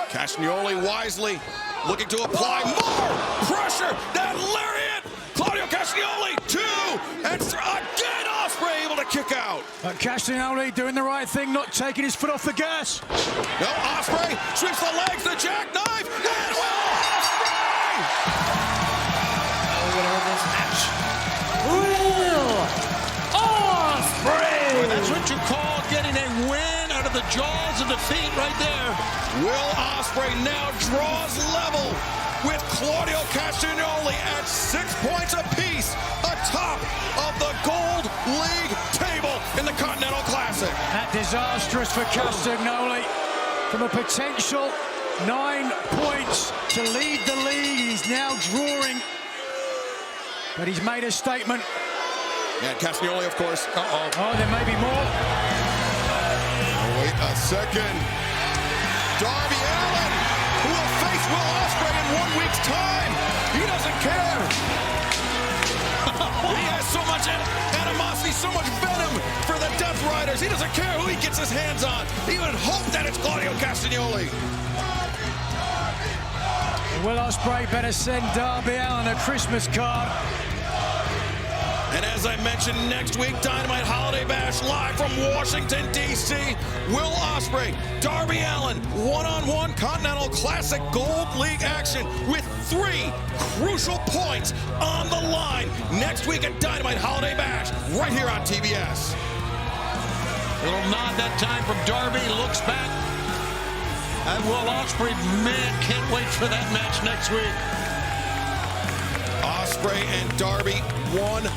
Castagnoli wisely looking to apply more pressure. That lariat. Claudio Castagnoli, 2, and again Ospreay able to kick out. But Castagnoli doing the right thing, not taking his foot off the gas. No, Ospreay sweeps the legs, the jackknife, and Will Ospreay! Winner of this match, Will Ospreay! Well, that's what you call getting a win out of the jaws of defeat right there. Will Ospreay now draws level with Claudio Castagnoli at 6 points apiece atop of the Gold League table in the Continental Classic. That disastrous for Castagnoli. From a potential 9 points to lead the league, he's now drawing. But he's made a statement. And Castagnoli, of course. Oh, there may be more. Oh, wait a second. Darby Allin, who will face Will Ospreay in 1 week's time. He doesn't care. He has so much animosity, so much venom for the Death Riders. He doesn't care who he gets his hands on. He would hope that it's Claudio Castagnoli. Will Ospreay better send Darby Allin a Christmas card. And as I mentioned, next week, Dynamite Holiday Bash live from Washington, D.C. Will Ospreay, Darby Allin, one-on-one Continental Classic Gold League action with 3 crucial points on the line next week at Dynamite Holiday Bash right here on TBS. Little nod that time from Darby, looks back. And Will Ospreay, man, can't wait for that match next week. Ospreay and Darby, one-on-one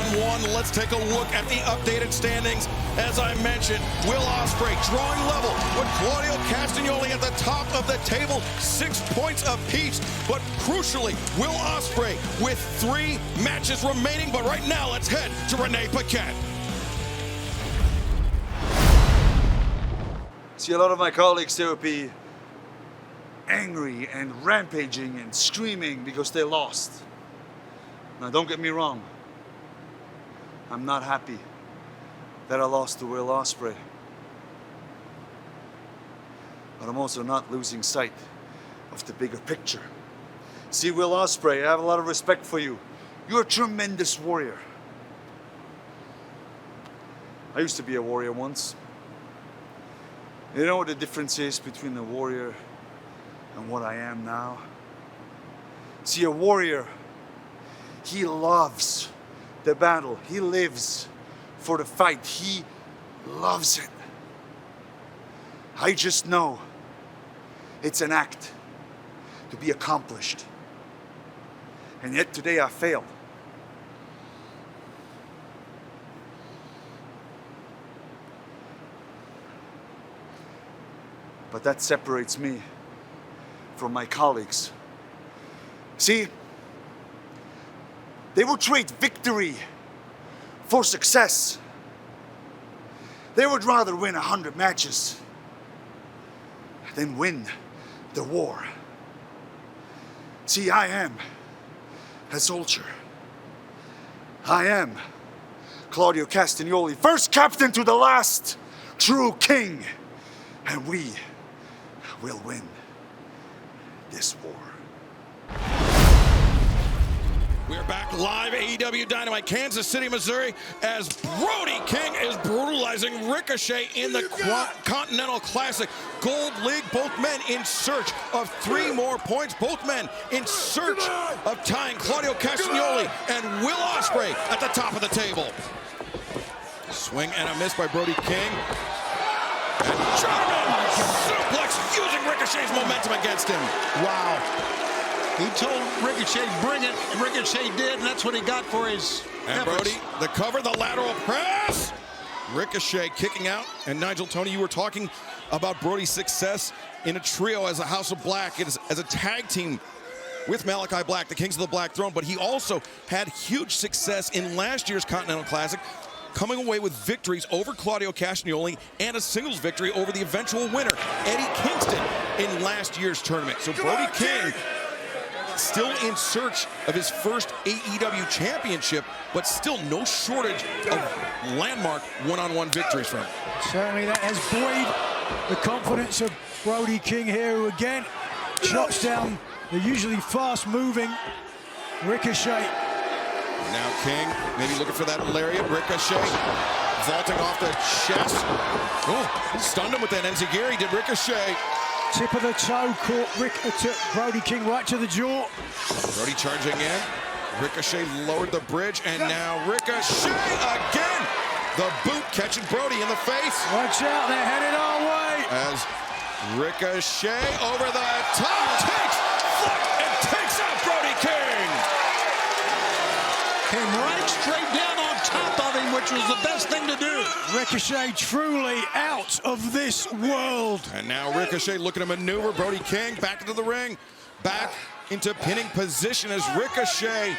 round one. Let's take a look at the updated standings. As I mentioned, Will Ospreay drawing level with Claudio Castagnoli at the top of the table, 6 points apiece. But crucially, Will Ospreay with 3 matches remaining. But right now, let's head to Renee Paquette. See, a lot of my colleagues, they would be angry and rampaging and screaming because they lost. Now, don't get me wrong. I'm not happy that I lost to Will Ospreay. But I'm also not losing sight of the bigger picture. See, Will Ospreay, I have a lot of respect for you. You're a tremendous warrior. I used to be a warrior once. You know what the difference is between a warrior and what I am now? See, a warrior, he loves the battle. He lives for the fight. He loves it. I just know it's an act to be accomplished. And yet today I failed. But that separates me from my colleagues. See, they will trade victory for success. They would rather win 100 matches than win the war. See, I am a soldier. I am Claudio Castagnoli, first captain to the last true king. And we will win this war. We're back live, AEW Dynamite, Kansas City, Missouri, as Brody King is brutalizing Ricochet in the Continental Classic Gold League. Both men in search of 3 more points. Both men in search of tying Claudio Castagnoli and Will Ospreay at the top of the table. Swing and a miss by Brody King. And German suplex using Ricochet's momentum against him. Wow. He told Ricochet, bring it. Ricochet did, and that's what he got for his And efforts. Brody, the cover, the lateral press. Ricochet kicking out. And Nigel, Tony, you were talking about Brody's success in a trio as a House of Black, as a tag team with Malachi Black, the Kings of the Black Throne. But he also had huge success in last year's Continental Classic, coming away with victories over Claudio Castagnoli and a singles victory over the eventual winner, Eddie Kingston, in last year's tournament. So Brody King still in search of his first AEW championship, but still no shortage of landmark one-on-one victories from him. Certainly that has buoyed the confidence of Brody King here, who again chops down the usually fast-moving Ricochet. Now King, maybe looking for that lariat. Ricochet vaulting off the chest. Oh, stunned him with that enziguri, did Ricochet. Tip of the toe caught Brody King right to the jaw. Brody charging in. Ricochet lowered the bridge, and now Ricochet again. The boot catching Brody in the face. Watch out, they're headed our way. As Ricochet over the top takes foot and takes out Brody King. Came right straight down on top of him, which was the best thing to do. Ricochet truly out of this world. And now Ricochet looking to maneuver Brody King back into the ring, back into pinning position as Ricochet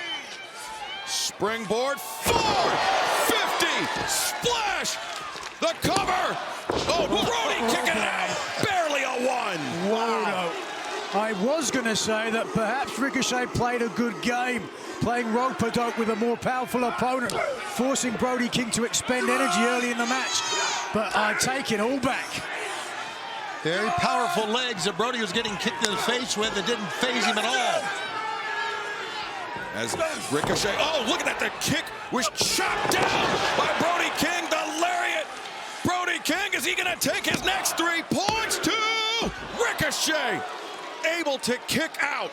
springboard, 450 splash, the cover. Oh, Brody kicking it out, barely a 1. Wow. I was going to say that perhaps Ricochet played a good game, playing rope-a-dope with a more powerful opponent, forcing Brody King to expend energy early in the match. But I take it all back. Very powerful legs that Brody was getting kicked in the face with that didn't faze him at all. As Ricochet, oh, look at that, the kick was chopped down by Brody King, the lariat. Brody King, is he gonna take his next 3 points? 2, Ricochet able to kick out.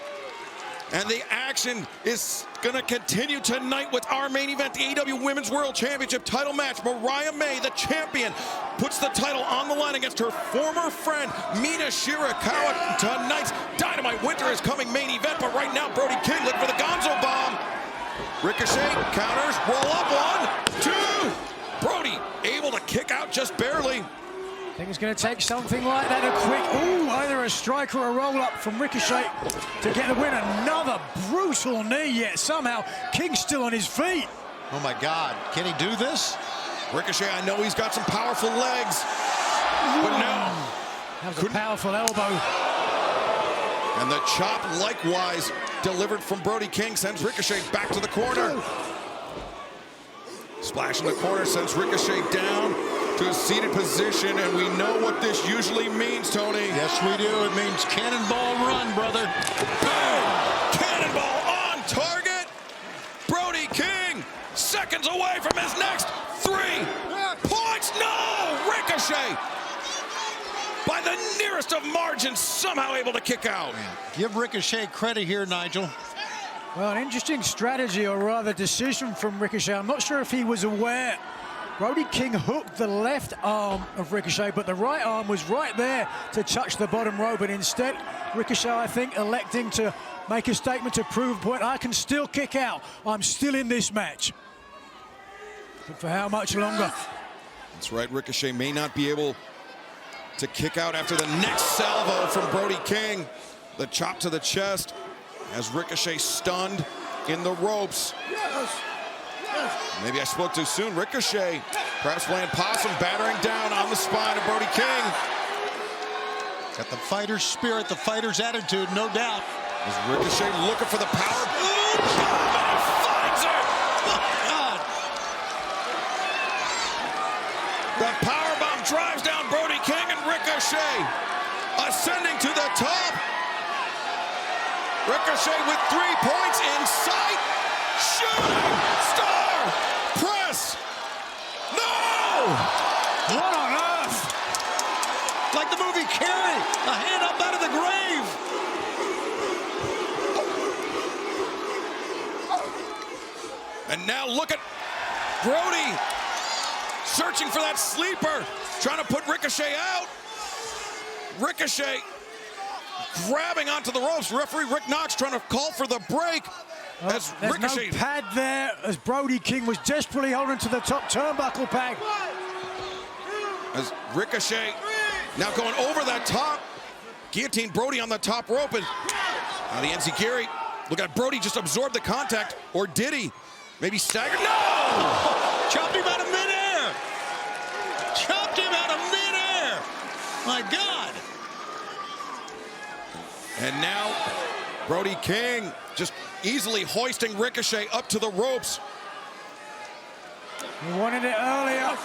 And the action is going to continue tonight with our main event, the AEW Women's World Championship title match. Mariah May, the champion, puts the title on the line against her former friend, Mina Shirakawa. Tonight's Dynamite Winter is coming main event, but right now, Brody King looking for the Gonzo Bomb. Ricochet counters, roll up one. just barely. I think it's going to take something like that, a quick, either a strike or a roll-up from Ricochet to get the win. Another brutal knee, yet somehow King's still on his feet. Oh my God, can he do this? Ricochet, I know he's got some powerful legs, but no. That was a powerful elbow. And the chop likewise delivered from Brody King sends Ricochet back to the corner. Splash in the corner sends Ricochet down to a seated position, and we know what this usually means, Tony. Yes, we do. It means cannonball run, brother. Boom! Cannonball on target. Brody King seconds away from his next 3 points. No! Ricochet by the nearest of margins, somehow able to kick out. Give Ricochet credit here, Nigel. Well, an interesting strategy, or rather decision from Ricochet. I'm not sure if he was aware. Brody King hooked the left arm of Ricochet, but the right arm was right there to touch the bottom rope. But instead, Ricochet, I think, electing to make a statement to prove a point. I can still kick out. I'm still in this match. But for how much longer? That's right, Ricochet may not be able to kick out after the next salvo from Brody King. The chop to the chest as Ricochet stunned in the ropes. Maybe I spoke too soon. Ricochet perhaps playing possum, battering down on the spine of Brody King. Got the fighter's spirit, the fighter's attitude, no doubt. Is Ricochet looking for the power? Ooh, and he finds her! Oh, God. The powerbomb drives down Brody King, and Ricochet ascending to the top. Ricochet with 3 points in sight. Shooting star press. No! What on earth? Like the movie Carrie, a hand up out of the grave. And now look at Brody searching for that sleeper, trying to put Ricochet out. Ricochet grabbing onto the ropes. Referee Rick Knox trying to call for the break. As There's Ricochet no pad there, as Brody King was desperately holding to the top turnbuckle pad. As Ricochet now going over that top. Guillotine Brody on the top rope. And now the enziguri. Look at Brody just absorbed the contact. Or did he? Maybe staggered. No! Chopped him out of midair. Chopped him out of midair. My God. And now Brody King just easily hoisting Ricochet up to the ropes. He wanted it earlier.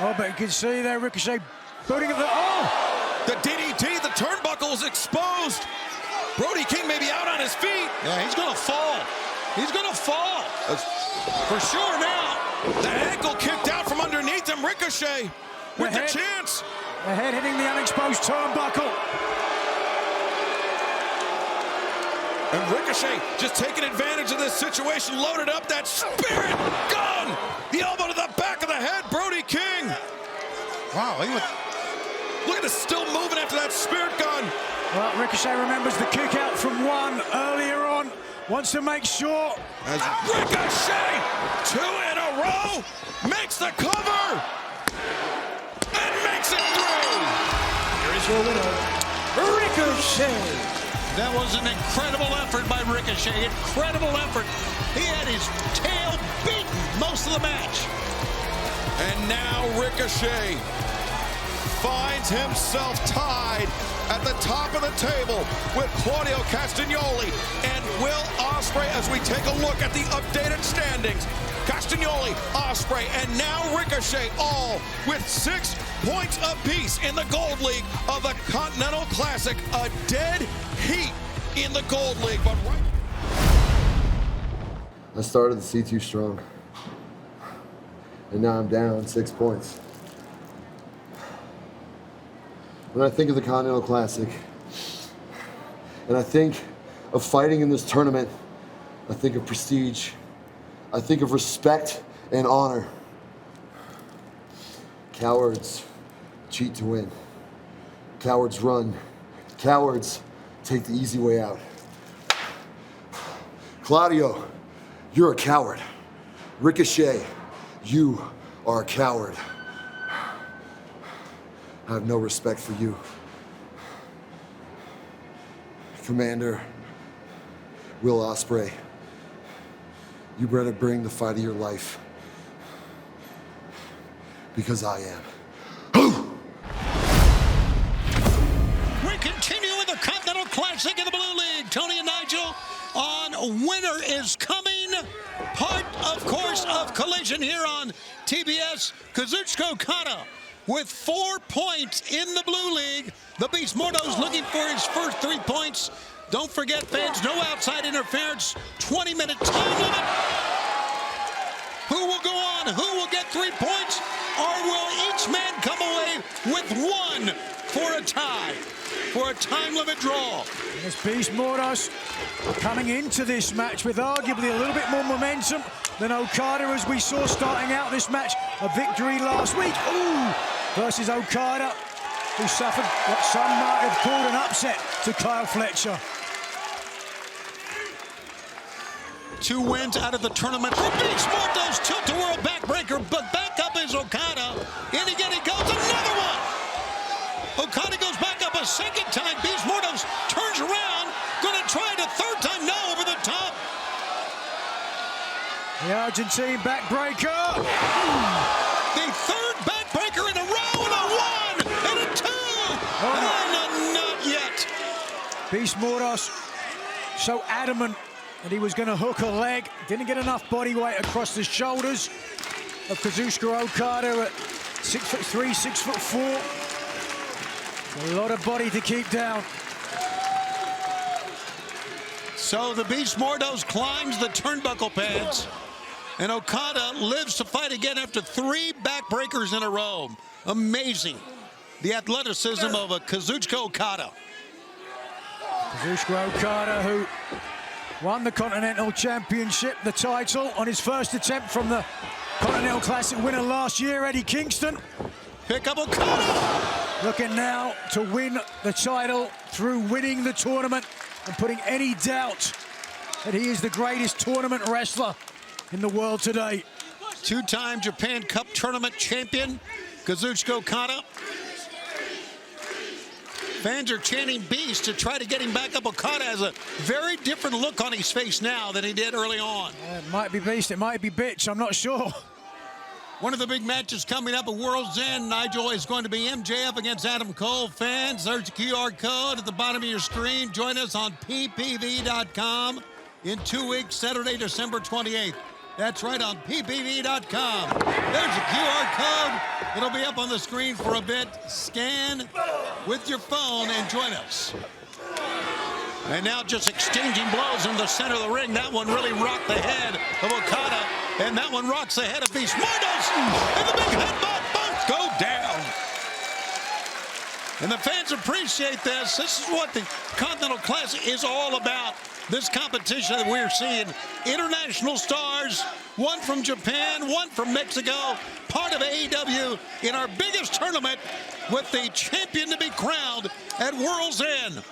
Oh, but you can see there Ricochet booting at the... Oh! The DDT, the turnbuckle is exposed. Brody King may be out on his feet. Yeah, he's going to fall. He's going to fall. For sure now. The ankle kicked out from underneath him. Ricochet with the chance. The head hitting the unexposed turnbuckle. And Ricochet just taking advantage of this situation, loaded up that spirit gun. The elbow to the back of the head, Brody King. Wow, look at this, still moving after that spirit gun. Well, Ricochet remembers the kick out from one earlier on. Wants to make sure. As Ricochet, 2 in a row, makes the cover. And makes it 3. Here is your winner, Ricochet. That was an incredible effort by Ricochet. Incredible effort. He had his tail beaten most of the match. And now Ricochet finds himself tied at the top of the table with Claudio Castagnoli and Will Ospreay as we take a look at the updated standings. Castagnoli, Ospreay, and now Ricochet, all with 6 points apiece in the Gold League of the Continental Classic. A dead heat in the Gold League. But I started the C2 strong, and now I'm down 6 points. When I think of the Continental Classic, and I think of fighting in this tournament, I think of prestige. I think of respect and honor. Cowards cheat to win. Cowards run. Cowards take the easy way out. Claudio, you're a coward. Ricochet, you are a coward. I have no respect for you. Komander, Will Ospreay, you better bring the fight of your life. Because I am. We continue with the Continental Classic in the Blue League. Tony and Nigel on Winner is Coming. Part, of course, of Collision here on TBS. Kazuchika Okada with 4 points in the Blue League. The Beast Mortos looking for his first 3 points. Don't forget, fans, no outside interference. 20-minute time limit. Who will go on? Who will get 3 points? Or will each man come away with 1 for a tie? For a time limit draw. It's Beast Mortos coming into this match with arguably a little bit more momentum than Okada, as we saw starting out this match. A victory last week. Ooh, versus Okada, who suffered what some might have called an upset to Kyle Fletcher. 2 wins out of the tournament for Beast Mortos. Tilt-a-whirl backbreaker, but back up is Okada. In again he goes, another one. Okada goes back up a second time. Beast Mortos turns around, gonna try it a third time. No, over the top. The Argentine backbreaker. The third backbreaker in a row, and a 1, and a 2, and a not yet. Beast Mortos so adamant that he was going to hook a leg. Didn't get enough body weight across the shoulders of Kazuchika Okada at 6'3", 6'4". A lot of body to keep down. So the Beast Mortos climbs the turnbuckle pads, and Okada lives to fight again after 3 backbreakers in a row. Amazing. The athleticism of a Kazuchika Okada. Kazuchika Okada, who won the Continental Championship, the title, on his first attempt from the Continental Classic winner last year, Eddie Kingston. Pick up Okada. Looking now to win the title through winning the tournament and putting any doubt that he is the greatest tournament wrestler in the world today. 2-time Japan Cup Tournament champion, Kazuchika Okada. Fans are chanting Beast to try to get him back up. Okada has a very different look on his face now than he did early on. It might be Beast, it might be Bitch, I'm not sure. One of the big matches coming up at World's End, Nigel, is going to be MJF against Adam Cole. Fans, there's the QR code at the bottom of your screen. Join us on ppv.com in 2 weeks, Saturday, December 28th. That's right, on ppv.com. There's the QR code. It'll be up on the screen for a bit. Scan with your phone and join us. And now just exchanging blows in the center of the ring. That one really rocked the head of Okada. And that one rocks the head of Beast Mortos. And the big headbutt, both go down. And the fans appreciate this. This is what the Continental Classic is all about. This competition that we're seeing. International stars, one from Japan, one from Mexico, part of AEW in our biggest tournament with the champion to be crowned at World's End.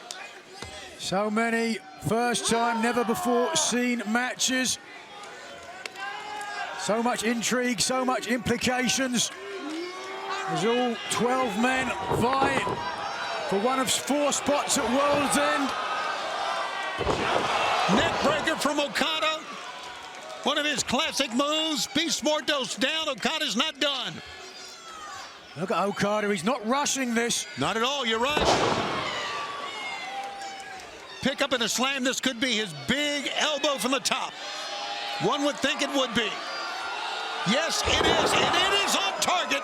So many first-time, never-before-seen matches. So much intrigue, so much implications. As all 12 men vie for one of 4 spots at World's End. Neckbreaker from Okada. One of his classic moves. Beast Mortos down. Okada's not done. Look at Okada. He's not rushing this. Not at all. You're right. Pick up and a slam. This could be his big elbow from the top. One would think it would be. Yes, it is. And it is on target.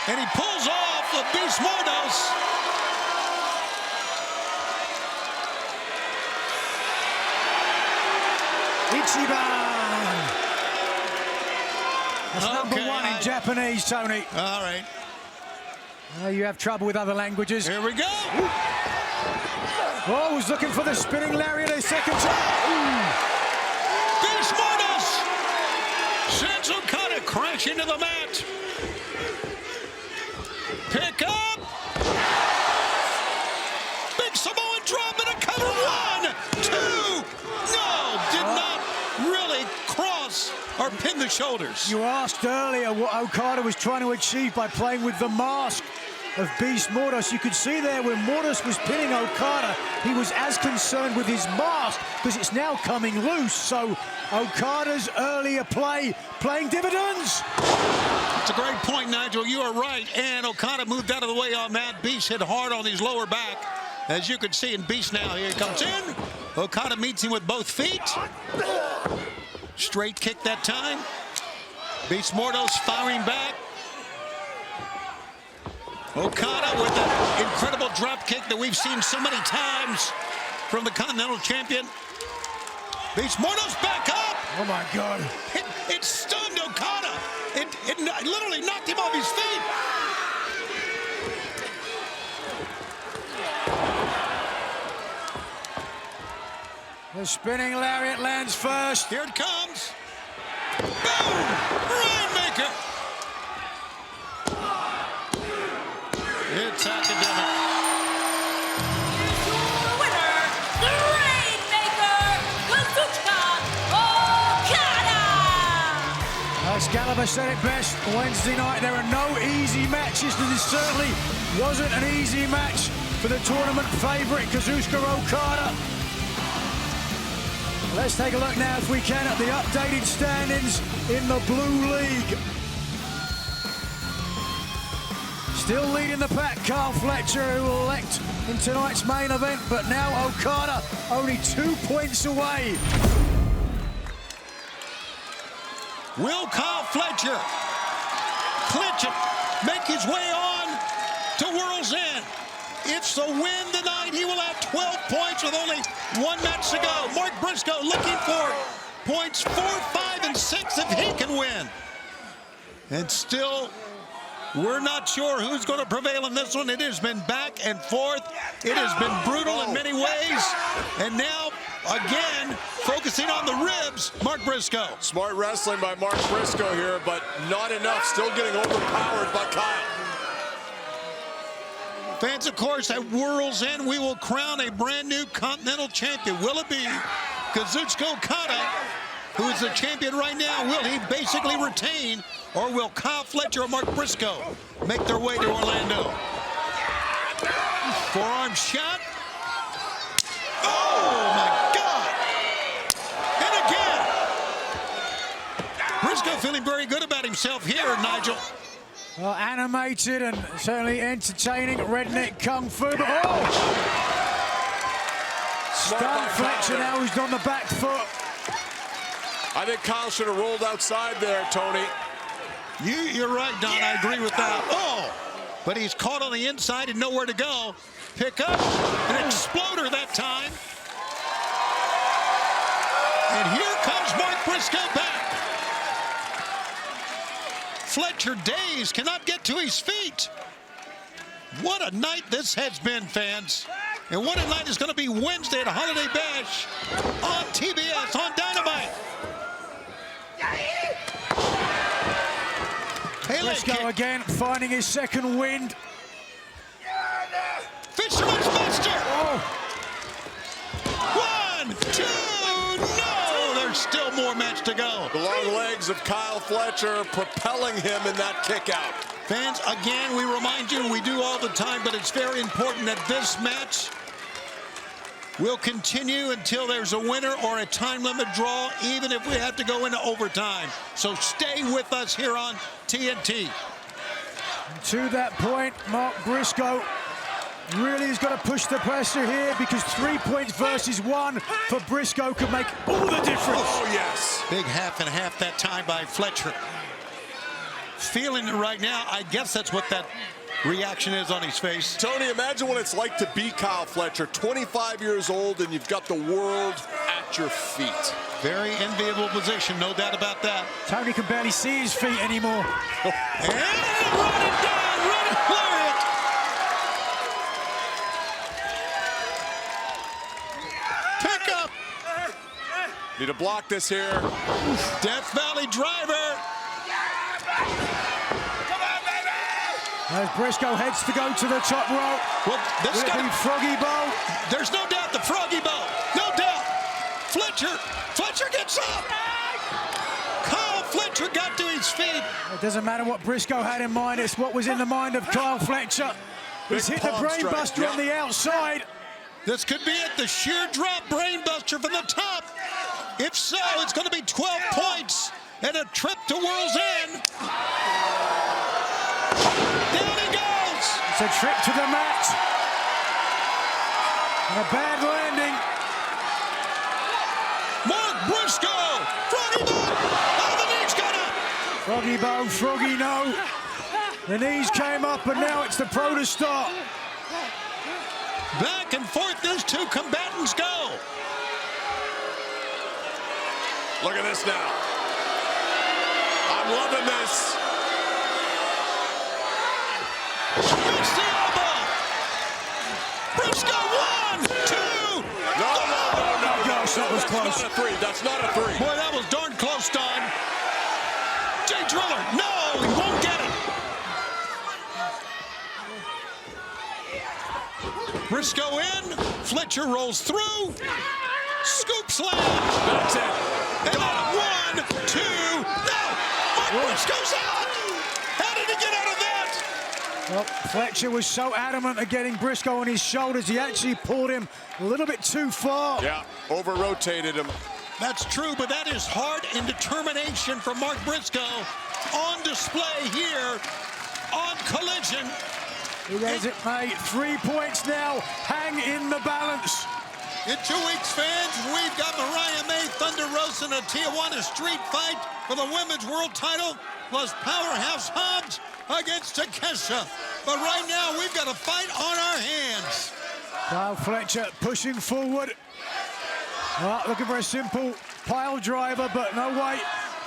And he pulls off the Beast Mortos. Ichiban. That's number 1 in Japanese, Tony. All right. You have trouble with other languages. Here we go. Oh, was looking for the spinning lariat a second time. Beast Mortos sends Okada crash into the mat. Pick up. Big Samoan drop and a cover. 1, 2. No, did not really cross or pin the shoulders. You asked earlier what Okada was trying to achieve by playing with the mask of Beast Mortos. You could see there when Mortos was pinning Okada, he was as concerned with his mask because it's now coming loose. So Okada's earlier playing dividends. That's a great point, Nigel. You are right. And Okada moved out of the way on that. Beast hit hard on his lower back. As you can see in Beast now, here he comes in. Okada meets him with both feet. Straight kick that time. Beast Mortos firing back. Okada with that incredible drop kick that we've seen so many times from the Continental Champion. Beast Mortos back up. Oh my God. It stunned Okada. It literally knocked him off his feet. The spinning lariat lands first. Here it comes. Boom! Rainmaker. It's academic. Winner, the Rainmaker, Kazuchika Okada! Excalibur said it best Wednesday night. There are no easy matches, and this certainly wasn't an easy match for the tournament favorite, Kazuchika Okada. Let's take a look now, if we can, at the updated standings in the Blue League. Still leading the pack, Carl Fletcher, who will elect in tonight's main event, but now Okada only 2 points away. Will Kyle Fletcher clinch it, make his way on to World's End? It's the win tonight. He will have 12 points with only one match to go. Mark Briscoe looking for points 4, 5, and 6 if he can win. And still, we're not sure who's going to prevail in this one. It has been back and forth. It has been brutal in many ways. And now, again, focusing on the ribs, Mark Briscoe. Smart wrestling by Mark Briscoe here, but not enough. Still getting overpowered by Kyle. Fans, of course, at World's End, we will crown a brand new Continental Champion. Will it be Kazuchika Okada, who is the champion right now? Will he basically retain, or will Kyle Fletcher or Mark Briscoe make their way to Orlando? Forearm shot. Oh, my God. And again. Briscoe feeling very good about himself here, Nigel. Well, animated and certainly entertaining redneck kung fu. But stunned Fletcher now, who's on the back foot. I think Kyle should have rolled outside there, Tony. You're right, Don. I agree with that. Oh, but he's caught on the inside and nowhere to go. Pick up an exploder that time. And here comes Mark Briscoe back. Fletcher dazed, cannot get to his feet. What a night this has been, fans. And what a night is going to be Wednesday at Holiday Bash on TBS, on Dynamite. Briscoe again finding his second wind. Fisherman's Buster. Oh. 1, 2, no! There's still more match to go. The long legs of Kyle Fletcher propelling him in that kick out. Fans, again, we remind you, we do all the time, but it's very important that this match will continue until there's a winner or a time limit draw, even if we have to go into overtime. So stay with us here on TNT. To that point, Mark Briscoe really has got to push the pressure here, because 3 points versus 1 for Briscoe could make all the difference. Oh, yes. Big half and half that time by Fletcher. Feeling it right now. I guess that's what that reaction is on his face. Tony, imagine what it's like to be Kyle Fletcher, 25 years old, and you've got the world at your feet. Very enviable position, no doubt about that. Tony can barely see his feet anymore. And running down, running lariat. Pick up. Need to block this here. Death Valley driver. As Briscoe heads to go to the top rope. Well, this Will it be Froggy Bow? There's no doubt the Froggy Bow. No doubt. Fletcher gets up. Kyle Fletcher got to his feet. It doesn't matter what Briscoe had in mind, it's what was in the mind of Kyle Fletcher. He's hit the brainbuster on the outside. This could be it, the sheer drop brainbuster from the top. If so, it's going to be 12 points and a trip to World's End. Down he goes. It's a trip to the mat. And a bad landing. Mark Briscoe. Froggy Bow. Oh, the knees got up. Froggy Bow, Froggy no. The knees came up and now it's the pro to start. Back and forth these two combatants go. Look at this now. I'm loving this. It's the elbow. Briscoe, 1, 2. No. Gosh, that was close. That's not a three. That's not a three. Boy, that was darn close, Don. Jay Driller, no, he won't get it. Briscoe in, Fletcher rolls through, scoop slam. That's it. And then 1, 2, no! Mark Briscoe's out! How did he get out of that? Well, Fletcher was so adamant at getting Briscoe on his shoulders, he actually pulled him a little bit too far. Yeah, over-rotated him. That's true, but that is heart and determination from Mark Briscoe on display here on Collision. He has it made. 3 points now. Hang in the balance. In 2 weeks, fans, we've got Mariah May, Thunder Rosa, and a Tijuana street fight for the women's world title, plus Powerhouse Hobbs against Takesha. But right now, we've got a fight on our hands. Kyle Fletcher pushing forward. Oh, looking for a simple pile driver, but no way.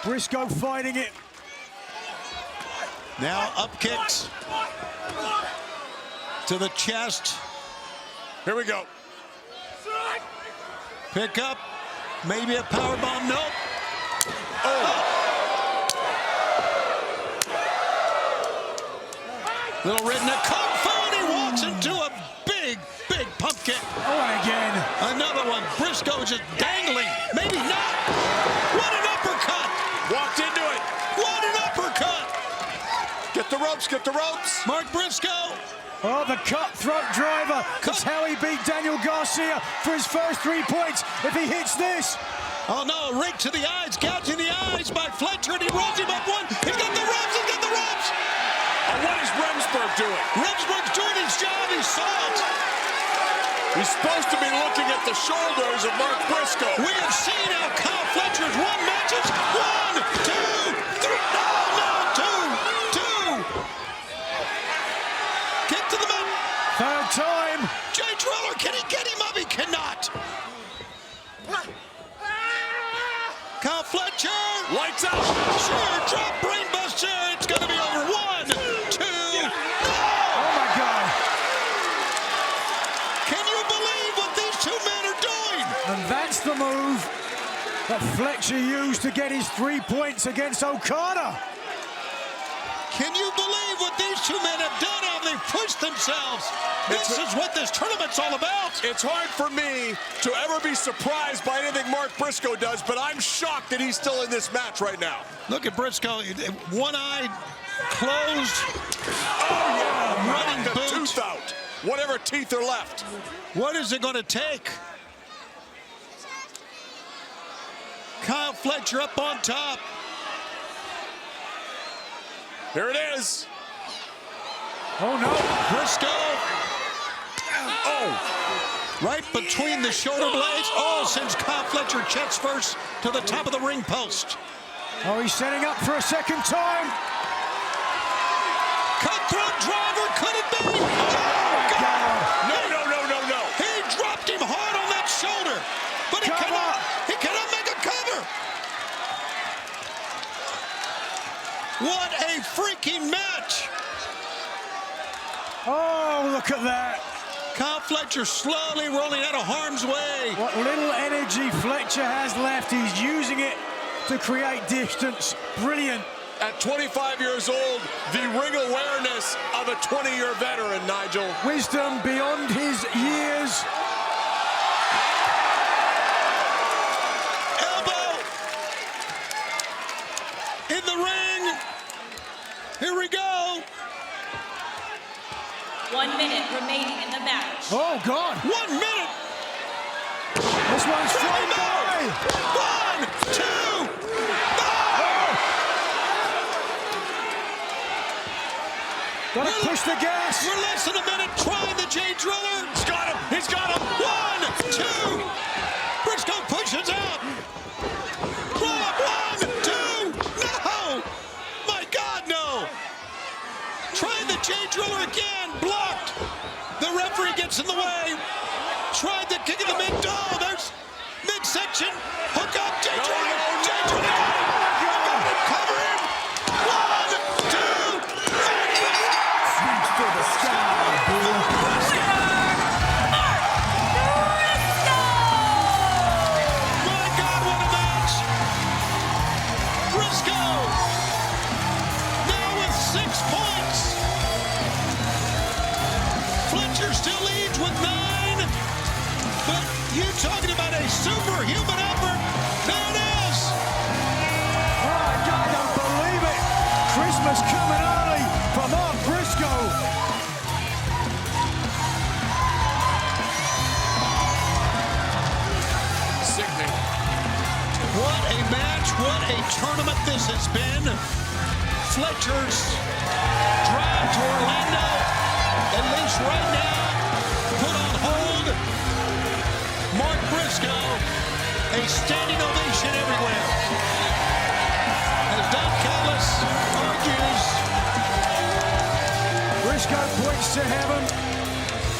Briscoe fighting it. Now up kicks to the chest. Here we go. Pick up, maybe a power bomb. Nope. Oh. Little redneck kung fu, and he walks into a big pump kick. Oh, and again. Another one. Briscoe just dangling. Maybe not. What an uppercut. Walked into it. What an uppercut. Get the ropes, get the ropes. Mark Briscoe. Oh, the cutthroat driver. That's how he beat Daniel Garcia for his first 3 points. If he hits this. Oh, no, right to the eyes, gouging the eyes by Fletcher, and he rolls him up one. He's got the ropes, he's got the ropes. And what is Remsburg doing? Remsburg's doing his job, he saw it. He's supposed to be looking at the shoulders of Mark Briscoe. We have seen how Kyle Fletcher's won matches. 1, 2, 3. No, 2. Kick to the mat. Third time. Jay Driller, can he get him up? He cannot. Kyle Fletcher. Lights out. Sure, drop brainbuster. It's going to be over. 1, 2. No. Oh, my God. Can you believe what these two men are doing? And that's the move that Fletcher used to get his 3 points against Okada. Can you believe what these two men have done? How they've pushed themselves. This is what this tournament's all about. It's hard for me to ever be surprised by anything Mark Briscoe does, but I'm shocked that he's still in this match right now. Look at Briscoe, one eye closed. Oh, yeah, running knocked a boot. tooth out. Whatever teeth are left. What is it going to take? Kyle Fletcher up on top. Here it is. Oh, no. Briscoe. Oh. Right between the shoulder blades. Oh, sends Kyle Fletcher chest first to the top of the ring post. Oh, he's setting up for a second time. Cutthroat driver, could it be? Oh, God. No. He dropped him hard on that shoulder, but he cannot make a cover. What a freaking match. Oh, look at that. Kyle Fletcher slowly rolling out of harm's way. What little energy Fletcher has left, he's using it to create distance. Brilliant. At 25 years old, the ring awareness of a 20-year veteran, Nigel. Wisdom beyond his years. Elbow. in the ring. Here we go. 1 minute remaining in the match. Oh, God. 1 minute. This one's flying by. 1, 2. Gotta push the gas. We're less than a minute trying the J Driller. He's got him. He's got him. 1, 2. Briscoe pushes out. 1, 2. No. My God, no. Trying the J Driller again. Blocked. The referee gets in the way. Tried the kick in the mid. Oh, there's midsection. Hook up. J Driller. J Driller. Got him. Cover him. 1, 2. Reach for the sky, My God, what a match! Briscoe now with 6 points. Fletcher still leads with 9. But you talking about a superhuman effort? There it is! Oh, God, I don't believe it. Christmas coming early for Mark Briscoe. Sickening. What a match, what a tournament this has been. Fletcher's drive to Orlando, at least right now, put on hold. Mark Briscoe, a standing ovation everywhere. As Don Callis argues. Briscoe points to heaven.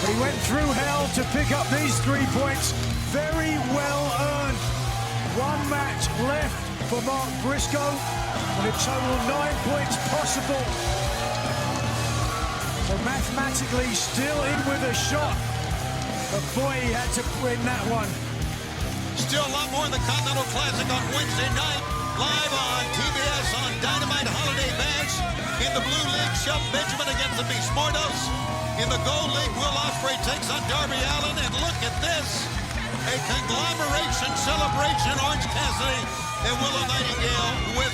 He went through hell to pick up these 3 points. Very well earned. 1 match left for Mark Briscoe, and a total 9 points possible. So mathematically still in with a shot. But boy, he had to win that one. Still a lot more in the Continental Classic on Wednesday night. Live on TBS on Dynamite Holiday Match. In the Blue League, Shelton Benjamin against the Beast Mortos. In the Gold League, Will Ospreay takes on Darby Allin. And look at this. A conglomeration celebration. Orange Cassidy and Willow Nightingale with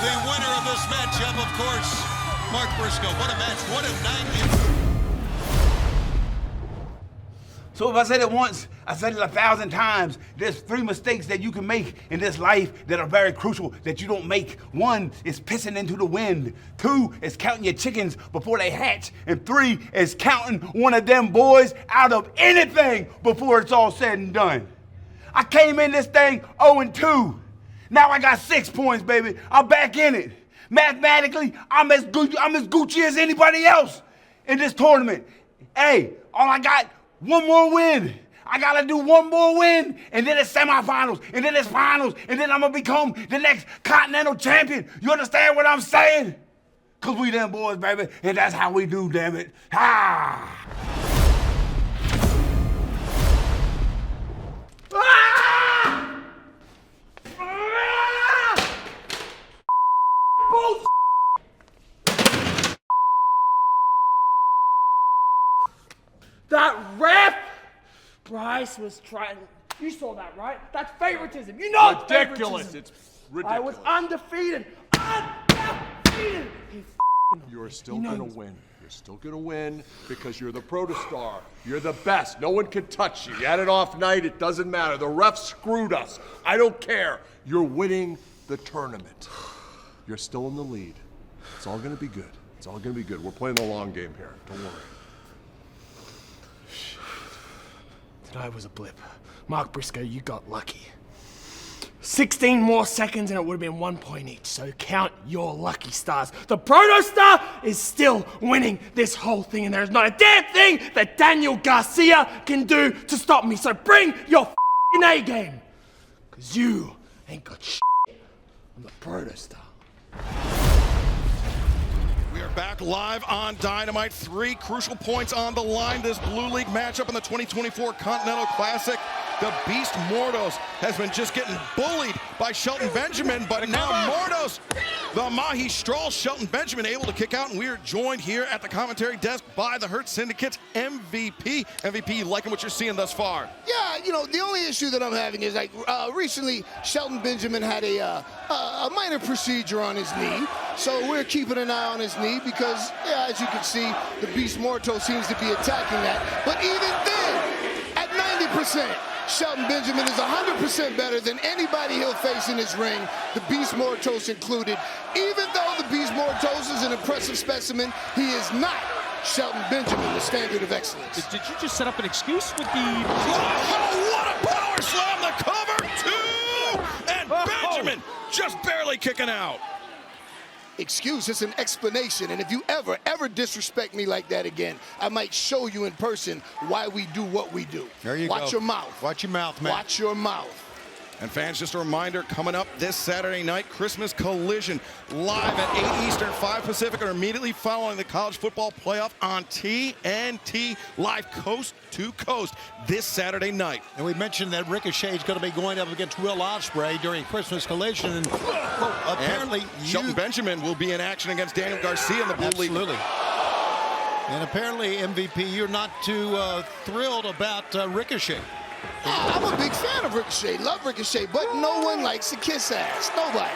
the winner of this matchup, of course, Mark Briscoe. What a match. What a night. So if I said it once, I said it 1,000 times. There's 3 mistakes that you can make in this life that are very crucial that you don't make. 1 is pissing into the wind. 2 is counting your chickens before they hatch. And 3 is counting one of them boys out of anything before it's all said and done. I came in this thing 0-2. Now I got 6 points, baby. I'm back in it. Mathematically, I'm as Gucci as anybody else in this tournament. Hey, all I got, 1 more win. I gotta do 1 more win, and then it's semifinals, and then it's finals, and then I'm gonna become the next Continental champion. You understand what I'm saying? Cause we them boys, baby, and that's how we do, damn it. Ah! Ah! Ah! Bullshit! That ref! Bryce was trying. You saw that, right? That's favoritism. You know it's Ridiculous. favoritism. It's ridiculous. I was undefeated. Undefeated! You're still gonna win. You're still gonna win because you're the protostar. You're the best. No one can touch you. You had an off night. It doesn't matter. The ref screwed us. I don't care. You're winning the tournament. You're still in the lead. It's all gonna be good. It's all gonna be good. We're playing the long game here. Don't worry. Tonight was a blip. Mark Briscoe, you got lucky. 16 more seconds and it would have been 1 point each, so count your lucky stars. The Protostar is still winning this whole thing, and there's not a damn thing that Daniel Garcia can do to stop me, so bring your f***ing A game, because you ain't got shit on the Protostar. We are back live on Dynamite. 3 crucial points on the line. This Blue League matchup in the 2024 Continental Classic. The Beast Mortos has been just getting bullied by Shelton Benjamin, but now Mortos, the Mahi Strahl, Shelton Benjamin able to kick out, and we are joined here at the commentary desk by the Hurt Syndicate's MVP. MVP, you liking what you're seeing thus far? Yeah, you know, the only issue that I'm having is, like, recently Shelton Benjamin had a minor procedure on his knee, so we're keeping an eye on his knee because, yeah, as you can see, the Beast Morto seems to be attacking that. But even then, at 90%, Shelton Benjamin is 100% better than anybody he'll face in his ring, the Beast Mortos included. Even though the Beast Mortos is an impressive specimen, he is not Shelton Benjamin, the standard of excellence. Did you just set up an excuse with the... Oh, what a power slam! The cover, two! And Benjamin just barely kicking out. Excuse, it's an explanation, and if you ever disrespect me like that again, I might show you in person why we do what we do. There you go. Watch your mouth. Watch your mouth, man. Watch your mouth. And fans, just a reminder, coming up this Saturday night, Christmas Collision, live at 8 Eastern, 5 Pacific, or immediately following the college football playoff on TNT, live coast to coast this Saturday night. And we mentioned that Ricochet is going to be going up against Will Ospreay during Christmas Collision, and apparently Shelton Benjamin will be in action against Daniel Garcia in the Blue League. Absolutely. And apparently, MVP, you're not too thrilled about Ricochet. I'm a big fan of Ricochet, love Ricochet, but no one likes to kiss ass, nobody.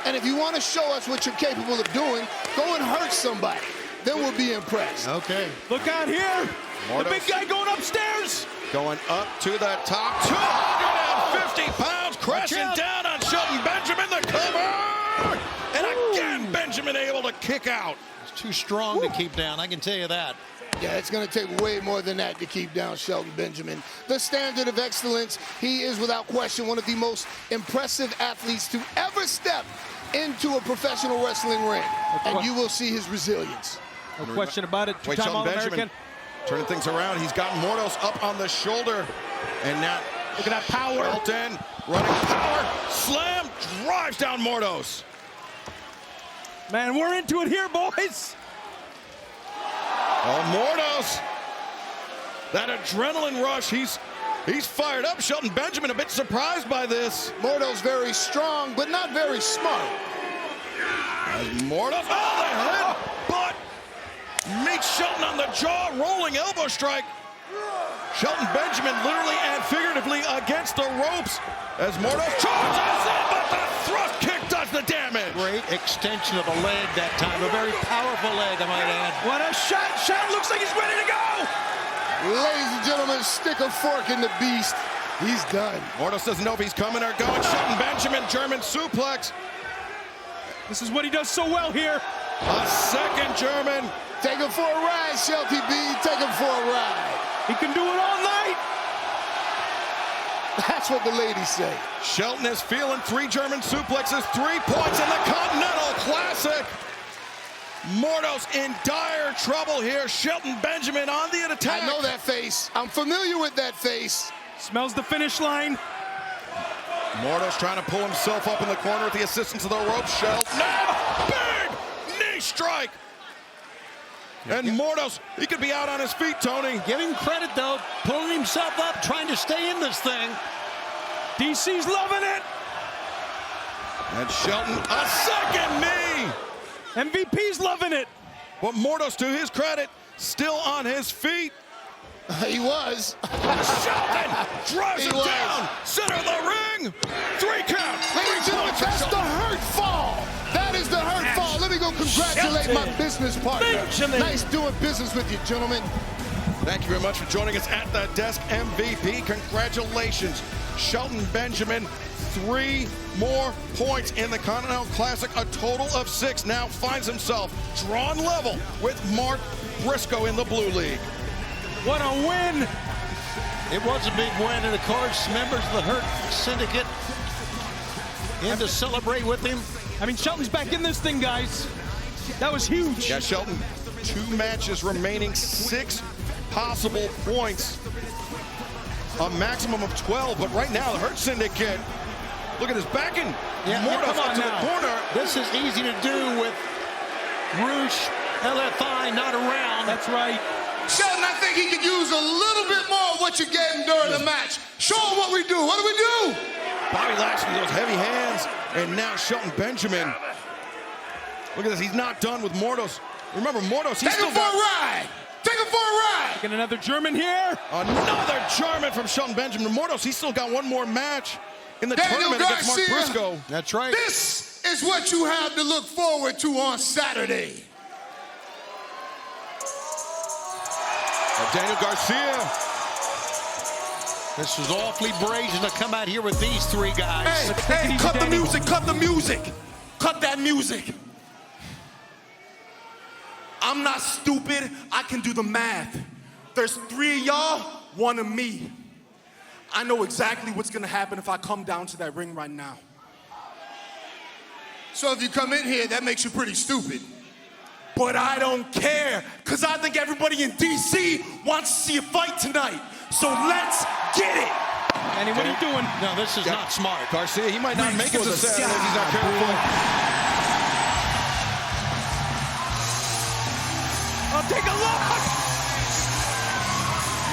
And if you want to show us what you're capable of doing, go and hurt somebody. Then we'll be impressed. Okay. Look out here. Mortos. The big guy going upstairs. Going up to the top, 250 pounds, crashing down on Shelton Benjamin, the cover! And again, Benjamin able to kick out. It's too strong to keep down, I can tell you that. Yeah, it's going to take way more than that to keep down Shelton Benjamin. The standard of excellence, he is without question one of the most impressive athletes to ever step into a professional wrestling ring. And you will see his resilience. No question about it. Two-time All-American. Turning things around. He's got Mortos up on the shoulder. And now, look at that power. Shelton running power. Slam, drives down Mortos. Man, we're into it here, boys. Oh, Mortos. That adrenaline rush. He's fired up. Shelton Benjamin a bit surprised by this. Mortos very strong, but not very smart. As Mortos, oh, the headbutt meets Shelton on the jaw, rolling elbow strike. Shelton Benjamin literally and figuratively against the ropes as Mortos charges in, but the thrust kick does the damage. Great extension of a leg that time, a very powerful leg, I might add. What a shot! Shelton looks like he's ready to go. Ladies and gentlemen, stick a fork in the beast. He's done. Mortos doesn't know if he's coming or going. Shelton Benjamin, German suplex. This is what he does so well here. A second German. Take him for a ride, Shelty B. Take him for a ride. He can do it all night. That's what the ladies say. Shelton is feeling 3 German suplexes, 3 points in the Continental Classic. Mortos in dire trouble here. Shelton Benjamin on the attack. I know that face. I'm familiar with that face. Smells the finish line. Mortos trying to pull himself up in the corner with the assistance of the rope. Shelton, big knee strike. And Mortos, he could be out on his feet, Tony. Give him credit, though. Pulling himself up, trying to stay in this thing. DC's loving it. And Shelton, a second knee. MVP's loving it. But Mortos, to his credit, still on his feet. He was. Shelton drives him down. Center of the ring. 3 count. Ladies and gentlemen, that's the Hurt fall. That is the Hurt fall. Let me go congratulate my business partner. Nice doing business with you, gentlemen. Thank you very much for joining us at the desk, MVP. Congratulations, Shelton Benjamin. 3 more points in the Continental Classic. A total of 6. Now finds himself drawn level with Mark Briscoe in the Blue League. What a win. It was a big win, and of course, members of the Hurt Syndicate in to celebrate with him. I mean, Shelton's back in this thing, guys. That was huge. Yeah, Shelton, 2 matches remaining, 6 possible points. A maximum of 12, but right now, the Hurt Syndicate, look at his backing. Yeah, Mortos up to the corner. This is easy to do with Rouge, LFI not around. That's right. Shelton, I think he could use a little bit more of what you gave him during the match. Show him what we do. What do we do? Bobby Lashley, those heavy hands, and now Shelton Benjamin. Look at this, he's not done with Mortos. Remember, Mortos, he's still got... Take him for a ride! Take him for a ride! Taking another German here. Another German from Shelton Benjamin. Mortos, he's still got one more match in the tournament against Mark Briscoe. That's right. This is what you have to look forward to on Saturday. Daniel Garcia. This is awfully brazen to come out here with these three guys. Hey, cut the music, cut the music. Cut that music. I'm not stupid, I can do the math. There's 3 of y'all, 1 of me. I know exactly what's gonna happen if I come down to that ring right now. So if you come in here, that makes you pretty stupid. But I don't care, because I think everybody in DC wants to see a fight tonight. So let's get it. Danny, what are you doing? No, this is not smart. Garcia, he might not make it to Saturday if he's not careful. Oh, take a look!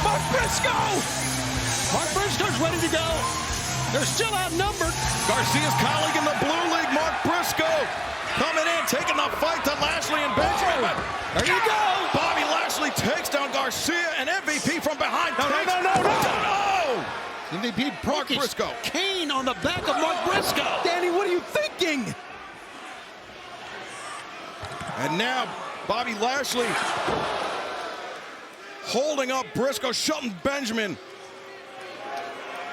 Mark Briscoe! Mark Briscoe's ready to go. They're still outnumbered. Garcia's colleague in the blue league, Mark Briscoe, coming in, taking the fight to Lashley and Benjamin. There you go. Bobby Lashley takes down Garcia, and MVP from behind. No. MVP Mark Briscoe. Cane on the back of Mark Briscoe. Danny, what are you thinking? And now Bobby Lashley holding up Briscoe. Shelton Benjamin.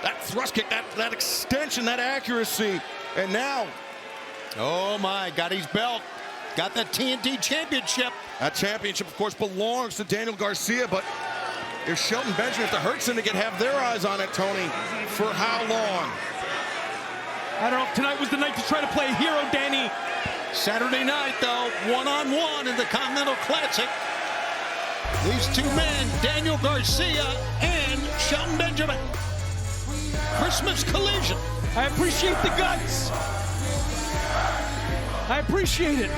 That thrust kick, that extension, that accuracy. And now, oh my, got his belt. Got the TNT championship. That championship, of course, belongs to Daniel Garcia, but if Shelton Benjamin, if the Hurt Syndicate have their eyes on it, Tony, for how long? I don't know if tonight was the night to try to play a hero, Danny. Saturday night, though, one-on-one in the Continental Classic. These two men, Daniel Garcia and Shelton Benjamin. Christmas Collision. I appreciate the guts. I appreciate it.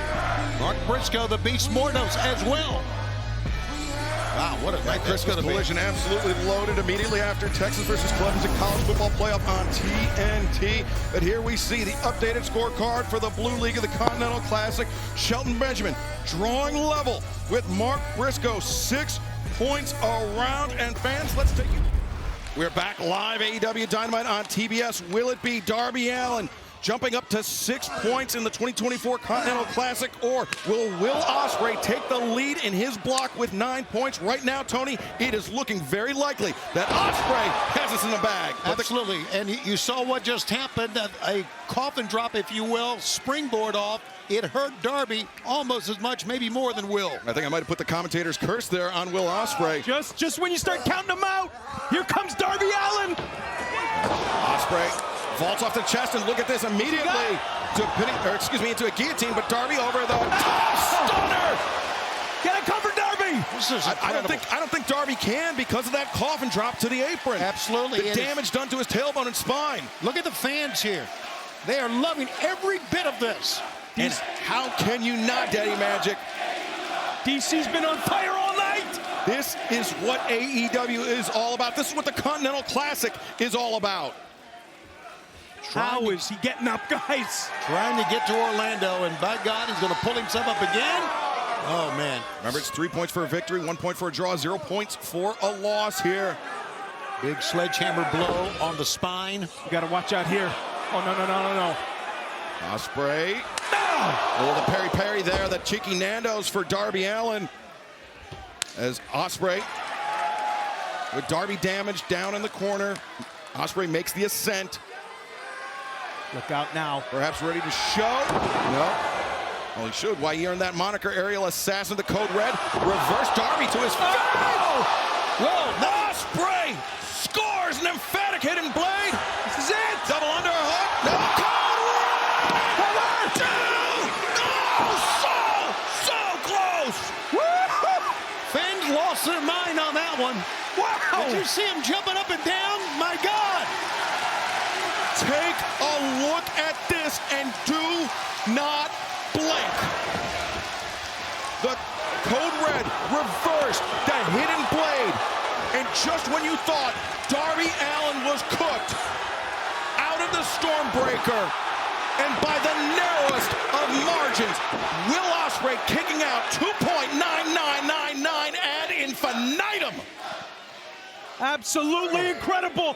Mark Briscoe, the Beast Mortos as well. Wow, what a night. Christmas Collision absolutely loaded immediately after Texas versus Clemson College Football Playoff on TNT. But here we see the updated scorecard for the Blue League of the Continental Classic. Shelton Benjamin drawing level with Mark Briscoe, 6 points around. And fans, let's take it. We're back live, AEW Dynamite on TBS. Will it be Darby Allin jumping up to 6 points in the 2024 Continental Classic, or will Will Ospreay take the lead in his block with 9 points? Right now, Tony, it is looking very likely that Ospreay has us in the bag. Absolutely, and you saw what just happened, a coffin drop, if you will, springboard off. It hurt Darby almost as much, maybe more than Will. I think I might have put the commentator's curse there on Will Ospreay. Just when you start counting them out, here comes Darby Allin. Ospreay vaults off the chest, and look at this immediately into a guillotine, but Darby over the top stunner. Get it covered, Darby. This is I don't think Darby can because of that coffin drop to the apron. Absolutely. The damage done to his tailbone and spine. Look at the fans here. They are loving every bit of this. And how can you not, Daddy Magic? DC's been on fire all night. This is what AEW is all about. This is what the Continental Classic is all about. How is he getting up, guys? Trying to get to Orlando, and by God, he's going to pull himself up again. Oh, man. Remember, it's 3 points for a victory, 1 point for a draw, 0 points for a loss here. Big sledgehammer blow on the spine. You got to watch out here. Oh, no. Ospreay. Oh, the parry there, the cheeky Nando's for Darby Allin. As Ospreay, with Darby damaged down in the corner, Ospreay makes the ascent. Look out now. Perhaps ready to show. No. Well, he should. Why he earned that moniker, Aerial Assassin, the Code Red. Reverse Darby to his face. Whoa! Ospreay scores an emphatic hidden blade. This is it. Double underhook. No. Code Red. So close. Fans lost their mind on that one. Wow. Did you see him jumping up and down? My God. Take a look at this and do not blink. The Code Red reversed the hidden blade. And just when you thought Darby Allin was cooked, out of the Stormbreaker, and by the narrowest of margins, Will Ospreay kicking out 2.9999 ad infinitum. Absolutely incredible.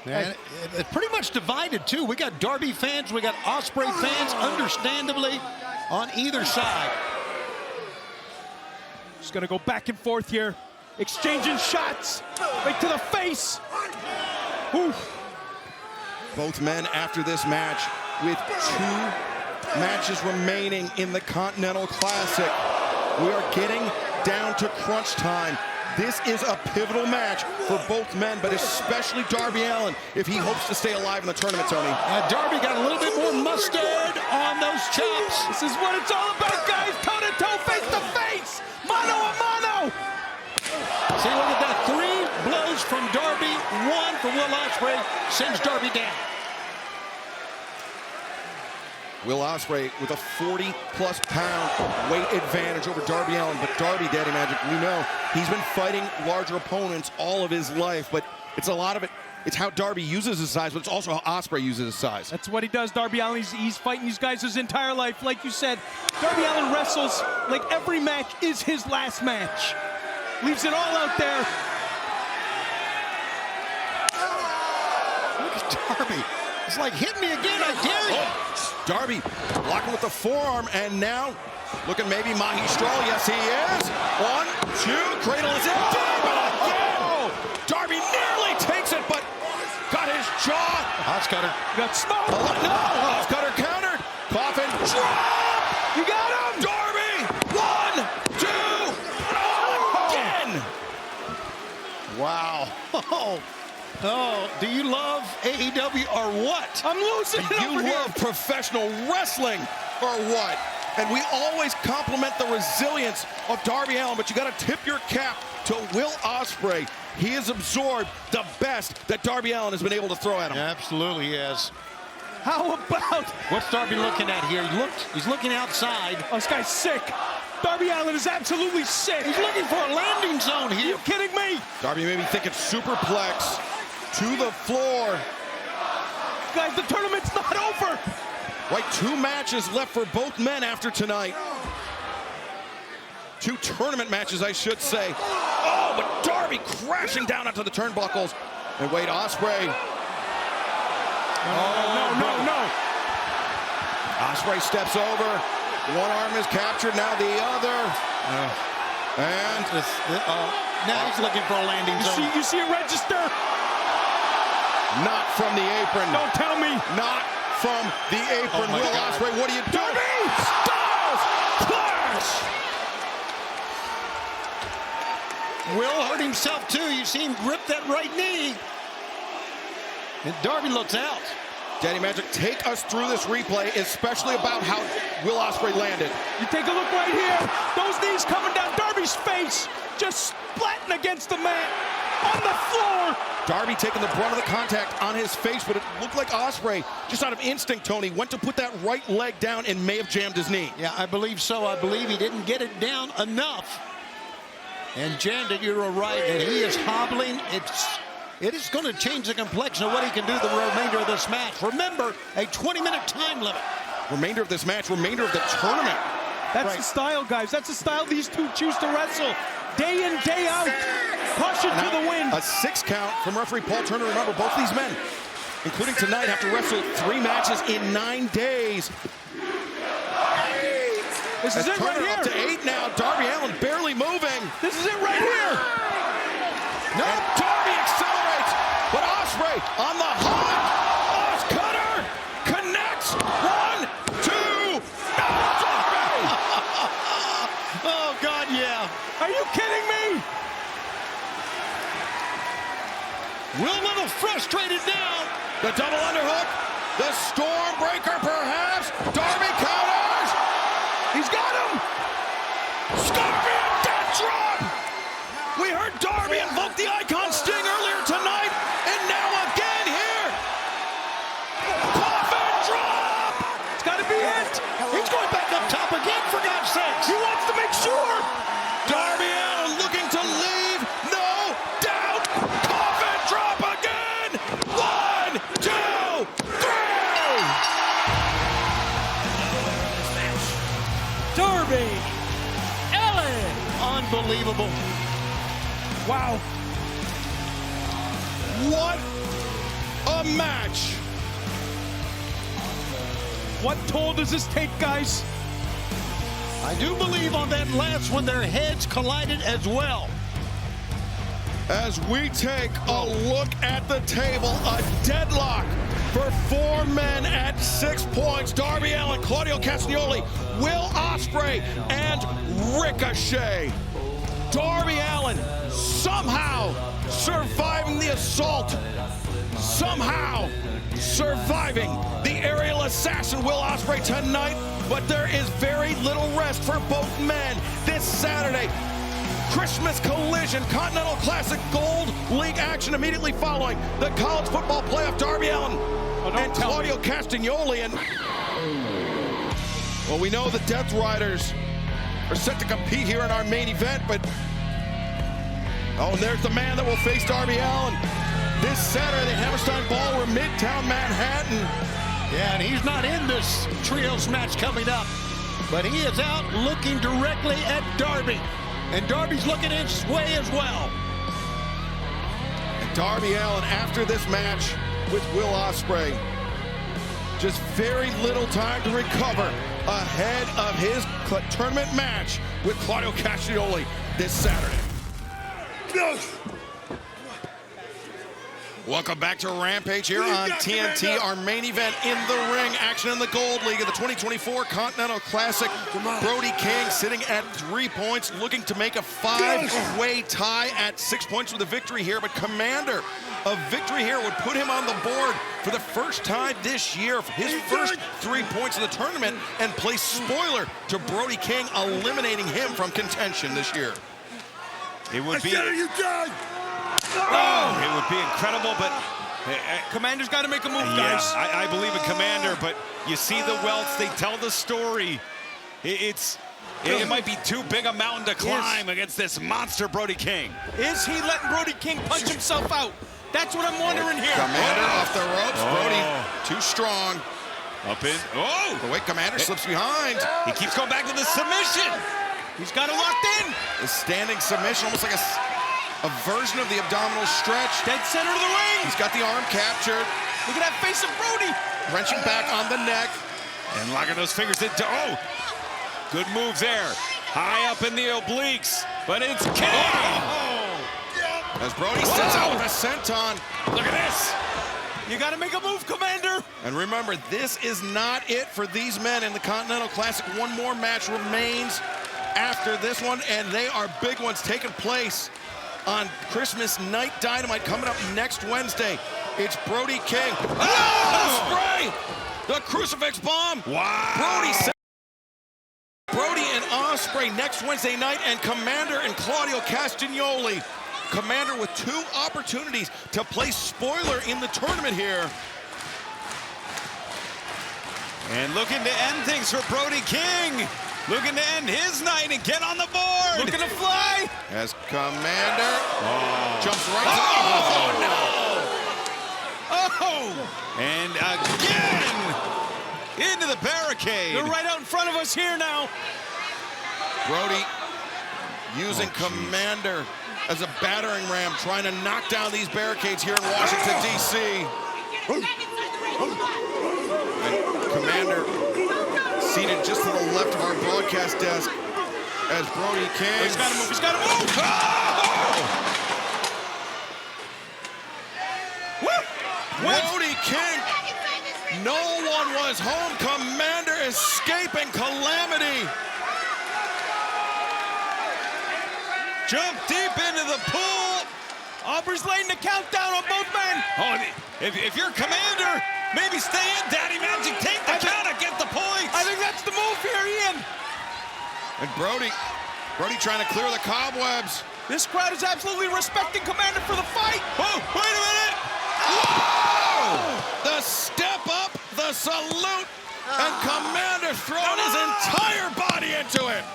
And it's pretty much divided, too. We got Darby fans, we got Ospreay fans, understandably, on either side. Just going to go back and forth here. Exchanging shots. Right to the face. Oof. Both men after this match with 2 matches remaining in the Continental Classic. We are getting down to crunch time. This is a pivotal match for both men, but especially Darby Allin if he hopes to stay alive in the tournament, Tony. Darby got a little bit more mustard on those chops. This is what it's all about, guys. Toe-to-toe, face-to-face. Mano a mano. See, look at that. 3 blows from Darby, 1 for Will Ospreay, sends Darby down. Will Ospreay with a 40-plus pound weight advantage over Darby Allin. But Darby, Daddy Magic, we know he's been fighting larger opponents all of his life. But it's a lot of it. It's how Darby uses his size, but it's also how Ospreay uses his size. That's what he does, Darby Allin. He's fighting these guys his entire life. Like you said, Darby Allin wrestles like every match is his last match. Leaves it all out there. Look at Darby. It's like, hit me again, I dare you. Darby blocking with the forearm, and now looking maybe magistral. Yes, he is. 1, 2, cradle is in. Again. Darby nearly takes it, but got his jaw. House cutter. Got smoked. No, house cutter countered. Coffin drop. You got him. Darby. 1, 2, again. Wow. Oh, do you love AEW or what? I'm losing it Do you over here. love professional wrestling or what? And we always compliment the resilience of Darby Allin, but you got to tip your cap to Will Ospreay. He has absorbed the best that Darby Allin has been able to throw at him. Absolutely, he has. How about? What's Darby looking at here? He's looking outside. Oh, this guy's sick. Darby Allin is absolutely sick. He's looking for a landing zone here. Are you kidding me? Darby maybe thinking superplex to the floor. Guys, the tournament's not over. Right, 2 matches left for both men after tonight. 2 tournament matches, I should say. Oh, but Darby crashing down onto the turnbuckles. And wait, Ospreay. No. Ospreay steps over. One arm is captured, now the other. And now he's looking for a landing zone. You see a register? Not from the apron. Don't tell me. Not from the apron. my Will God. Ospreay, what are you doing? Darby! Styles Clash! Will hurt himself too. You see him grip that right knee. And Darby looks out. Daddy Magic, take us through this replay, especially about how Will Ospreay landed. You take a look right here. Those knees coming down Darby's face, just splatting against the mat on the floor. Darby taking the brunt of the contact on his face, but it looked like Ospreay, just out of instinct, Tony, went to put that right leg down and may have jammed his knee. Yeah, I believe so. I believe he didn't get it down enough. And jammed it, you're right, and he is hobbling. It is going to change the complexion of what he can do the remainder of this match. Remember, a 20-minute time limit. Remainder of this match, remainder of the tournament. That's the style, guys. That's the style these two choose to wrestle. Day in, day out. Caution to the wind. A 6 count from referee Paul Turner. Remember, both these men, including tonight, have to wrestle 3 matches in 9 days. This is it right Turner here. up to 8 now. Darby Allin barely moving. This is it right here. No, Darby accelerates, but Ospreay on the hop. Cutter connects. 1, 2. No, Darby. Oh, God, yeah. Are you kidding me? Will a little frustrated now. The double underhook. The Stormbreaker, perhaps. Darby counters. He's got him. Scorpion death drop. We heard Darby invoke the Icon Sting earlier tonight, and now again here. Coffin drop. It's got to be it. He's going back up top again, for God's sakes. He wants to make sure. Unbelievable. Wow. What a match. What toll does this take, guys? I do believe on that last one, their heads collided as well. As we take a look at the table, a deadlock for 4 men at 6 points. Darby Allin, Claudio Castagnoli, Will Ospreay, and Ricochet. Darby Allin somehow surviving the assault, somehow surviving the aerial assassin Will Ospreay tonight, but there is very little rest for both men this Saturday. Christmas Collision, Continental Classic Gold League action immediately following the college football playoff. Darby Allin and Claudio Castagnoli. And well, we know the Death Riders are set to compete here in our main event, but oh, and there's the man that will face Darby Allin this Saturday, Hammerstein Ballroom, Midtown Manhattan. Yeah, and he's not in this trios match coming up, but he is out looking directly at Darby. And Darby's looking his way as well. And Darby Allin, after this match with Will Ospreay, just very little time to recover ahead of his tournament match with Claudio Castagnoli this Saturday. Welcome back to Rampage here on TNT. Our main event in the ring. Action in the Gold League of the 2024 Continental Classic. Brody King sitting at 3 points, looking to make a 5-way tie at 6 points with a victory here. But Komander, a victory here would put him on the board for the first time this year. His first 3 points in the tournament and place spoiler to Brody King, eliminating him from contention this year. It would be... Oh, it would be incredible, but Komander's got to make a move, yeah, guys. I believe in Komander, but you see the welts, they tell the story. It might be too big a mountain to climb against this monster Brody King. Is he letting Brody King punch himself out? That's what I'm wondering here. Komander off the ropes. Brody too strong. Up in. Oh! The way Komander slips behind. He keeps going back to the submission. He's got it locked in. The standing submission, almost like a version of the abdominal stretch. Dead center of the ring. He's got the arm captured. Look at that face of Brody. Wrenching back on the neck. And locking those fingers into, oh! Good moves there. High up in the obliques, but it's King! Oh. As Brody sits out with a senton. Look at this. You got to make a move, Komander. And remember, this is not it for these men in the Continental Classic. One more match remains after this one, and they are big ones taking place on Christmas Night Dynamite coming up next Wednesday. It's Brody King. Ospreay! The crucifix bomb. Wow. Brody and Ospreay next Wednesday night, and Komander and Claudio Castagnoli. Komander with 2 opportunities to place spoiler in the tournament here. And looking to end things for Brody King. Looking to end his night and get on the board. Looking to fly. As Komander jumps right to the And again into the barricade. They're right out in front of us here now. Brody using Komander as a battering ram, trying to knock down these barricades here in Washington, D.C. And Komander seated just to the left of our broadcast desk as Brody King. He's got to move. He's got to move. Brody King. No one was home. Komander escaping calamity. Jump deep into the pool. Aubrey's laying the countdown on both men. Oh, if you're Komander, maybe stay in, Daddy Magic. Take the count and get the points. I think that's the move here, Ian. And Brody trying to clear the cobwebs. This crowd is absolutely respecting Komander for the fight. Oh, wait a minute. Whoa! The step up, the salute, and Komander throwing his entire body into it.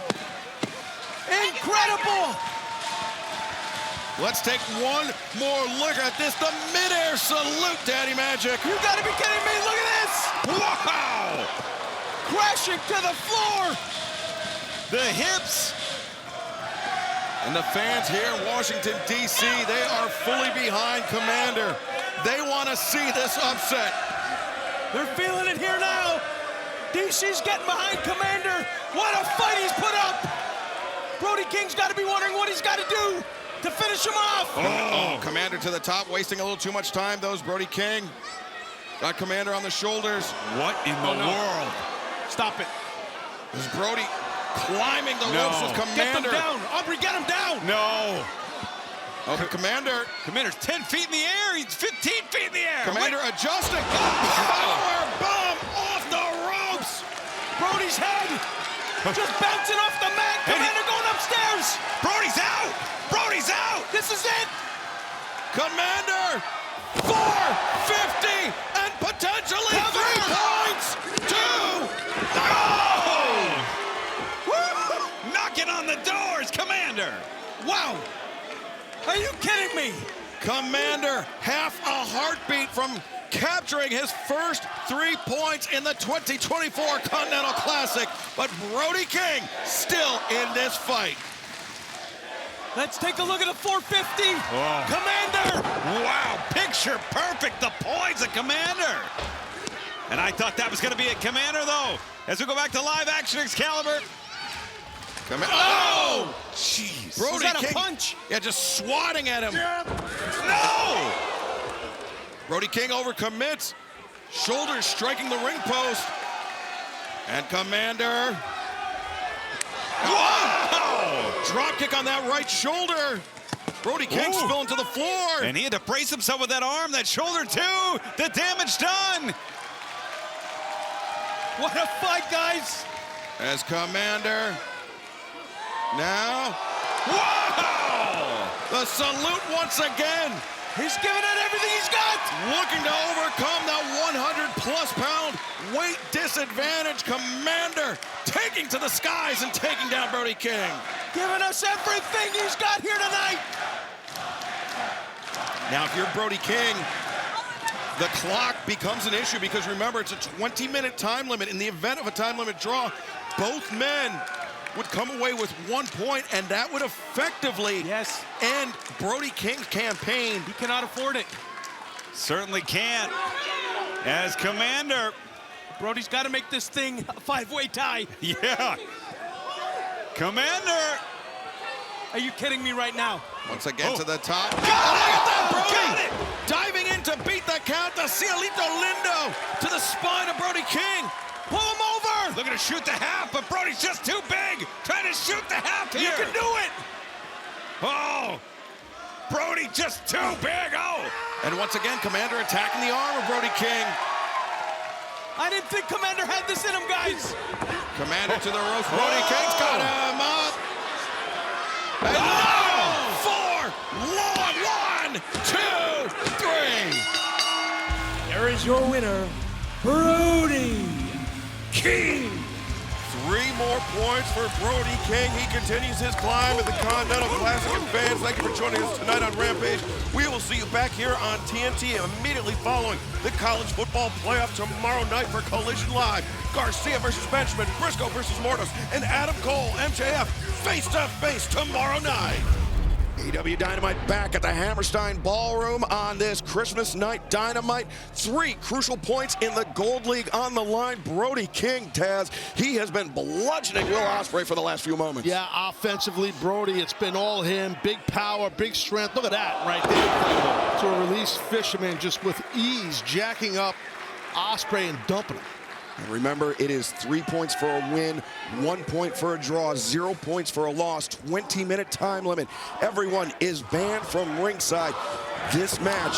Incredible. Let's take one more look at this. The midair salute, Daddy Magic. You gotta be kidding me. Look at this. Wow. Crashing to the floor. The hips. And the fans here in Washington, D.C., they are fully behind Komander. They want to see this upset. They're feeling it here now. DC's getting behind Komander. What a fight he's put up. Brody King's got to be wondering what he's got to do to finish him off. Oh, Komander to the top, wasting a little too much time. Brody King got Komander on the shoulders. What in the world? Stop it. This is Brody climbing the ropes with Komander. Get them down. Aubrey, get him down. No. Okay, Komander. Komander's 10 feet in the air. He's 15 feet in the air. Komander adjusting. Power bomb off the ropes. Brody's head just bouncing off the mat. Komander going upstairs. Brody's out. Brody's out. This is it. Komander. 450 and potentially 3 points. 2. Knocking on the doors, Komander. Wow. Are you kidding me? Komander, half a heartbeat from capturing his first 3 points in the 2024 Continental Classic. But Brody King still in this fight. Let's take a look at the 450. Oh. Komander. Wow, picture perfect, the points of Komander. And I thought that was going to be it. Komander, though, as we go back to live action Excalibur. Oh! Jeez. Brody Was that King, a punch? Yeah, just swatting at him. No! Brody King overcommits. Shoulders striking the ring post. And Komander. Wow! Drop kick on that right shoulder. Brody King spilling to the floor. And he had to brace himself with that arm, that shoulder too. The damage done. What a fight, guys. As Komander. Now. Wow! The salute once again. He's giving it everything he's got. Looking to overcome that 100-plus pound weight disadvantage. Komander taking to the skies and taking down Brody King. Giving us everything he's got here tonight. Now, if you're Brody King, the clock becomes an issue because remember, it's a 20-minute time limit. In the event of a time limit draw, both men would come away with 1 point, and that would effectively end Brody King's campaign. He cannot afford it. Certainly can't. As Komander. Brody's got to make this thing a 5-way tie. Yeah. Komander. Are you kidding me right now? Once again to the top. Got it! Got it! Diving in to beat the count. The Cielito Lindo to the spine of Brody King. Pull him over! Looking to shoot the half, but Brody's just too big. Trying to shoot the half here. You can do it! Oh! Brody just too big. Oh! And once again, Komander attacking the arm of Brody King. I didn't think Komander had this in him, guys. Komander to the ropes. Brody King's got him up. And now, 4, long 1, 2, 3. There is your winner, Brody King. 3 more points for Brody King. He continues his climb at the Continental Classic. And fans, thank you for joining us tonight on Rampage. We will see you back here on TNT immediately following the college football playoff tomorrow night for Collision Live. Garcia versus Benjamin, Briscoe versus Mortos, and Adam Cole, MJF, face-to-face tomorrow night. AEW Dynamite back at the Hammerstein Ballroom on this Christmas night Dynamite. 3 crucial points in the Gold League on the line. Brody King, Taz, he has been bludgeoning Will Ospreay for the last few moments. Yeah, offensively, Brody, it's been all him. Big power, big strength. Look at that right there. To a release fisherman just with ease, jacking up Ospreay and dumping him. And remember, it is 3 points for a win, 1 point for a draw, 0 points for a loss, 20-minute time limit. Everyone is banned from ringside. This match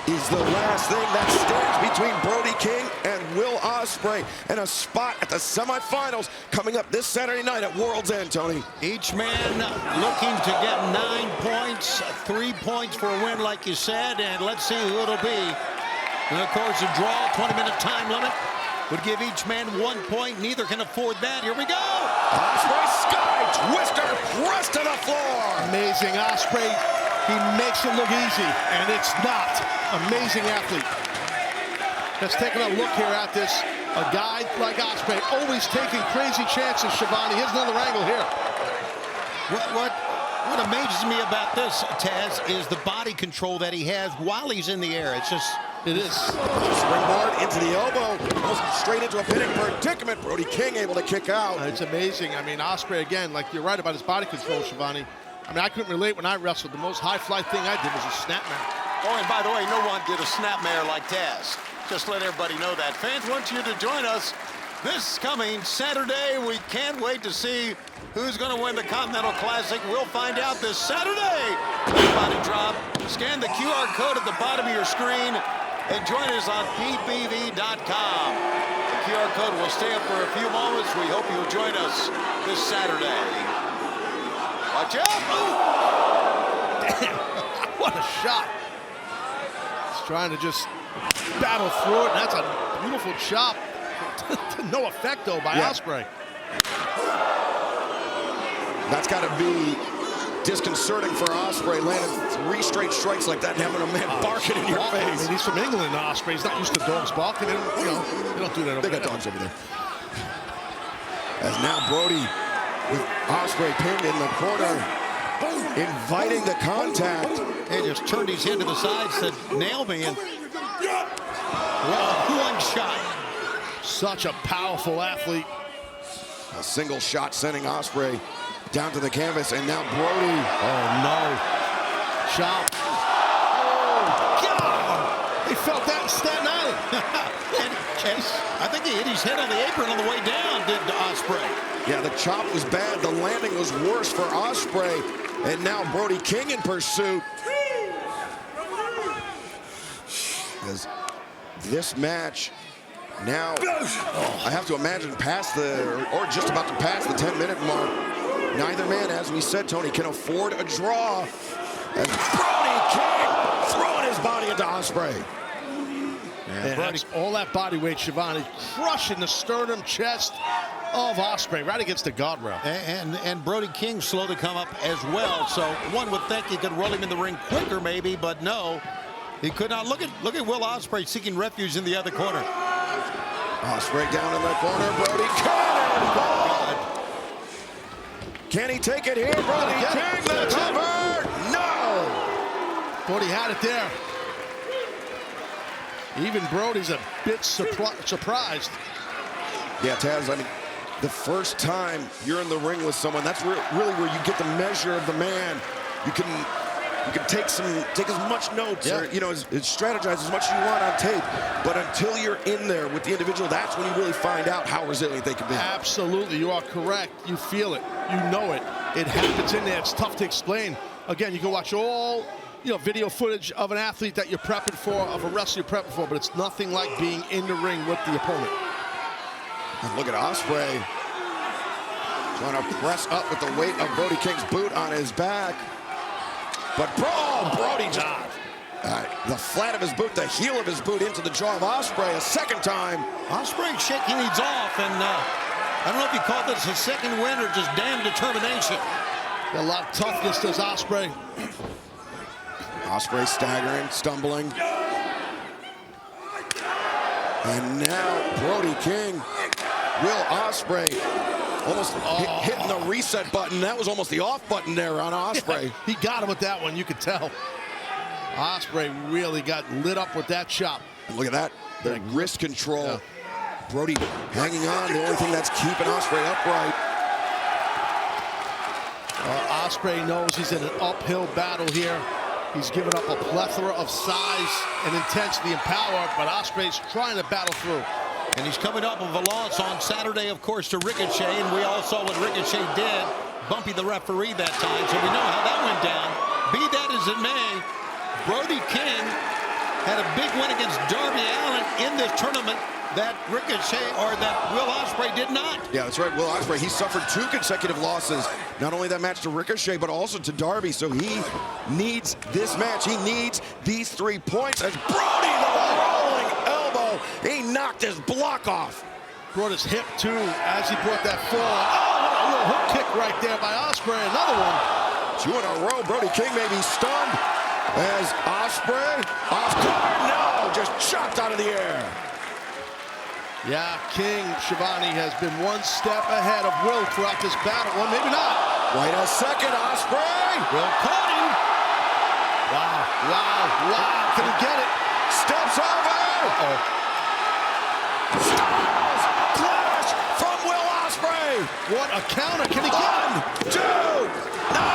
is the last thing that stands between Brody King and Will Ospreay, and a spot at the semifinals coming up this Saturday night at World's End, Tony. Each man looking to get 9 points, 3 points for a win, like you said, and let's see who it'll be. And of course, a draw, 20-minute time limit, would give each man 1 point. Neither can afford that. Here we go. Ospreay sky twister, press to the floor. Amazing Ospreay. He makes it look easy, and it's not. Amazing athlete. Let's take a look here at this. A guy like Ospreay, always taking crazy chances, Shivani. Here's another angle here. What amazes me about this, Taz, is the body control that he has while he's in the air. It is. Springboard into the elbow, goes straight into a pinning predicament. Brody King able to kick out. It's amazing. I mean, Ospreay, again, like you're right about his body control, Shivani. I mean, I couldn't relate when I wrestled. The most high-fly thing I did was a snapmare. Oh, and by the way, no one did a snapmare like Taz. Just let everybody know that. Fans want you to join us this coming Saturday. We can't wait to see who's going to win the Continental Classic. We'll find out this Saturday. Body drop. Scan the QR code at the bottom of your screen and join us on pbv.com. The QR code will stay up for a few moments. We hope you'll join us this Saturday. Watch out! Damn, what a shot. He's trying to just battle through it, and that's a beautiful chop. No effect, though, by Ospreay. That's got to be disconcerting for Ospreay, landing 3 straight strikes like that and having a man barking in your face. I mean, he's from England, Ospreay. He's not used to dogs barking. They don't, they don't do that over there. They got dogs over there. As now Brody with Ospreay pinned in the corner, inviting the contact. And just turned his head to the side, said, nail me, and one shot. Such a powerful athlete. A single shot sending Ospreay down to the canvas, and now Brody. Oh, no. Chop. Oh, God! He felt that in Staten Island. and I think he hit his head on the apron on the way down, did Ospreay. Yeah, the chop was bad. The landing was worse for Ospreay. And now Brody King in pursuit. As this match now, I have to imagine past the, or just about to pass the 10-minute mark. Neither man, as we said, Tony, can afford a draw. As Brody King throwing his body into Ospreay. And that's all that body weight, Shivani, crushing the sternum, chest of Ospreay right against the guardrail. And Brody King slow to come up as well. So one would think he could roll him in the ring quicker, maybe, but no, he could not. Look at Will Ospreay seeking refuge in the other corner. Ospreay down in the corner. Brody King. Can he take it here? Brody King, the cover. No. Thought he had it there. Even Brody's a bit surprised. Yeah, Taz, I mean, the first time you're in the ring with someone, that's really where you get the measure of the man. You can take as much notes or, strategize as much as you want on tape. But until you're in there with the individual, that's when you really find out how resilient they can be. Absolutely, you are correct. You feel it, you know it. It happens in there. It's tough to explain. Again, you can watch all video footage of an athlete that you're prepping for, of a wrestler you're prepping for, but it's nothing like being in the ring with the opponent. And look at Ospreay trying to press up with the weight of Brody King's boot on his back. But Brody just the flat of his boot, the heel of his boot into the jaw of Ospreay a second time. Ospreay shaking these off, and I don't know if you call this a second win or just damn determination. A lot of toughness does Ospreay. Ospreay staggering, stumbling. And now Brody King, Will Ospreay almost hitting the reset button. That was almost the off button there on Ospreay. Yeah, he got him with that one, you could tell. Ospreay really got lit up with that chop. And look at that, the wrist control. Yeah. Brody hanging on, the only thing that's keeping Ospreay upright. Ospreay knows he's in an uphill battle here. He's given up a plethora of size and intensity and power, but Ospreay's trying to battle through. And he's coming up with a loss on Saturday, of course, to Ricochet, and we all saw what Ricochet did, bumping the referee that time, so we know how that went down. Be that as it may, Brody King had a big win against Darby Allin in this tournament that Ricochet, or that Will Ospreay did not. Yeah, that's right, Will Ospreay. He suffered 2 consecutive losses. Not only that match to Ricochet, but also to Darby. So he needs this match. He needs these 3 points. As Brody, the rolling elbow, he knocked his block off. Brought his hip, too, as he brought that fall. Oh, a little hook kick right there by Ospreay. Another one. 2 in a row. Brody King may be stunned. As Ospreay, off guard, no, just chopped out of the air. Yeah, King, Shivani, has been one step ahead of Will throughout this battle. Well, maybe not. Wait a second, Ospreay. Will caught him. Wow. Can he get it? Steps over. Styles clash from Will Ospreay. What a counter. Can he get it? 1, 2. No.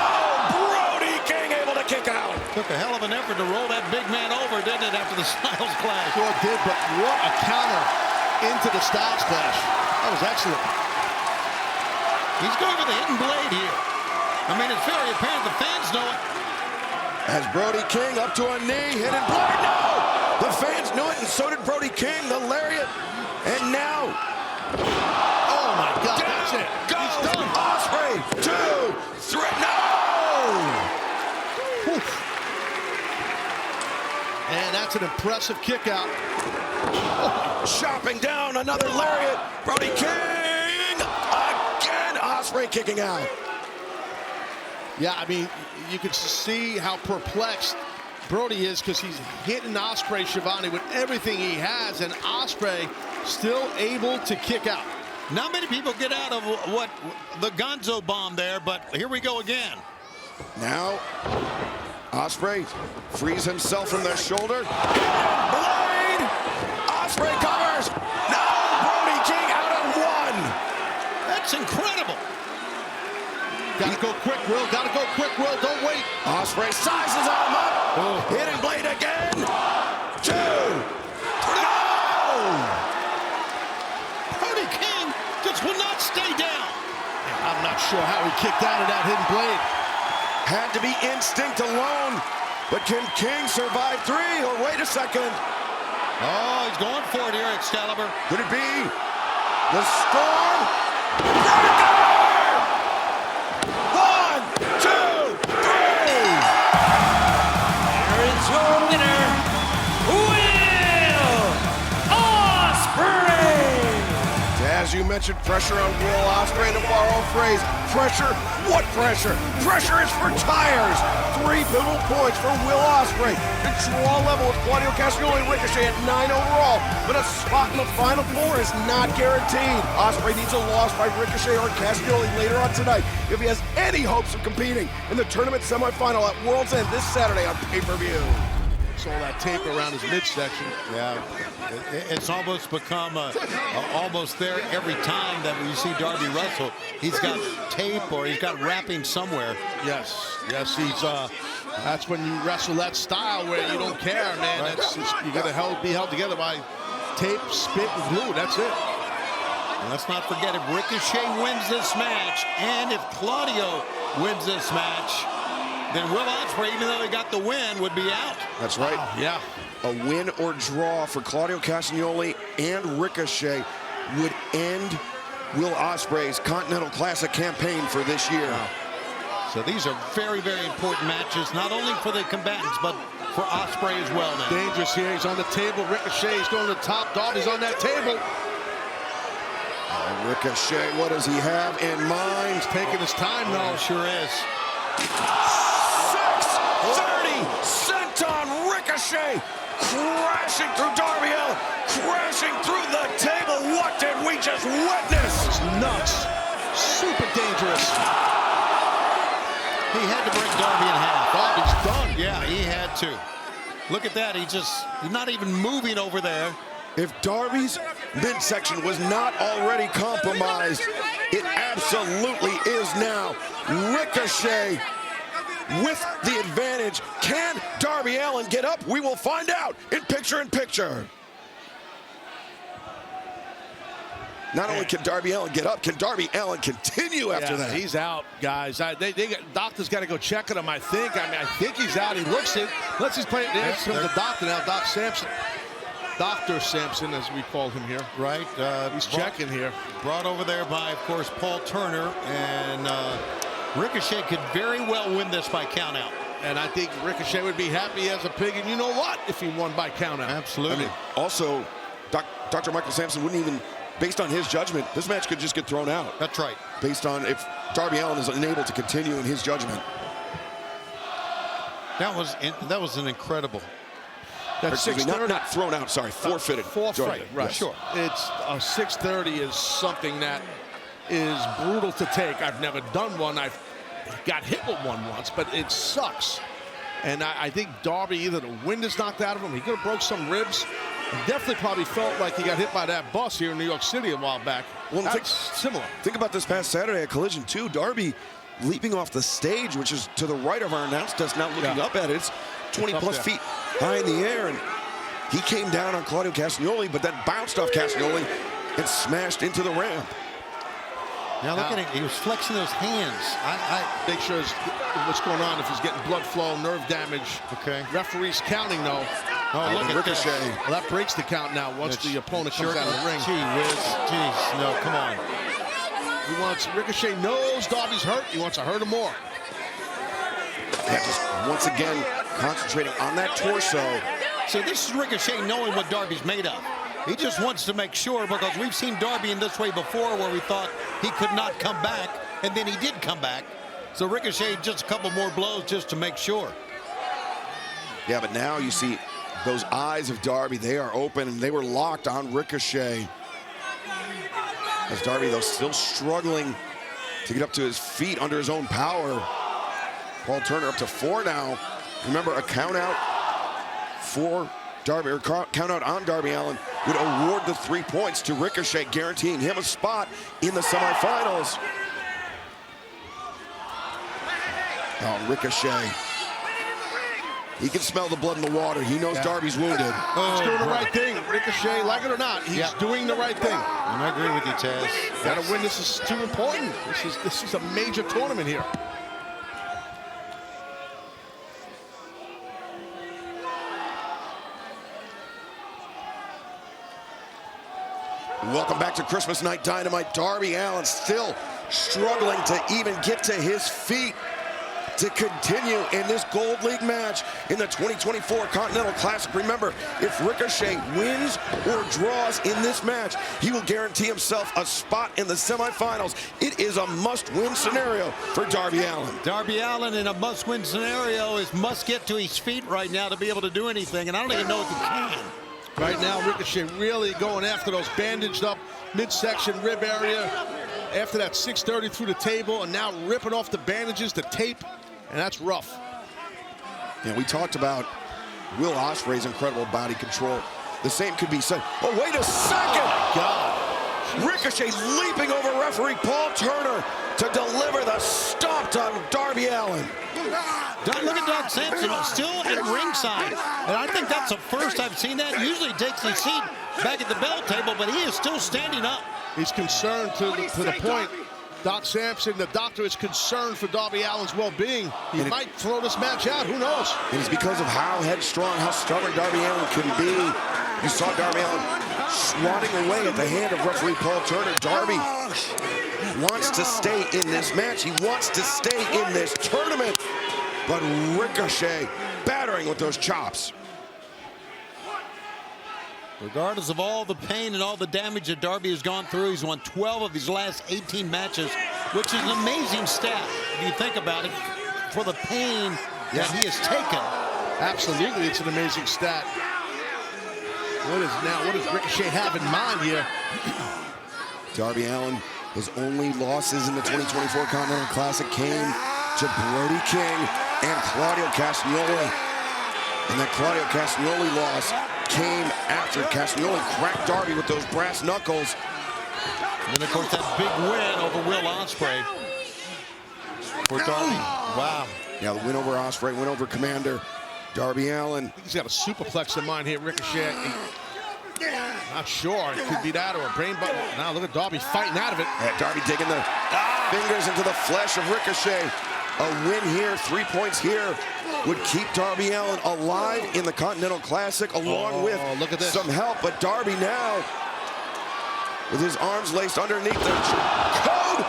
Brody King able to kick out. Took a hell of an effort to roll that big man over, didn't it, after the Styles clash? Sure did, but what a counter into the Styles clash. That was excellent. He's going for the hidden blade here. I mean, it's very apparent the fans know it. As Brody King up to a knee, hidden blade, no! The fans knew it, and so did Brody King, the lariat. And now, oh my God, down that's it. Goes Ospreay, 2, 3, no! Oof. And that's an impressive kick out. Oh, chopping down another lariat. Brody King, again, Ospreay kicking out. Yeah, I mean, you can see how perplexed Brody is because he's hitting Ospreay, Shivani, with everything he has, and Ospreay still able to kick out. Not many people get out of what the Gonzo bomb there, but here we go again. Now, Ospreay frees himself from their shoulder. Blade! Ospreay covers! No! Brody King out at 1! That's incredible! Gotta go quick, Will. Gotta go quick, Will. Don't wait. Ospreay sizes him up. Oh. Hidden blade again. 2. No! Brody King just will not stay down. I'm not sure how he kicked out of that hidden blade. Had to be instinct alone. But can King survive 3? Or wait a second. Oh, he's going for it here, Excalibur. Could it be the storm? Breaker! 1, 2, 3. Here is your winner, Will Ospreay. As you mentioned, pressure on Will Ospreay, to borrow a phrase. Pressure? What pressure? Pressure is for tires. 3 pivotal points for Will Ospreay. The draw level with Claudio Castagnoli and Ricochet at 9 overall, but a spot in the final 4 is not guaranteed. Ospreay needs a loss by Ricochet or Castagnoli later on tonight if he has any hopes of competing in the tournament semifinal at World's End this Saturday on pay-per-view. Saw that tape around his midsection. Yeah, it's almost become almost there every time that we see Darby wrestle. He's got tape or he's got wrapping somewhere. Yes, he's. That's when you wrestle that style where you don't care, man. Right. You gotta be held together by tape, spit, and glue. That's it. And let's not forget, if Ricochet wins this match, and if Claudio wins this match, then Will Ospreay, even though he got the win, would be out. That's right. Yeah. A win or draw for Claudio Castagnoli and Ricochet would end Will Ospreay's Continental Classic campaign for this year. Wow. So these are very, very important matches, not only for the combatants, but for Ospreay as well now. Dangerous here. He's on the table. Ricochet is going to the top. Darby's on that table. Ricochet, what does he have in mind? He's taking his time, though. It sure is. 630 senton Ricochet crashing through Darby Allin, crashing through the table. What did we just witness? It's nuts. Super dangerous. He had to break Darby in half. Darby's done. Yeah, he had to. Look at that. He's not even moving over there. If Darby's midsection was not already compromised, it absolutely is now. Ricochet with the advantage. Can Darby Allin get up? We will find out in picture-in-picture. Not only can Darby Allin get up, can Darby Allin continue after that? He's out, guys. Doctor's got to go check on him, I think. I think he's out. He looks it. Let's just play it. There's the doctor now, Doc Sampson. Dr. Sampson, as we call him here. Right. He's checking here. Brought over there by, of course, Paul Turner. And Ricochet could very well win this by countout. And I think Ricochet would be happy as a pig. And you know what? If he won by countout. Absolutely. I mean, also, Dr. Michael Sampson wouldn't even, based on his judgment, this match could just get thrown out. That's right. Based on if Darby Allin is unable to continue in his judgment. That was an incredible. That's not thrown out, sorry, forfeited. Forfeited, right. Yes. Sure. It's 630 is something that is brutal to take. I've never done one. I've got hit with one once, but it sucks. And I think Darby, either the wind is knocked out of him, he could have broke some ribs. He definitely probably felt like he got hit by that bus here in New York City a while back. Well, that's similar. Think about this past Saturday at Collision, too. Darby leaping off the stage, which is to the right of our announce desk, not looking up at it. It's 20-plus feet high in the air, and he came down on Claudio Castagnoli, but then bounced off Castagnoli and smashed into the ramp. Now look at it. He was flexing those hands. I make sure what's going on, if he's getting blood flow, nerve damage. Okay. Referee's counting, though. Oh, look at Ricochet. this. Well, that breaks the count now once the opponent comes out of the ring. Gee whiz. Jeez, no, come on. He wants, Ricochet knows Darby's hurt. He wants to hurt him more. Yeah, just once again concentrating on that torso. See, this is Ricochet knowing what Darby's made of. He just wants to make sure, because we've seen Darby in this way before where we thought he could not come back, and then he did come back. So Ricochet just a couple more blows just to make sure. Yeah, but now you see those eyes of Darby, they are open, and they were locked on Ricochet. As Darby, though, still struggling to get up to his feet under his own power. Paul Turner up to 4 now. Remember, a count out for Darby, or count out on Darby Allin would award the 3 points to Ricochet, guaranteeing him a spot in the semifinals. Oh, Ricochet. He can smell the blood in the water. He knows Darby's wounded. He's doing the right thing. Ricochet, like it or not, he's doing the right thing. And I agree with you, Taz. Got to win. This is too important. This is a major tournament here. Welcome back to Christmas Night Dynamite. Darby Allin still struggling to even get to his feet to continue in this Gold League match in the 2024 Continental Classic. Remember, if Ricochet wins or draws in this match, he will guarantee himself a spot in the semifinals. It is a must-win scenario for Darby Allin. Darby Allin in a must-win scenario is must get to his feet right now to be able to do anything, and I don't even know if he can. Right now, Ricochet really going after those bandaged up midsection rib area. After that 630 through the table, and now ripping off the bandages, the tape, and that's rough. Yeah, we talked about Will Ospreay's incredible body control. The same could be said. Oh, wait a second! Oh, God. Ricochet leaping over referee Paul Turner to deliver the stomp on Darby Allin. Look at Doc Sampson still at ringside. And I think that's the first I've seen that. Usually he takes his seat back at the bell table, but he is still standing up. He's concerned to the point. Doc Sampson, the doctor, is concerned for Darby Allin's well-being. He might throw this match out. Who knows? It is because of how headstrong, how stubborn Darby Allin can be. You saw Darby Allin swatting away at the hand of referee Paul Turner. Darby wants to stay in this match. He wants to stay in this tournament. But Ricochet battering with those chops. Regardless of all the pain and all the damage that Darby has gone through, he's won 12 of his last 18 matches, which is an amazing stat, if you think about it, for the pain that he has taken. Absolutely, it's an amazing stat. What does Ricochet have in mind here? Darby Allin, his only losses in the 2024 Continental Classic came to Brody King and Claudio Castagnoli. And that Claudio Castagnoli loss came after Castagnoli cracked Darby with those brass knuckles. And then, of course, that big win over Will Ospreay for Darby. Wow. Yeah, the win over Ospreay, win over Komander. Darby Allin. He's got a superplex in mind here, Ricochet. Not sure. It could be that or a brain button. Now look at Darby fighting out of it. Yeah, Darby digging the fingers into the flesh of Ricochet. A win here, 3 points here, would keep Darby Allin alive in the Continental Classic, along with some help. But Darby now, with his arms laced underneath the code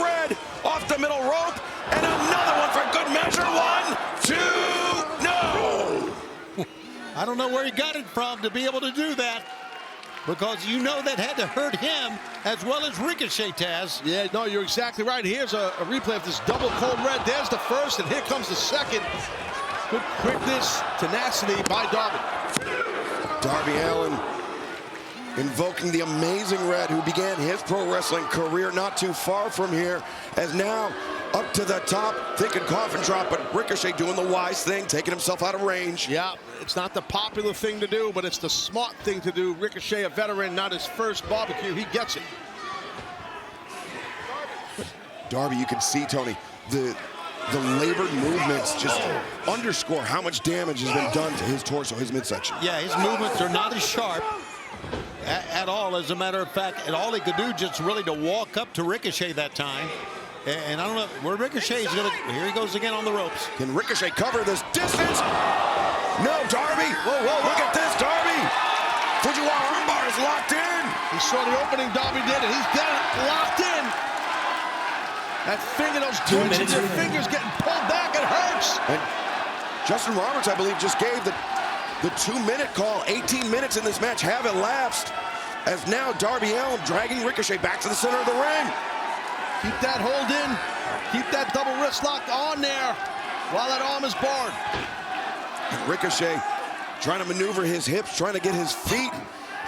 red off the middle rope, and another one for good measure. 1, 2, no! I don't know where he got it from to be able to do that, because you know that had to hurt him as well as Ricochet, Taz. Yeah, no, you're exactly right. Here's a replay of this double cold red. There's the first, and here comes the second. Good quickness, tenacity by Darby. Darby Allin invoking the Amazing Red, who began his pro wrestling career not too far from here, as now up to the top, thinking coffin drop, but Ricochet doing the wise thing, taking himself out of range. Yeah, it's not the popular thing to do, but it's the smart thing to do. Ricochet, a veteran, not his first barbecue. He gets it. Darby, you can see, Tony, the labored movements just underscore how much damage has been done to his torso, his midsection. Yeah, his movements are not as sharp at all. As a matter of fact, and all he could do just really to walk up to Ricochet that time. And I don't know where Ricochet is going to. Here he goes again on the ropes. Can Ricochet cover this distance? No, Darby. Whoa, look at this, Darby. Fujiwara armbar is locked in. He saw the opening Darby did, and he's got it locked in. That finger, those joints in your fingers getting pulled back, it hurts. And Justin Roberts, I believe, just gave the 2-minute call. 18 minutes in this match have elapsed, as now Darby Allin dragging Ricochet back to the center of the ring. Keep that hold in. Keep that double wrist lock on there while that arm is barred. And Ricochet trying to maneuver his hips, trying to get his feet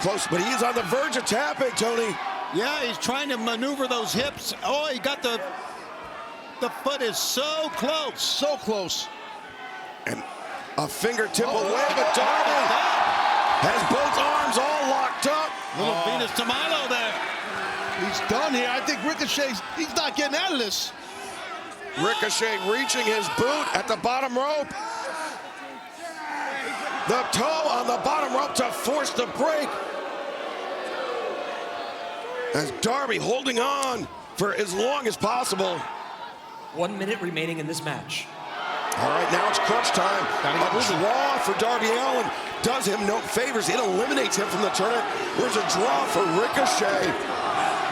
close, but he's on the verge of tapping, Tony. Yeah, he's trying to maneuver those hips. Oh, he got the foot is so close. So close. And a fingertip away, but Darby has both arms all locked up. Little Venus de Milo there. He's done here. I think Ricochet's, he's not getting out of this. Ricochet reaching his boot at the bottom rope. The toe on the bottom rope to force the break. As Darby holding on for as long as possible. 1 minute remaining in this match. All right, now it's crunch time. A draw for Darby Allin does him no favors. It eliminates him from the tournament. There's a draw for Ricochet.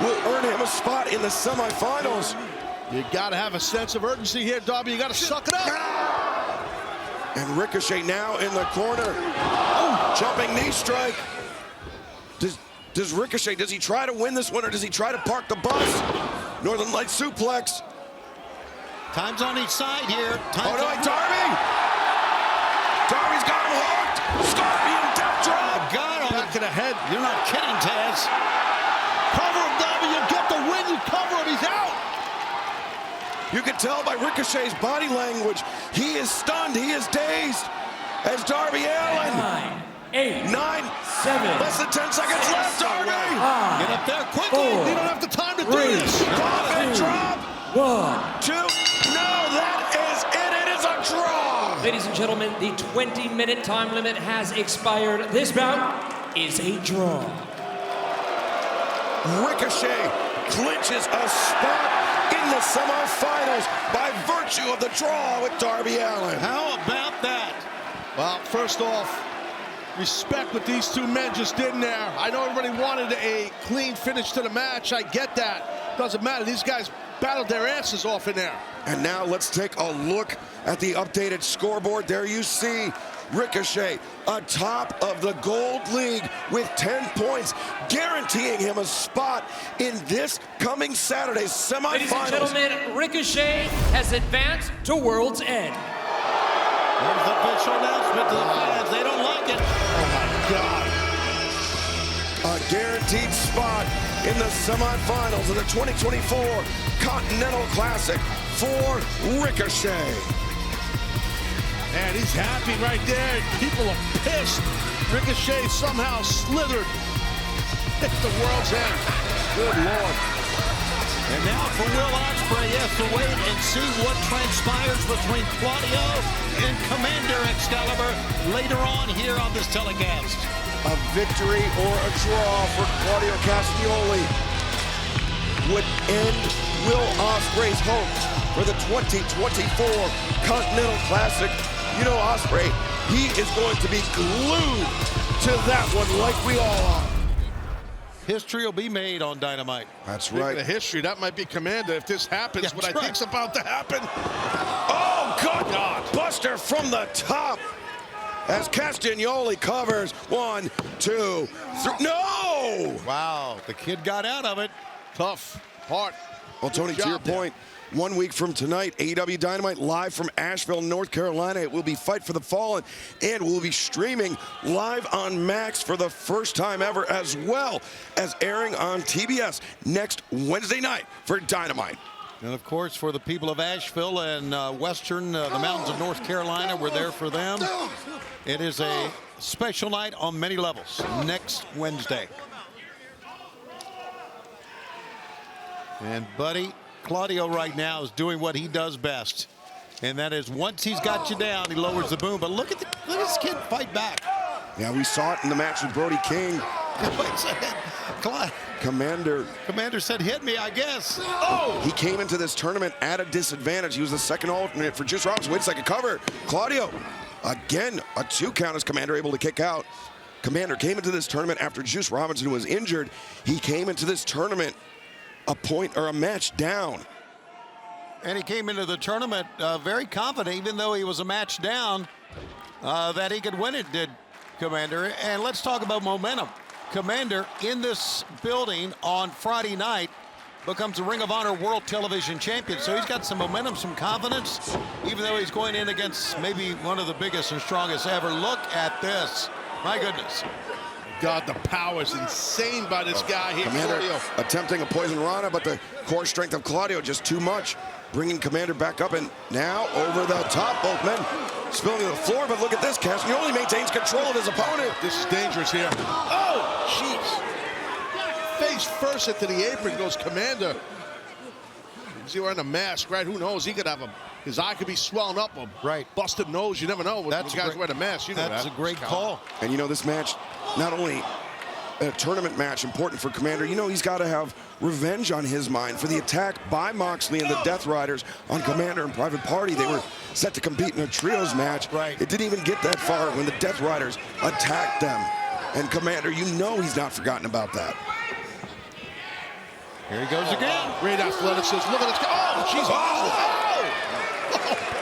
Will earn him a spot in the semifinals. You got to have a sense of urgency here, Darby. You got to suck it up. And Ricochet now in the corner. Jumping knee strike. Does Ricochet, does he try to win this one, or does he try to park the bus? Northern Light suplex. Time's on each side here. Oh no, Darby! Darby's got him hooked. Scorpion death drop. Got him. Back of the head. You're not kidding, Taz. Cover him, Darby. You get the win. You cover him. He's out. You can tell by Ricochet's body language. He is stunned. He is dazed. As Darby Allin. 9, 8, 9, 7. Less than 10 seconds left, Darby. Get up there quickly. 4, you don't have the time to do this. Coffin drop. 1. 2. No, that is it. It is a draw. Ladies and gentlemen, the 20-minute time limit has expired. This bout is a draw. Ricochet clinches a spot in the semifinals by virtue of the draw with Darby Allin. How about that? Well, first off, respect what these two men just did in there. I know everybody wanted a clean finish to the match. I get that. Doesn't matter. These guys battled their asses off in there. And now let's take a look at the updated scoreboard. There you see Ricochet atop of the Gold League with 10 points, guaranteeing him a spot in this coming Saturday's semifinals. Ladies and gentlemen, Ricochet has advanced to World's End. There's the official announcement to the fans. They don't like it. Oh my God. A guaranteed spot in the semifinals of the 2024 Continental Classic for Ricochet. And he's happy right there. People are pissed. Ricochet somehow slithered. It's the World's End. Good Lord. And now for Will Ospreay, he has to wait and see what transpires between Claudio and Komander Excalibur later on here on this telecast. A victory or a draw for Claudio Castagnoli would end Will Ospreay's hopes for the 2024 Continental Classic. You know, Ospreay, he is going to be glued to that one like we all are. History will be made on Dynamite. That's Speaking right. of history, that might be Komander if this happens. Yeah, what I right. think's about to happen. Oh, good God. Buster from the top as Castagnoli covers. 1, 2, 3. No! Wow, the kid got out of it. Tough part. Well, Tony, to your point, 1 week from tonight, AEW Dynamite live from Asheville, North Carolina. It will be Fight for the Fallen, and we'll be streaming live on Max for the first time ever, as well as airing on TBS next Wednesday night for Dynamite. And of course, for the people of Asheville and the mountains of North Carolina, we're there for them. It is a special night on many levels next Wednesday. And buddy, Claudio right now is doing what he does best, and that is once he's got you down, he lowers the boom. But look at this kid fight back. Yeah, we saw it in the match with Brody King. Komander said, "Hit me, I guess." Oh! He came into this tournament at a disadvantage. He was the second alternate for Juice Robinson. Wait a second, cover. Claudio, again, a 2 count as Komander able to kick out. Komander came into this tournament after Juice Robinson was injured. He came into this tournament a point or a match down. And he came into the tournament very confident, even though he was a match down, that he could win it, did Komander. And let's talk about momentum. Komander in this building on Friday night becomes a Ring of Honor World Television Champion. So he's got some momentum, some confidence, even though he's going in against maybe one of the biggest and strongest ever. Look at this. My goodness. God, the power is insane by this guy here. Komander attempting a poison rana, but the core strength of Claudio just too much, bringing Komander back up, and now over the top, both men spilling to the floor. But look at this, Castagnoli maintains control of his opponent. This is dangerous here. Oh, jeez. Face first into the apron goes Komander. Is he wearing a mask, right? Who knows? He could have his eye could be swelling up, a busted nose. You never know when guys wear a mask. You know that's a great call. And you know, this match, not only a tournament match important for Komander, you know he's got to have revenge on his mind for the attack by Moxley and the Death Riders on Komander and Private Party. They were set to compete in a trios match. It didn't even get that far when the Death Riders attacked them. And Komander, you know he's not forgotten about that. Here he goes again. Great athleticism. Look at this guy. Oh, jeez. Oh,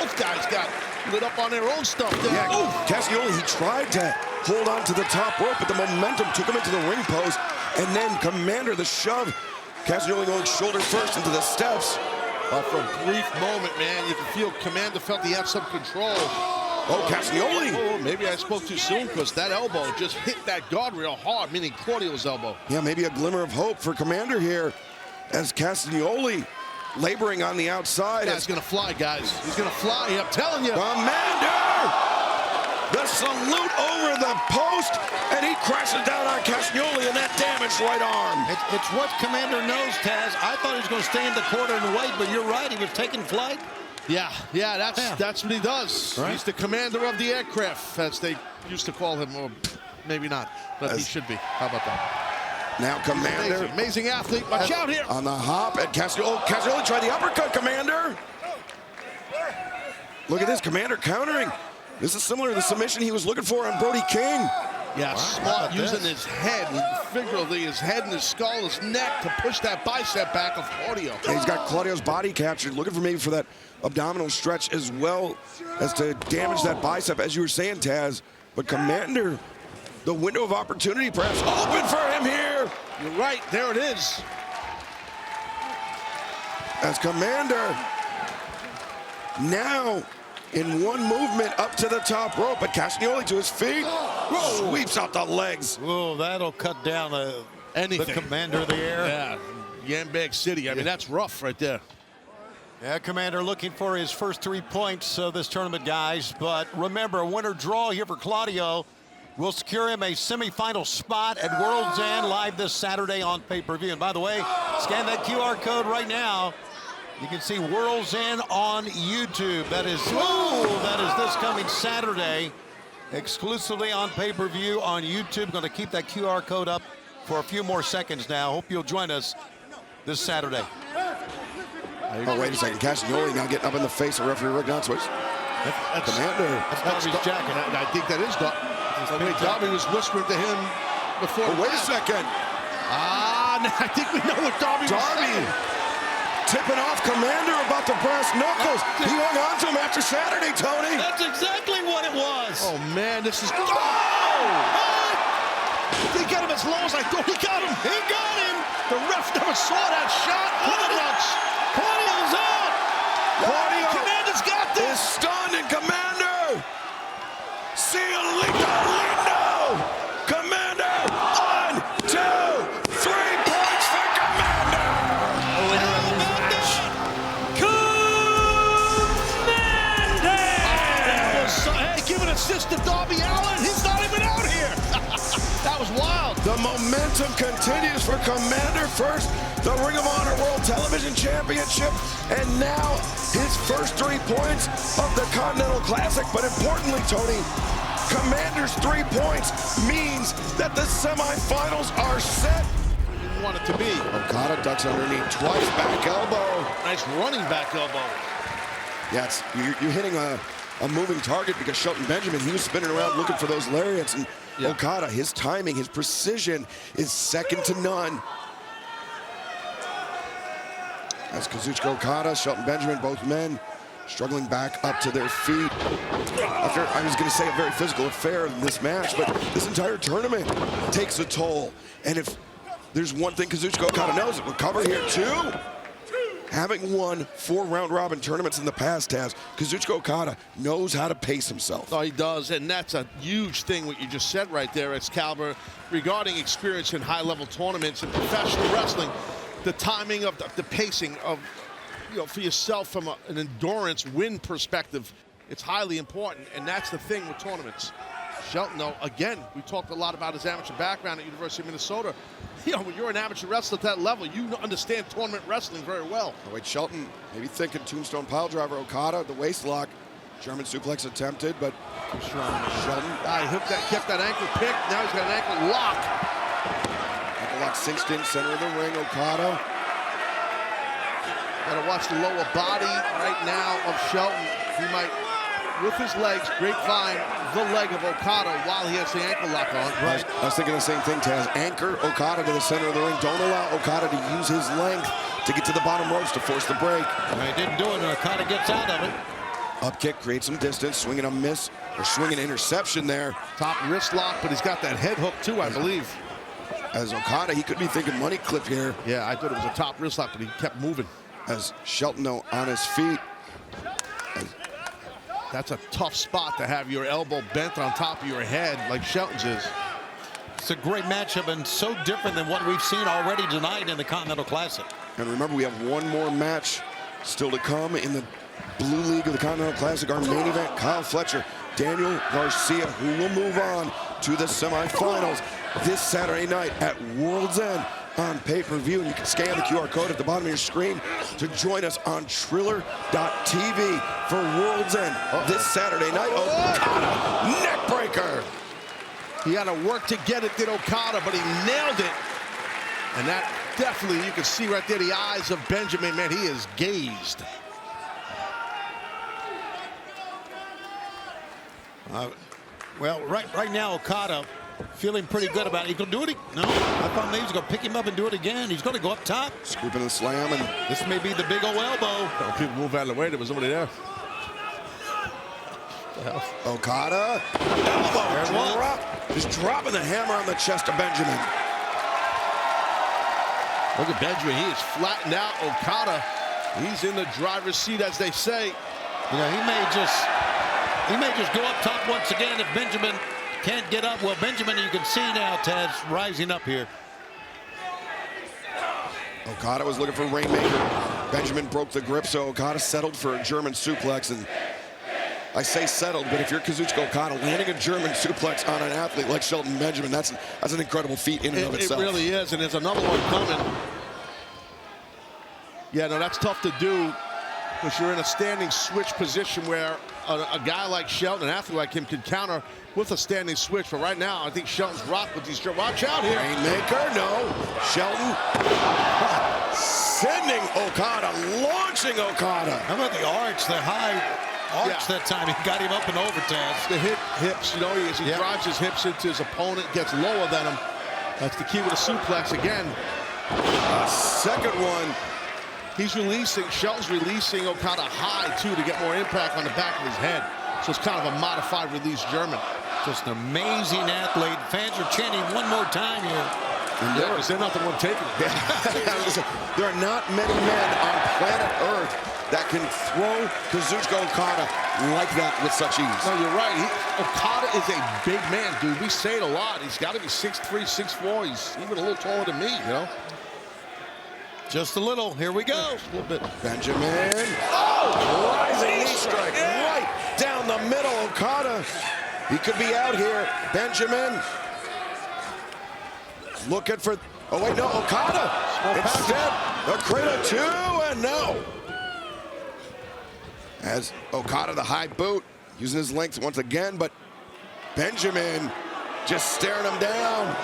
both guys got lit up on their own stuff there. Yeah, Castagnoli, he tried to hold on to the top rope, but the momentum took him into the ring post, and then Komander, the shove. Castagnoli going shoulder first into the steps. But for a brief moment, man, you can feel Komander felt he had some control. Oh, Castagnoli. Oh, maybe I spoke too soon, because that elbow just hit that guardrail hard, meaning Claudio's elbow. Yeah, maybe a glimmer of hope for Komander here, as Castagnoli laboring on the outside. He's gonna fly, guys. He's gonna fly, I'm telling you. Komander! The salute over the post, and he crashes down on Castagnoli in that damaged right arm. It's what Komander knows, Taz. I thought he was going to stay in the corner and wait, but you're right. He was taking flight. Yeah, that's what he does. Right. He's the commander of the aircraft, as they used to call him, or maybe not, but he should be. How about that? Now Komander. Amazing athlete. Watch out here. On the hop, and Castagnoli tried the uppercut, Komander. Look at this, Komander countering. This is similar to the submission he was looking for on Brody King. Yeah, smart, using his head, figuratively, his head and his skull, his neck to push that bicep back of Claudio. Yeah, he's got Claudio's body captured, looking for maybe for that abdominal stretch as well as to damage that bicep, as you were saying, Taz. But Komander, the window of opportunity perhaps open for him here. You're right, there it is. As Komander now in one movement up to the top rope, but Castagnoli to his feet, sweeps out the legs. Oh, that'll cut down the Komander of the air. Yeah, Yambag City. I mean, that's rough right there. Yeah, Komander looking for his first 3 points of this tournament, guys. But remember, a winner draw here for Claudio will secure him a semifinal spot at World's End live this Saturday on pay-per-view. And by the way, scan that QR code right now. You can see World's End on YouTube. That is this coming Saturday, exclusively on pay-per-view on YouTube. Going to keep that QR code up for a few more seconds now. Hope you'll join us this Saturday. Oh, wait a second. Castagnoli now getting up in the face of referee Rick Nonswitch. That's Komander. That's Darby's jacket. I think that is Darby. Darby was whispering to him before. Oh, wait a second. I think we know what Darby was saying. Tipping off Komander about the brass knuckles. He hung on to him after Saturday, Tony. That's exactly what it was. Oh, man, this is... Oh! Did he get him as low as I thought he got him? He got him. The ref never saw that shot. Oh, the nuts. continues for Komander. First, the Ring of Honor World Television Championship, and now his first 3 points of the Continental Classic. But importantly, Tony, Komander's 3 points means that the semifinals are set. You want it to be. Okada ducks underneath twice, back elbow. Nice running back elbow. Yeah, you're hitting a moving target, because Shelton Benjamin, he was spinning around looking for those lariats, and Okada, his timing, his precision is second to none. As Kazuchika Okada, Shelton Benjamin, both men struggling back up to their feet. After, I was going to say, a very physical affair in this match, but this entire tournament takes a toll. And if there's one thing Kazuchika Okada knows, it will cover here too. Having won 4 round-robin tournaments in the past, Kazuchika Okada knows how to pace himself. Oh, he does, and that's a huge thing, what you just said right there, Excalibur, regarding experience in high-level tournaments and professional wrestling. The timing of the pacing of, for yourself from an endurance win perspective, it's highly important, and that's the thing with tournaments. Shelton, though, again, we talked a lot about his amateur background at University of Minnesota. When you're an amateur wrestler at that level, you understand tournament wrestling very well. Oh, wait, Shelton maybe thinking tombstone piledriver. Okada, the waist lock. German suplex attempted, but Shelton. He kept that ankle picked. Now he's got an ankle lock. Ankle lock cinched in center of the ring. Okada. Gotta watch the lower body right now of Shelton. He might, with his legs, grapevine the leg of Okada while he has the ankle lock on. Right. I was thinking the same thing, Taz. Anchor Okada to the center of the ring. Don't allow Okada to use his length to get to the bottom ropes to force the break. He didn't do it, and Okada gets out of it. Up kick, creates some distance, swinging a miss, or swinging an interception there. Top wrist lock, but he's got that head hook too, I believe. As Okada, he could be thinking money clip here. Yeah, I thought it was a top wrist lock, but he kept moving. As Shelton, though, on his feet. That's a tough spot to have your elbow bent on top of your head like Shelton's is. It's a great matchup and so different than what we've seen already tonight in the Continental Classic. And remember, we have one more match still to come in the Blue League of the Continental Classic. Our main event, Kyle Fletcher, Daniel Garcia, who will move on to the semifinals this Saturday night at World's End on pay-per-view. And you can scan the QR code at the bottom of your screen to join us on Triller.tv for World's End this Saturday night. Okada, neckbreaker. He had to work to get it, did Okada, but he nailed it. And that definitely, you can see right there the eyes of Benjamin, man, he is gazed. Well, right now, Okada feeling pretty good about it. He can do it. No, I thought maybe he's going to pick him up and do it again. He's going to go up top. Scooping the slam, and this may be the big old elbow. People move out of the way. There was somebody there. Okada, elbow drop. Just dropping the hammer on the chest of Benjamin. Look at Benjamin. He is flattened out. Okada, he's in the driver's seat, as they say. You know, he may just go up top once again if Benjamin can't get up. Well, Benjamin, you can see now, Taz, rising up here. Okada was looking for Rainmaker. Benjamin broke the grip, so Okada settled for a German suplex. And I say settled, but if you're Kazuchika Okada, landing a German suplex on an athlete like Shelton Benjamin, that's an incredible feat in and of itself. It really is, and there's another one coming. Yeah, no, that's tough to do, because you're in a standing switch position where a guy like Shelton, an athlete like him, can counter with a standing switch. But right now, I think Shelton's rocked with these. Watch out here. Rainmaker, no. Shelton sending Okada, launching Okada. How about the arch, the high arch that time? He got him up and over, Taz. The hips, as he drives his hips into his opponent, gets lower than him. That's the key with a suplex again. Second one. He's releasing, Shelton's releasing Okada high, too, to get more impact on the back of his head. So it's kind of a modified release German. Just an amazing athlete. Fans are chanting one more time here. Yeah, because they're not the one taking it. There are not many men on planet Earth that can throw Kazuchika Okada like that with such ease. No, you're right. Okada is a big man, dude. We say it a lot. He's got to be 6'3", 6'4". He's even a little taller than me, Just a little. Here we go. Just a little bit. Benjamin. Oh! Rising knee strike right down the middle. Okada. He could be out here. Benjamin. looking for, oh wait, no, Okada. Instead, the cradle 2, and no. As Okada, the high boot, using his length once again, but Benjamin just staring him down.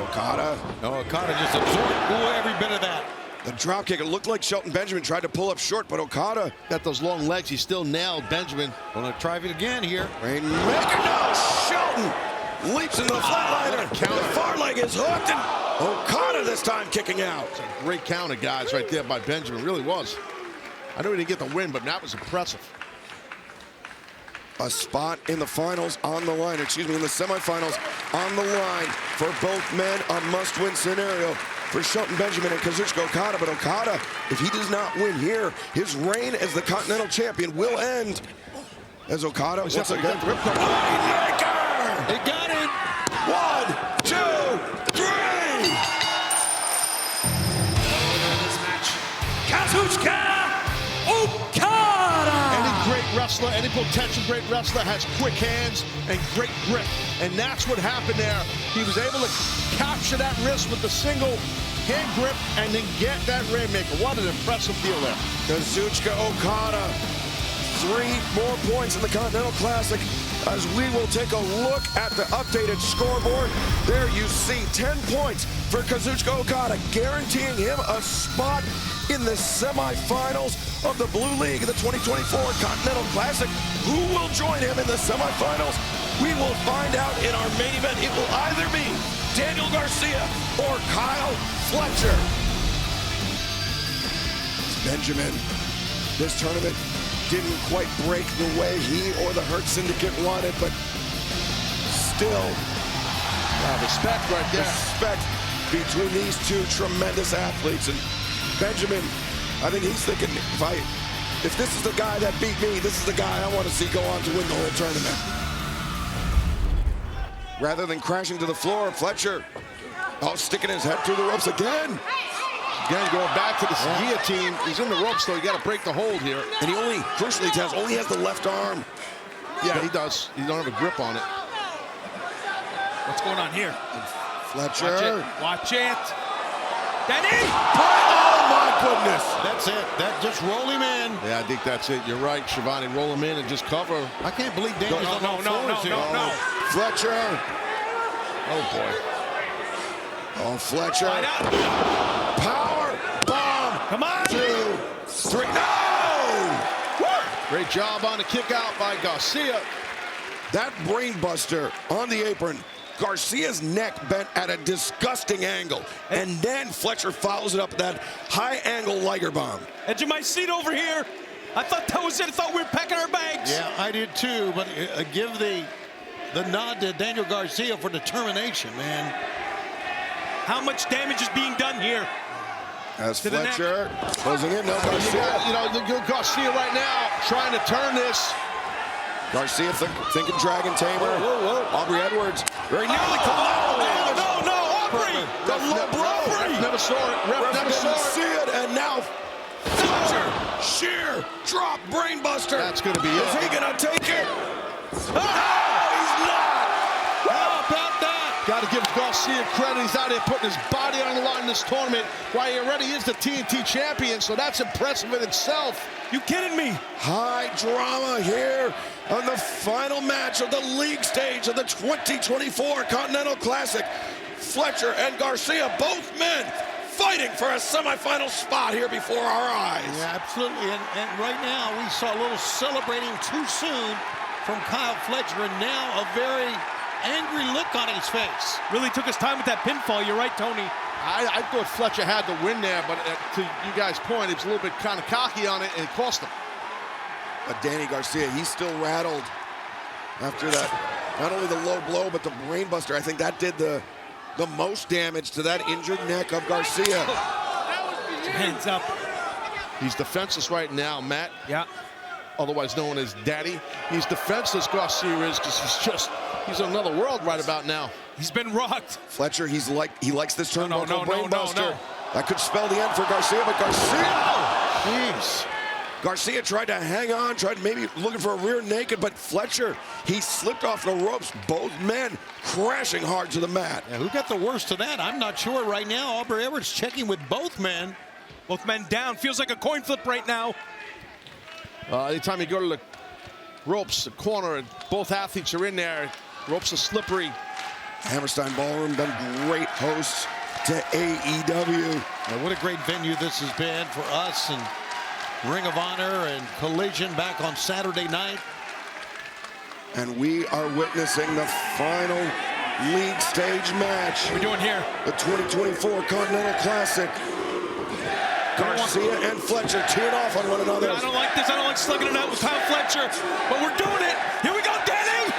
Okada. No, Okada just absorbed every bit of that. The drop kick, it looked like Shelton Benjamin tried to pull up short, but Okada got those long legs. He still nailed Benjamin. Gonna try it again here. Rainmaker, no! Shelton leaps into the flatliner. The far leg is hooked, and Okada this time kicking out. It's a great counter, guys, right there by Benjamin. It really was. I know he didn't get the win, but that was impressive. A spot in the finals on the line, excuse me, in the semifinals on the line for both men. A must-win scenario for Shelton Benjamin and Kazuchika Okada. But Okada, if he does not win here, his reign as the Continental Champion will end. As Okada once again, Rainmaker! It got him. 1, 2, 3. This match, Kazuchika Okada. Any great wrestler, any potential great wrestler has quick hands and great grip. And that's what happened there. He was able to capture that wrist with the single hand grip and then get that Rainmaker. What an impressive deal there. Kazuchika Okada, 3 more points in the Continental Classic as we will take a look at the updated scoreboard. There you see 10 points for Kazuchika Okada, guaranteeing him a spot in the semifinals of the Blue League of the 2024 Continental Classic. Who will join him in the semifinals? We will find out in our main event. It will either be Daniel Garcia or Kyle Fletcher. Benjamin, this tournament didn't quite break the way he or the Hurt Syndicate wanted, but still, respect right there. Respect between these two tremendous athletes. And Benjamin, I think he's thinking, if this is the guy that beat me, this is the guy I want to see go on to win the whole tournament. Rather than crashing to the floor, Fletcher, sticking his head through the ropes again. Again, going back to the guillotine. He's in the ropes, though. You got to break the hold here. And he crucially, Taz, only has the left arm. Yeah, he does. He don't have a grip on it. What's going on here? Fletcher. Watch it. Danny! Oh, my goodness. That's it. That just roll him in. Yeah, I think that's it. You're right, Shivani. Roll him in and just cover. I can't believe Daniel's on all fours here. No. Fletcher. Oh, boy. Oh, Fletcher. Power bomb. Come on. 2, 3. No! Great job on the kick out by Garcia. That brainbuster on the apron. Garcia's neck bent at a disgusting angle. And then Fletcher follows it up with that high angle Liger bomb. Edge of my seat over here. I thought that was it. I thought we were packing our bags. Yeah, I did too, but give the nod to Daniel Garcia for determination, man. How much damage is being done here? As Fletcher closing in, no Garcia. You know, Garcia right now trying to turn this. Garcia thinking Dragon Tamer. Whoa. Aubrey Edwards very nearly collateral damage. No, Aubrey! The low blow. Ref never saw it. Ref never saw it. See it, and now Fletcher, sheer drop brainbuster. That's going to be it. Is he going to take it? He's not. How about that? Got to give Garcia credit. He's out there putting his body on the line in this tournament while he already is the TNT champion, so that's impressive in itself. You kidding me? High drama here on the final match of the league stage of the 2024 Continental Classic. Fletcher and Garcia, both men, fighting for a semifinal spot here before our eyes. Yeah, absolutely. And right now, we saw a little celebrating too soon from Kyle Fletcher, and now a very angry look on his face. Really took his time with that pinfall. You're right, Tony. I thought Fletcher had the win there, but to you guys' point, he was a little bit kind of cocky on it, and it cost him. But Danny Garcia, he's still rattled after that. Not only the low blow, but the brainbuster. I think that did the most damage to that injured neck of Garcia. Hands up. He's defenseless right now, Matt. Yeah. Otherwise known as Daddy. He's defenseless, Garcia is, because he's in another world right about now. He's been rocked. Fletcher, he likes this turnbuckle brainbuster. No. That could spell the end for Garcia, but Garcia! Jeez. Garcia tried to hang on, tried maybe looking for a rear naked, but Fletcher, he slipped off the ropes. Both men crashing hard to the mat. Yeah, who got the worst of that? I'm not sure right now. Aubrey Edwards checking with both men. Both men down. Feels like a coin flip right now. Anytime you go to the ropes, the corner, and both athletes are in there, ropes are slippery. Hammerstein Ballroom been great hosts to AEW. Now, what a great venue this has been for us, and Ring of Honor and Collision back on Saturday night. And we are witnessing the final league stage match. What are we doing here? The 2024 Continental Classic. Garcia and Fletcher teeing off on one another. I don't like this. I don't like slugging it out with Kyle Fletcher, but we're doing it. Here we go, Danny!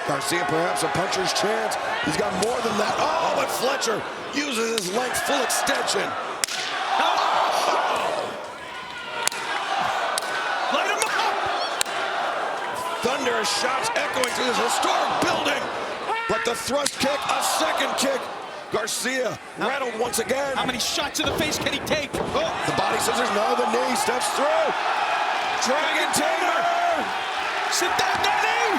Garcia perhaps a puncher's chance. He's got more than that. Oh, but Fletcher uses his length full extension. Light him up! Thunderous shots echoing through this historic building. But the thrust kick, a second kick. Garcia rattled once again. How many shots in the face can he take? Oh, the body scissors, no, the knee steps through. Dragon Tamer. Sit down, Danny!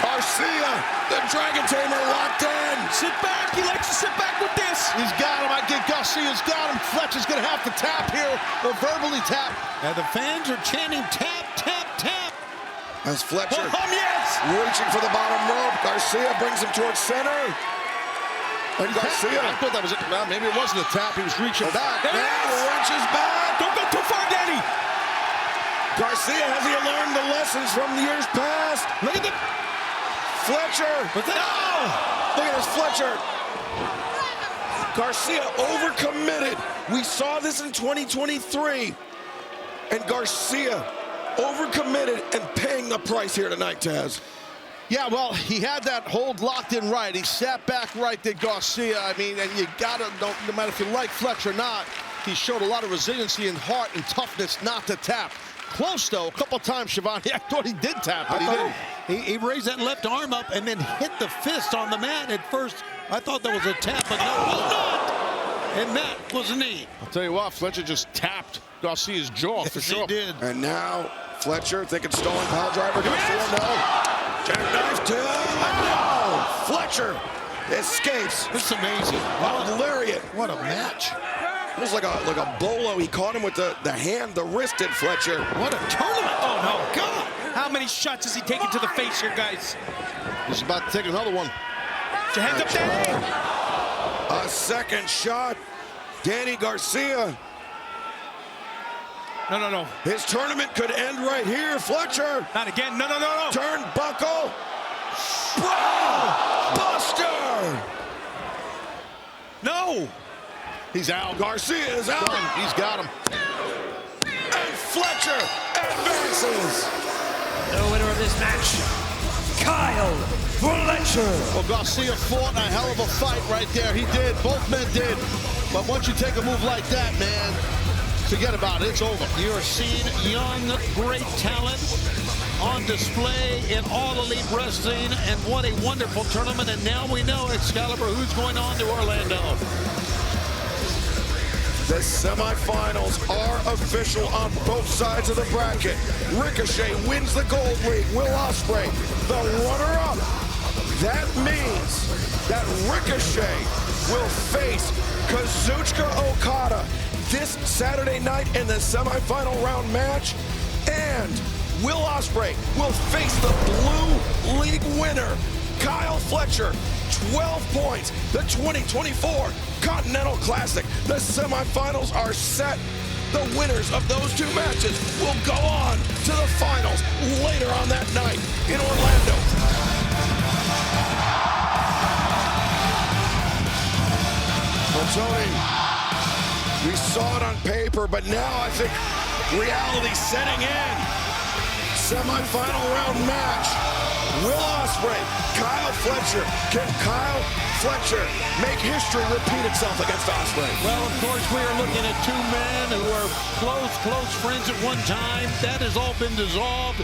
Garcia, the Dragon Tamer locked in. Sit back, he likes to sit back with this. He's got him, I think Garcia's got him. Fletcher's gonna have to tap here, or verbally tap. Now the fans are chanting tap, tap, tap. As Fletcher yes! reaching for the bottom rope, Garcia brings him towards center. And Garcia. I thought that was it. Well, maybe it wasn't a tap. He was reaching back. There it is! Wrenches back. Don't go too far, Danny! Garcia, has he learned the lessons from the years past? Look at the... Fletcher. No! Look at this, Fletcher. Garcia overcommitted. We saw this in 2023. And Garcia overcommitted and paying the price here tonight, Taz. Yeah, well, he had that hold locked in right. He sat back right there, Garcia. I mean, and you gotta, no matter if you like Fletcher or not, he showed a lot of resiliency and heart and toughness not to tap. Close, though, a couple times, Shivani. I thought he did tap, but he didn't. He raised that left arm up and then hit the fist on the mat. At first, I thought that was a tap, but no, it was not. And that was a knee. I'll tell you what, Fletcher just tapped Garcia's jaw for sure. He did. And now Fletcher thinking stolen power driver. Garcia, no. Jackknife to no. Fletcher escapes. This is amazing. Wow, lariat. What a match. It was like a bolo. He caught him with the hand, the wristed Fletcher. What a tournament. Oh, no. God! How many shots has he taken to the face here, guys? He's about to take another one. Put your hands up, Danny! A second shot. Danny Garcia. No. His tournament could end right here. Fletcher. Not again. No. Turnbuckle. Bro! Buster. No. He's out. Garcia is out. He's got him. And Fletcher advances. The winner of this match, Kyle Fletcher. Well, Garcia fought a hell of a fight right there. He did. Both men did. But once you take a move like that, man, forget about it. It's over. You are seeing young, great talent on display in All Elite Wrestling, and what a wonderful tournament. And now we know, Excalibur, who's going on to Orlando. The semifinals are official on both sides of the bracket. Ricochet wins the gold league. Will Ospreay, the runner-up. That means that Ricochet will face Kazuchika Okada this Saturday night in the semifinal round match. And Will Ospreay will face the Blue League winner, Kyle Fletcher. 12 points, the 2024 Continental Classic. The semifinals are set. The winners of those two matches will go on to the finals later on that night in Orlando. Well, Tony, we saw it on paper, but now I think reality's setting in. Semifinal round match. Will Ospreay, Kyle Fletcher. Can Kyle Fletcher make history repeat itself against Ospreay? Well, of course, we are looking at two men who are close friends at one time. That has all been dissolved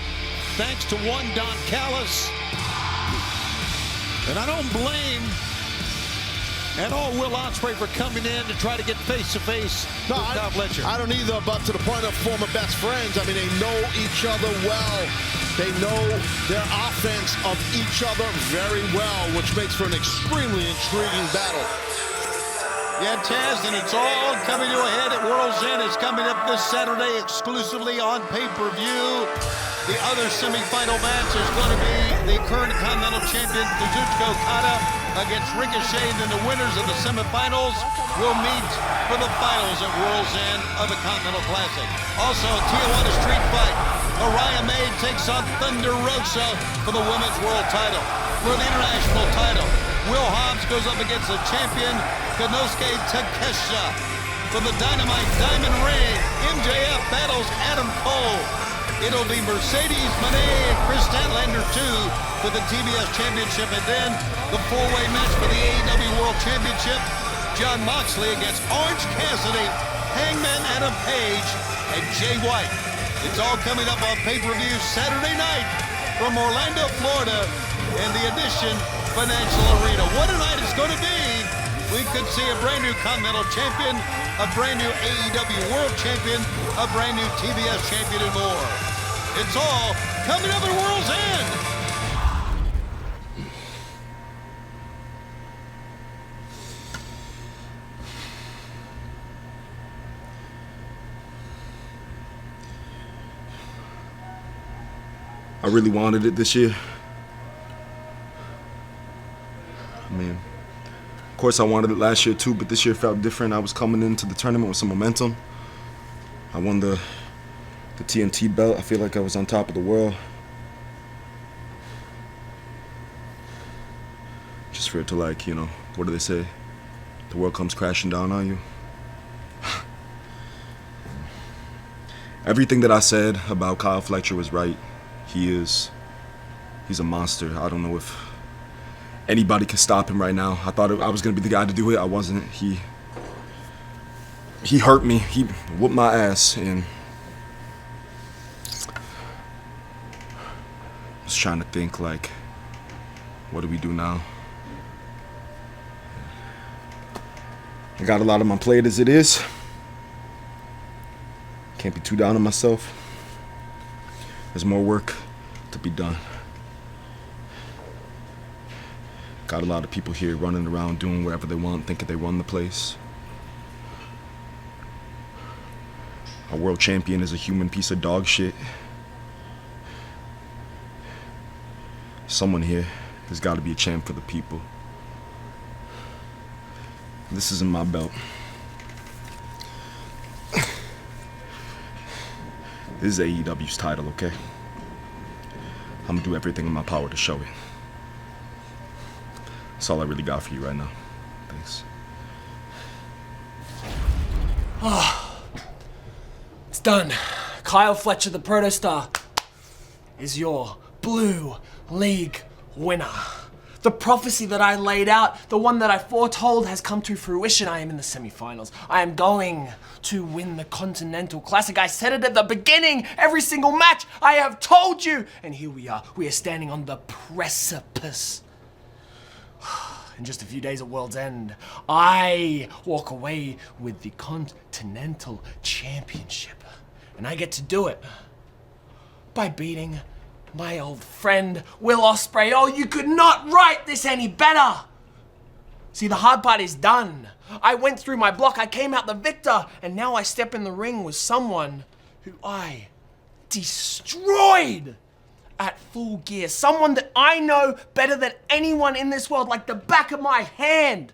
thanks to one Don Callis. And I don't blame And all Will Ospreay for coming in to try to get face-to-face with Fletcher. I don't either, but to the point of former best friends. I mean, they know each other well. They know their offense of each other very well, which makes for an extremely intriguing battle. Yeah, Taz, and it's all coming to a head at World's End. It's coming up this Saturday exclusively on pay-per-view. The other semifinal match is going to be the current Continental Champion, Kazuchika Okada, against Ricochet. And then the winners of the semifinals will meet for the finals at World's End of the Continental Classic. Also, a Tijuana Street Fight. Araya May takes on Thunder Rosa for the Women's World title. For the International title, Will Hobbs goes up against the champion, Konosuke Takeshita. For the Dynamite Diamond Ring, MJF battles Adam Cole. It'll be Mercedes Moné and Chris Statlander 2 for the TBS Championship. And then the four-way match for the AEW World Championship, Jon Moxley against Orange Cassidy, Hangman Adam Page, and Jay White. It's all coming up on pay-per-view Saturday night from Orlando, Florida, and the Edition Financial Arena. What a night it's going to be! We could see a brand new Continental Champion, a brand new AEW World Champion, a brand new TBS Champion, and more. It's all coming up at World's End! I really wanted it this year. I mean, of course I wanted it last year too, but this year felt different. I was coming into the tournament with some momentum. I won the TNT belt. I feel like I was on top of the world. Just for it to, like, you know, what do they say? The world comes crashing down on you. Everything that I said about Kyle Fletcher was right. He's a monster. I don't know if anybody can stop him right now. I thought I was gonna be the guy to do it. I wasn't. He hurt me. He whooped my ass, and I was trying to think, like, what do we do now? I got a lot on my plate as it is. Can't be too down on myself. There's more work to be done. Got a lot of people here running around doing whatever they want, thinking they run the place. Our world champion is a human piece of dog shit. Someone here has got to be a champ for the people. This isn't my belt. This is AEW's title, okay? I'm gonna do everything in my power to show it. That's all I really got for you right now. Thanks. It's done. Kyle Fletcher, the Protostar, is your Blue League winner. The prophecy that I laid out, the one that I foretold, has come to fruition. I am in the semifinals. I am going to win the Continental Classic. I said it at the beginning. Every single match, I have told you. And here we are. We are standing on the precipice. In just a few days at World's End, I walk away with the Continental Championship. And I get to do it by beating my old friend, Will Ospreay. Oh, you could not write this any better. See, the hard part is done. I went through my block, I came out the victor, and now I step in the ring with someone who I destroyed at Full Gear. Someone that I know better than anyone in this world, like the back of my hand.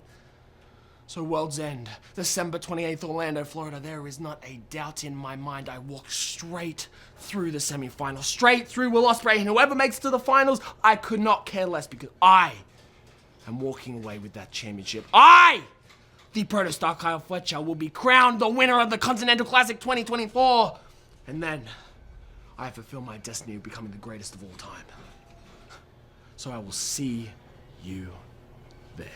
So World's End, December 28th, Orlando, Florida. There is not a doubt in my mind. I walk straight through the semifinals, straight through Will Ospreay, and whoever makes it to the finals, I could not care less because I am walking away with that championship. I, the Protostar Kyle Fletcher, will be crowned the winner of the Continental Classic 2024. And then I fulfill my destiny of becoming the greatest of all time. So I will see you there.